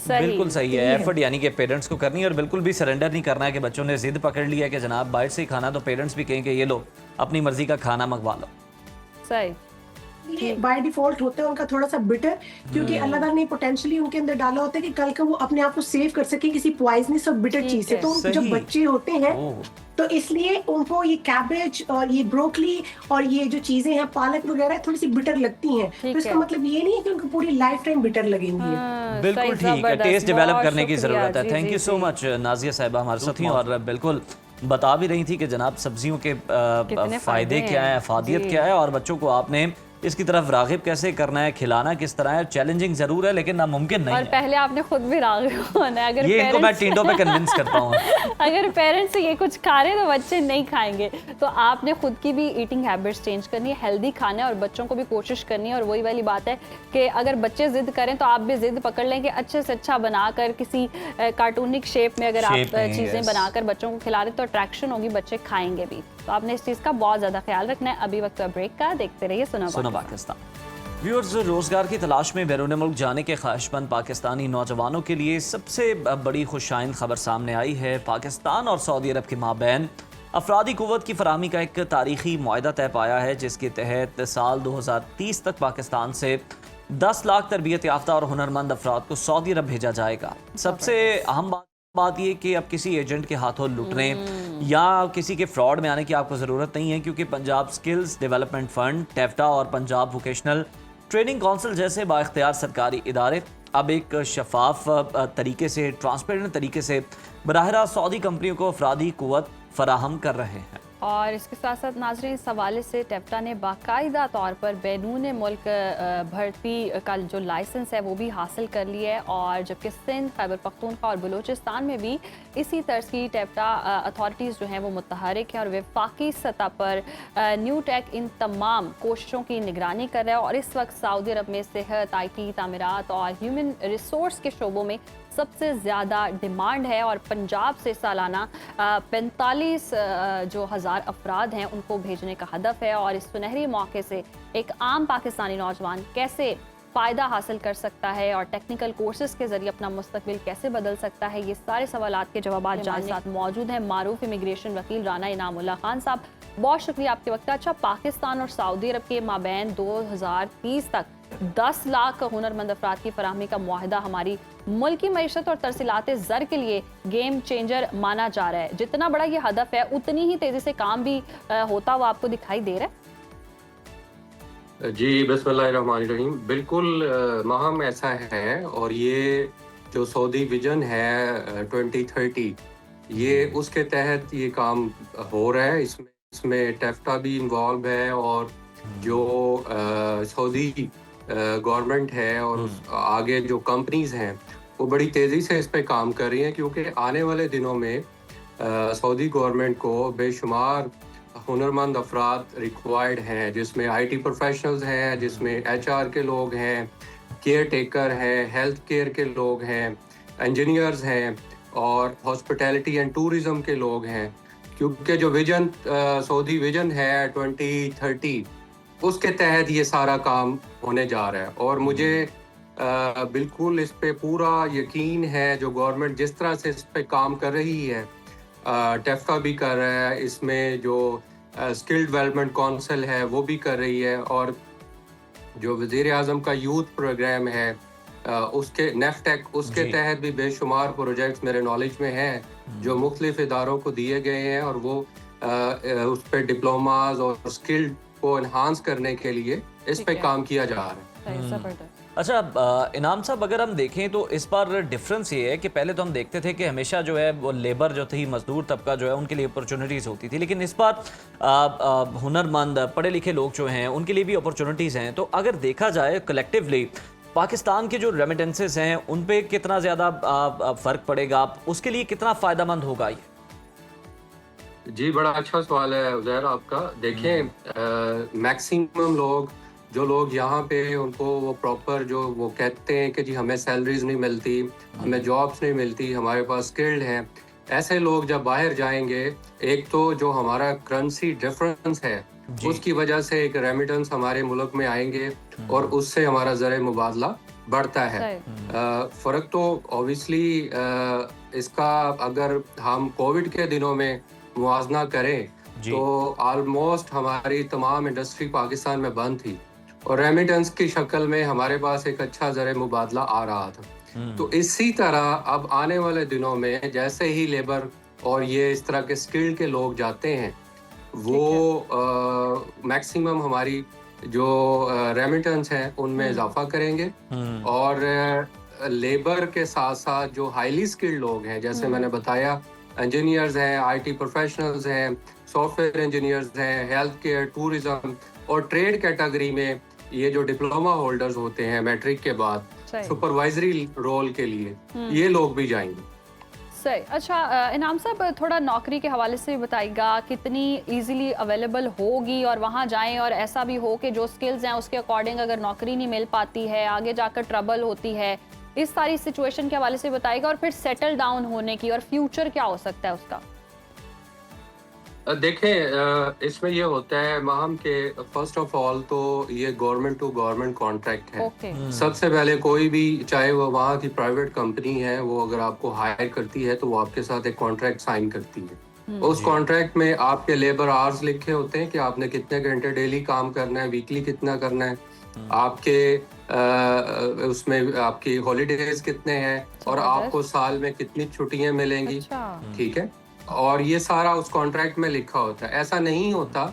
बिल्कुल सही है। एफर्ट यानी कि पेरेंट्स को करनी है और बिल्कुल भी सरेंडर नहीं करना है कि बच्चों ने जिद पकड़ लिया कि जनाब बाहर से ही खाना, तो पेरेंट्स भी कहें कि ये लो अपनी मर्जी का खाना मंगवा लो। सही। ये बाय डिफॉल्ट होता है उनका थोड़ा सा बिटर, क्योंकि अल्लाह ताला ने पोटेंशियली उनके अंदर डाला होता है कि कल का वो अपने आप को सेव कर सके किसी पॉइजनस और बिटर ठीक चीज से। है, तो जब सही। बच्चे होते हैं ओह, तो इसलिए उनको ये कैबेज और ये ब्रोकली और ये जो चीजें हैं पालक वगैरह थोड़ी सी बिटर लगती हैं। ठीक तो इसका है। मतलब ये नहीं है कि उनको पूरी लाइफ टाइम बिटर लगेंगी। हाँ, बिल्कुल सही, ठीक है, जबरदस्त, टेस्ट डेवलप बहुत करने की शुक्रिया, ज़रूरत है। जी, थैंक जी, यू सो जी। मच नाजिया साहिबा हमारे साथ थी और बिल्कुल बता भी रही थी कि जनाब सब्जियों के कितने फ़ायदे फायदे क्या हैं। है, अफादियत जी। क्या है और बच्चों को आपने इसकी तरफ राग़िब कैसे करना है, खिलाना किस तरह है। चैलेंजिंग ज़रूर है लेकिन नामुमकिन नहीं और है। पहले आपने खुद भी राग़िब होना है। अगर ये इनको मैं पेरेंट्स टिंडों पे कन्विंस करता हूँ। अगर पेरेंट्स ये कुछ खा रहे हैं तो बच्चे नहीं खाएंगे। तो आपने खुद की भी ईटिंग हैबिट्स चेंज करनी है, हेल्दी खाना है और बच्चों को भी कोशिश करनी है। और वही वाली बात है कि अगर बच्चे जिद करें तो आप भी जिद पकड़ लें कि अच्छे से अच्छा बनाकर किसी कार्टूनिक शेप में अगर आप शेप में, चीज़ें yes. बनाकर बच्चों को खिला रहे तो अट्रैक्शन होगी, बच्चे खाएंगे भी। तो आपने इस चीज़ का बहुत ज़्यादा ख्याल रखना है। अभी वक्त ब्रेक का, देखते रहिए सुनो सुनो पाकिस्तान। पाकिस्तान। व्यूअर्स, रोजगार की तलाश में बैरून मुल्क जाने के ख्वाहिशमंद पाकिस्तानी नौजवानों के लिए सबसे बड़ी खुशाइन खबर सामने आई है। पाकिस्तान और सऊदी अरब के माबैन अफरादी कुव्वत की फराहमी का एक तारीखी मुआहदा तय पाया है, जिसके तहत साल 2030 तक पाकिस्तान से 10 लाख तरबियत याफ्ता और हुनरमंद अफराद को सऊदी अरब भेजा जाएगा। सबसे अहम बात ये कि अब किसी एजेंट के हाथों लुटने या किसी के फ्रॉड में आने की आपको ज़रूरत नहीं है, क्योंकि Punjab skills development fund, taffeta और पंजाब वोकेशनल ट्रेनिंग काउंसिल जैसे बाइख्तियार सरकारी इदारे अब एक शफाफ तरीके से, ट्रांसपेरेंट तरीके से बराह रास्त सऊदी कंपनियों को अफरादी कुव्वत फराहम कर रहे हैं। और इसके साथ साथ नाज़रीन, इस हवाले से टेफ्टा ने बाकायदा तौर पर बैरून मुल्क भर्ती का जो लाइसेंस है वो भी हासिल कर लिया है। और जबकि सिंध, खैबर पख्तूनख्वा और बलूचिस्तान में भी इसी तर्ज की टेफ्टा अथॉरिटीज़ जो हैं वो मुतहरिक हैं और वफाकी सतह पर न्यू टेक इन तमाम कोशिशों की निगरानी कर रहा है। और इस वक्त सऊदी अरब में सेहत, IT, तामीरात और ह्यूमन रिसोर्स के शोबों में सबसे ज़्यादा डिमांड है। और पंजाब से सालाना 45 जो हज़ार अफराद हैं उनको भेजने का हदफ है। और इस सुनहरी मौके से एक आम पाकिस्तानी नौजवान कैसे फ़ायदा हासिल कर सकता है और टेक्निकल कोर्सेज के ज़रिए अपना मुस्तकबिल कैसे बदल सकता है, ये सारे सवालात के जवाब जानने साथ मौजूद हैं मारूफ इमिग्रेशन वकील राना इनामुल्ला खान साहब। बहुत शुक्रिया आपके वक्त का। अच्छा, पाकिस्तान और सऊदी अरब के माबैन 2030 तक 10 लाख हुनरमंद अफराद की फराहमी का मुआहदा हमारी मुल्की मईशत और तरसीलात ज़र के लिए गेम चेंजर माना जा रहा है। जितना बड़ा ये हदफ है उतनी ही तेज़ी से काम भी होता हुआ आपको दिखाई दे रहा है। जी बिस्मिल्लाहिर्रहमानिर्रहीम, बिल्कुल महम ऐसा है। और ये जो सऊदी विजन है 2030, ये उसके तहत ये काम हो रहा है। इसमें टेफ्टा भी इन्वॉल्व है और जो सऊदी गवर्नमेंट है और उस आगे जो कंपनीज हैं वो बड़ी तेज़ी से इस पे काम कर रही हैं, क्योंकि आने वाले दिनों में सऊदी गवर्नमेंट को बेशुमार हुनरमंद अफराद रिक्वायर्ड हैं, जिसमें IT प्रोफेशनल्स हैं, जिसमें HR के लोग हैं, केयर टेकर हैं, हेल्थ केयर के लोग हैं, इंजीनियर्स हैं और हॉस्पिटैलिटी एंड टूरिज़म के लोग हैं। क्योंकि जो विजन सऊदी विजन है 2030, उसके तहत ये सारा काम होने जा रहा है। और मुझे बिल्कुल इस पे पूरा यकीन है, जो गवर्नमेंट जिस तरह से इस पे काम कर रही है, टेफ्टा भी कर रहा है, इसमें जो स्किल डेवलपमेंट काउंसिल है वो भी कर रही है, और जो वज़ीर आज़म का यूथ प्रोग्राम है उसके नेफ्टेक, उसके तहत भी बेशुमार प्रोजेक्ट्स मेरे नॉलेज में हैं जो मुख्तलिफ इदारों को दिए गए हैं, और वो उस पर डिप्लोमाज और स्किल को इन्हांस करने के लिए इस पे काम किया जा रहा है। अच्छा इनाम साहब, अगर हम देखें तो इस बार डिफरेंस ये है कि पहले तो हम देखते थे कि हमेशा जो है वो लेबर जो थी, मजदूर तबका जो है, उनके लिए अपॉर्चुनिटीज़ होती थी, लेकिन इस बार हुनरमंद पढ़े लिखे लोग जो हैं उनके लिए भी अपॉर्चुनिटीज़ हैं। तो अगर देखा जाए कलेक्टिवली पाकिस्तान के जो रेमिटेंसेस हैं उन पे कितना ज़्यादा फ़र्क पड़ेगा, उसके लिए कितना फ़ायदेमंद होगा ये? जी, बड़ा अच्छा सवाल है उज़ैर आपका। देखें, मैक्सिमम लोग जो लोग यहाँ पे उनको वो प्रॉपर जो वो कहते हैं कि जी हमें सैलरीज नहीं मिलती, हमें जॉब्स नहीं मिलती, हमारे पास स्किल्ड हैं, ऐसे लोग जब बाहर जाएंगे, एक तो जो हमारा करेंसी डिफरेंस है उसकी वजह से एक रेमिटेंस हमारे मुल्क में आएंगे और उससे हमारा ज़र मुबादला बढ़ता है। फ़र्क तो ऑब्वियसली इसका अगर हम कोविड के दिनों में मुआवजना करें तो ऑलमोस्ट हमारी तमाम इंडस्ट्री पाकिस्तान में बंद थी, और रेमिटेंस की शक्ल में हमारे पास एक अच्छा ज़र मुबादला आ रहा था। तो इसी तरह अब आने वाले दिनों में जैसे ही लेबर और ये इस तरह के स्किल्ड के लोग जाते हैं, वो मैक्सिमम हमारी जो रेमिटेंस है उनमें इजाफा करेंगे। और लेबर के साथ साथ जो हाईली स्किल्ड लोग हैं, जैसे मैंने बताया, इंजीनियर्स हैं, आईटी प्रोफेशनल्स हैं, सॉफ्टवेयर इंजीनियर्स हैं, हेल्थ केयर, टूरिज्म और ट्रेड कैटेगरी में ये जो डिप्लोमा होल्डर्स होते हैं मैट्रिक के बाद सुपरवाइजरी रोल के लिए, ये लोग भी जाएंगे। सही। अच्छा इनाम साहब, थोड़ा नौकरी के हवाले से बताइएगा, कितनी इजीली अवेलेबल होगी और वहाँ जाएं और ऐसा भी हो कि जो स्किल्स हैं उसके अकॉर्डिंग अगर नौकरी नहीं मिल पाती है, आगे जाकर ट्रबल होती है, इस सारी सिचुएशन के हवाले से बताइएगा। और फिर सेटल डाउन होने की और फ्यूचर क्या हो सकता है उसका? देखें, इसमें ये होता है माहम के फर्स्ट ऑफ ऑल तो ये गवर्नमेंट टू गवर्नमेंट कॉन्ट्रैक्ट है। सबसे पहले कोई भी, चाहे वो वहाँ की प्राइवेट कंपनी है, वो अगर आपको हायर करती है तो वो आपके साथ एक कॉन्ट्रैक्ट साइन करती है। उस कॉन्ट्रैक्ट में आपके लेबर आवर्स लिखे होते हैं कि आपने कितने घंटे डेली काम करना है, वीकली कितना करना है, आपके उसमें आपकी हॉलीडेज कितने हैं और आपको साल में कितनी छुट्टियां मिलेंगी। ठीक है, और ये सारा उस कॉन्ट्रैक्ट में लिखा होता है। ऐसा नहीं होता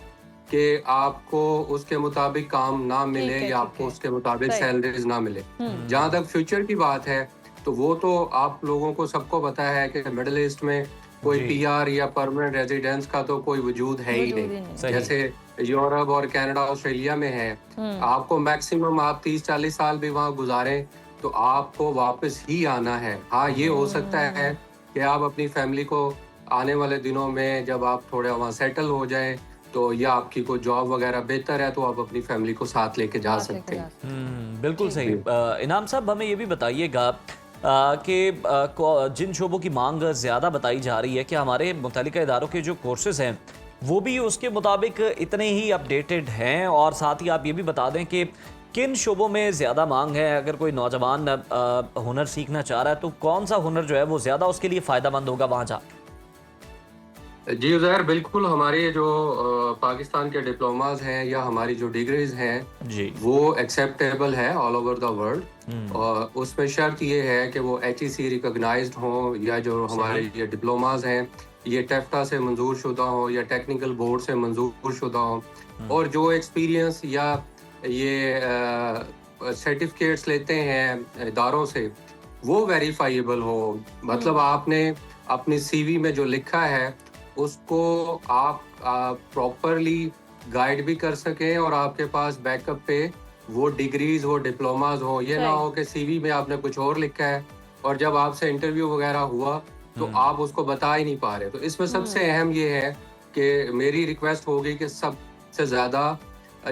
कि आपको उसके मुताबिक काम ना मिले या आपको उसके मुताबिक सैलरीज ना मिले। जहाँ तक फ्यूचर की बात है तो वो तो आप लोगों को सबको पता है कि मिडिल ईस्ट में कोई पीआर या परमानेंट रेजिडेंस का तो कोई वजूद है ही नहीं। जैसे यूरोप और कनाडा, ऑस्ट्रेलिया में है, आपको मैक्सिमम आप 30-40 साल भी वहाँ गुजारें तो आपको वापस ही आना है। हाँ, ये हो सकता है कि आप अपनी फैमिली को आने वाले दिनों में जब आप थोड़ा वहाँ सेटल हो जाएं तो या आपकी कोई जॉब वगैरह बेहतर है तो आप अपनी फैमिली को साथ लेके जा सकते हैं। बिल्कुल सही। इनाम साहब, हमें ये भी बताइएगा कि जिन शोबों की मांग ज़्यादा बताई जा रही है, कि हमारे मुतल्लिका इदारों के जो कोर्सेज हैं वो भी उसके मुताबिक इतने ही अपडेटेड हैं, और साथ ही आप ये भी बता दें कि किन शोबों में ज़्यादा मांग है। अगर कोई नौजवान हुनर सीखना चाह रहा है तो कौन सा हुनर जो है वो ज़्यादा उसके लिए फ़ायदेमंद होगा वहाँ जा? जी उज़ैर, बिल्कुल हमारे जो पाकिस्तान के डिप्लोमास हैं या हमारी जो डिग्रीज हैं जी, वो एक्सेप्टेबल है ऑल ओवर द वर्ल्ड। और उसमें शर्त ये है कि वो HEC रिकॉग्नाइज्ड हो, या जो हमारे ये डिप्लोमास हैं ये टेफ्टा से मंजूर शुदा हो या टेक्निकल बोर्ड से मंजूर शुदा हो, और जो एक्सपीरियंस या ये सर्टिफिकेट्स लेते हैं इदारों से वो वेरीफाइबल हो। मतलब आपने अपनी CV में जो लिखा है उसको आप प्रॉपरली गाइड भी कर सकें और आपके पास बैकअप पे वो डिग्रीज, वो डिप्लोमास हो। ये ना हो कि CV में आपने कुछ और लिखा है और जब आपसे इंटरव्यू वगैरह हुआ तो आप उसको बता ही नहीं पा रहे। तो इसमें सबसे अहम ये है कि मेरी रिक्वेस्ट होगी कि सबसे ज़्यादा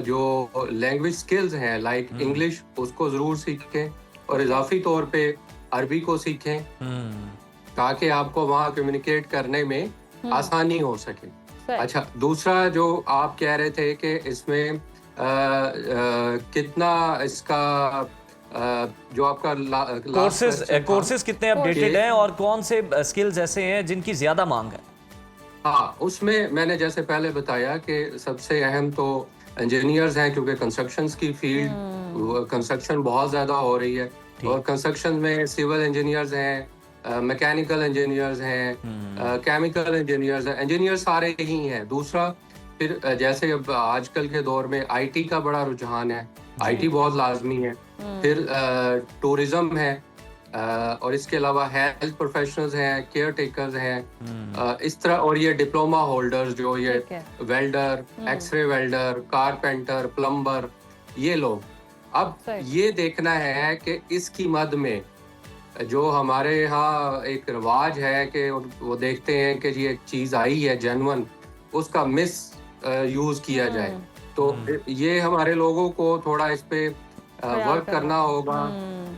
जो लैंग्वेज स्किल्स हैं लाइक इंग्लिश, उसको ज़रूर सीखें और इजाफी तौर पे अरबी को सीखें ताकि आपको वहाँ कम्युनिकेट करने में आसानी हो सके। अच्छा, दूसरा जो आप कह रहे थे कि इसमें कितना इसका जो आपका कोर्सेज कितने अपडेटेड हैं और कौन से स्किल्स ऐसे हैं जिनकी ज्यादा मांग है? हाँ, उसमें मैंने जैसे पहले बताया कि सबसे अहम तो इंजीनियर्स हैं, क्योंकि कंस्ट्रक्शन की फील्ड, कंस्ट्रक्शन बहुत ज्यादा हो रही है और कंस्ट्रक्शन में सिविल इंजीनियर्स हैं, मैकेनिकल इंजीनियर्स हैं, केमिकल इंजीनियर्स हैं, इंजीनियर सारे ही हैं। दूसरा फिर जैसे अब आजकल के दौर में IT का बड़ा रुझान है, IT बहुत लाजमी है। फिर टूरिज्म है और इसके अलावा हेल्थ प्रोफेशनल्स हैं, केयर टेकर्स हैं, इस तरह। और ये डिप्लोमा होल्डर्स जो ये welder, x ray welder, carpenter, plumber, ये लोग। अब ये देखना है कि इसकी मद में जो हमारे यहाँ एक रिवाज है कि वो देखते हैं कि ये एक चीज़ आई है जेन्युइन, उसका मिस यूज किया जाए। तो ये हमारे लोगों को थोड़ा इस पे वर्क करना होगा।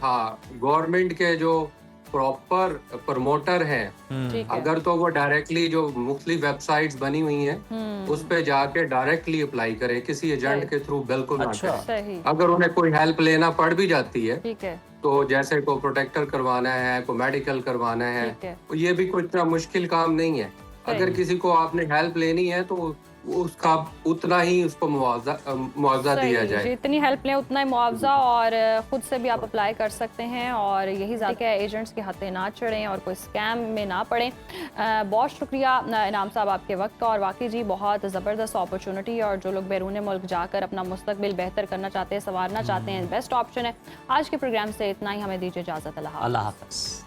हाँ, गवर्नमेंट के जो प्रॉपर प्रमोटर हैं, अगर तो वो डायरेक्टली जो मुख्तलिफ वेबसाइट्स बनी हुई हैं उस पे जाके डायरेक्टली अप्लाई करें, किसी एजेंट के थ्रू बिल्कुल ना करें। अगर उन्हें कोई हेल्प लेना पड़ भी जाती है तो जैसे को प्रोटेक्टर करवाना है, को मेडिकल करवाना है, तो ये भी कोई इतना मुश्किल काम नहीं है। अगर किसी को आपने हेल्प लेनी है तो उसका उतना ही उसको मुआवजा दिया सही, जाए। जितनी हेल्प लें उतना ही मुआवजा, और खुद से भी आप अप्लाई कर सकते हैं, और यही ज़्यादा है एजेंट्स के हाथे ना चढ़ें और कोई स्कैम में ना पड़ें। बहुत शुक्रिया इनाम साहब आपके वक्त का, और वाकई जी बहुत ज़बरदस्त अपॉर्चुनिटी, और जो लोग बैरून मुल्क जाकर अपना मुस्तकबिल बेहतर करना चाहते हैं, संवारना चाहते हैं, बेस्ट ऑप्शन है। आज के प्रोग्राम से इतना ही, हमें दीजिए इजाज़त। अल्लाह हाफ़िज़।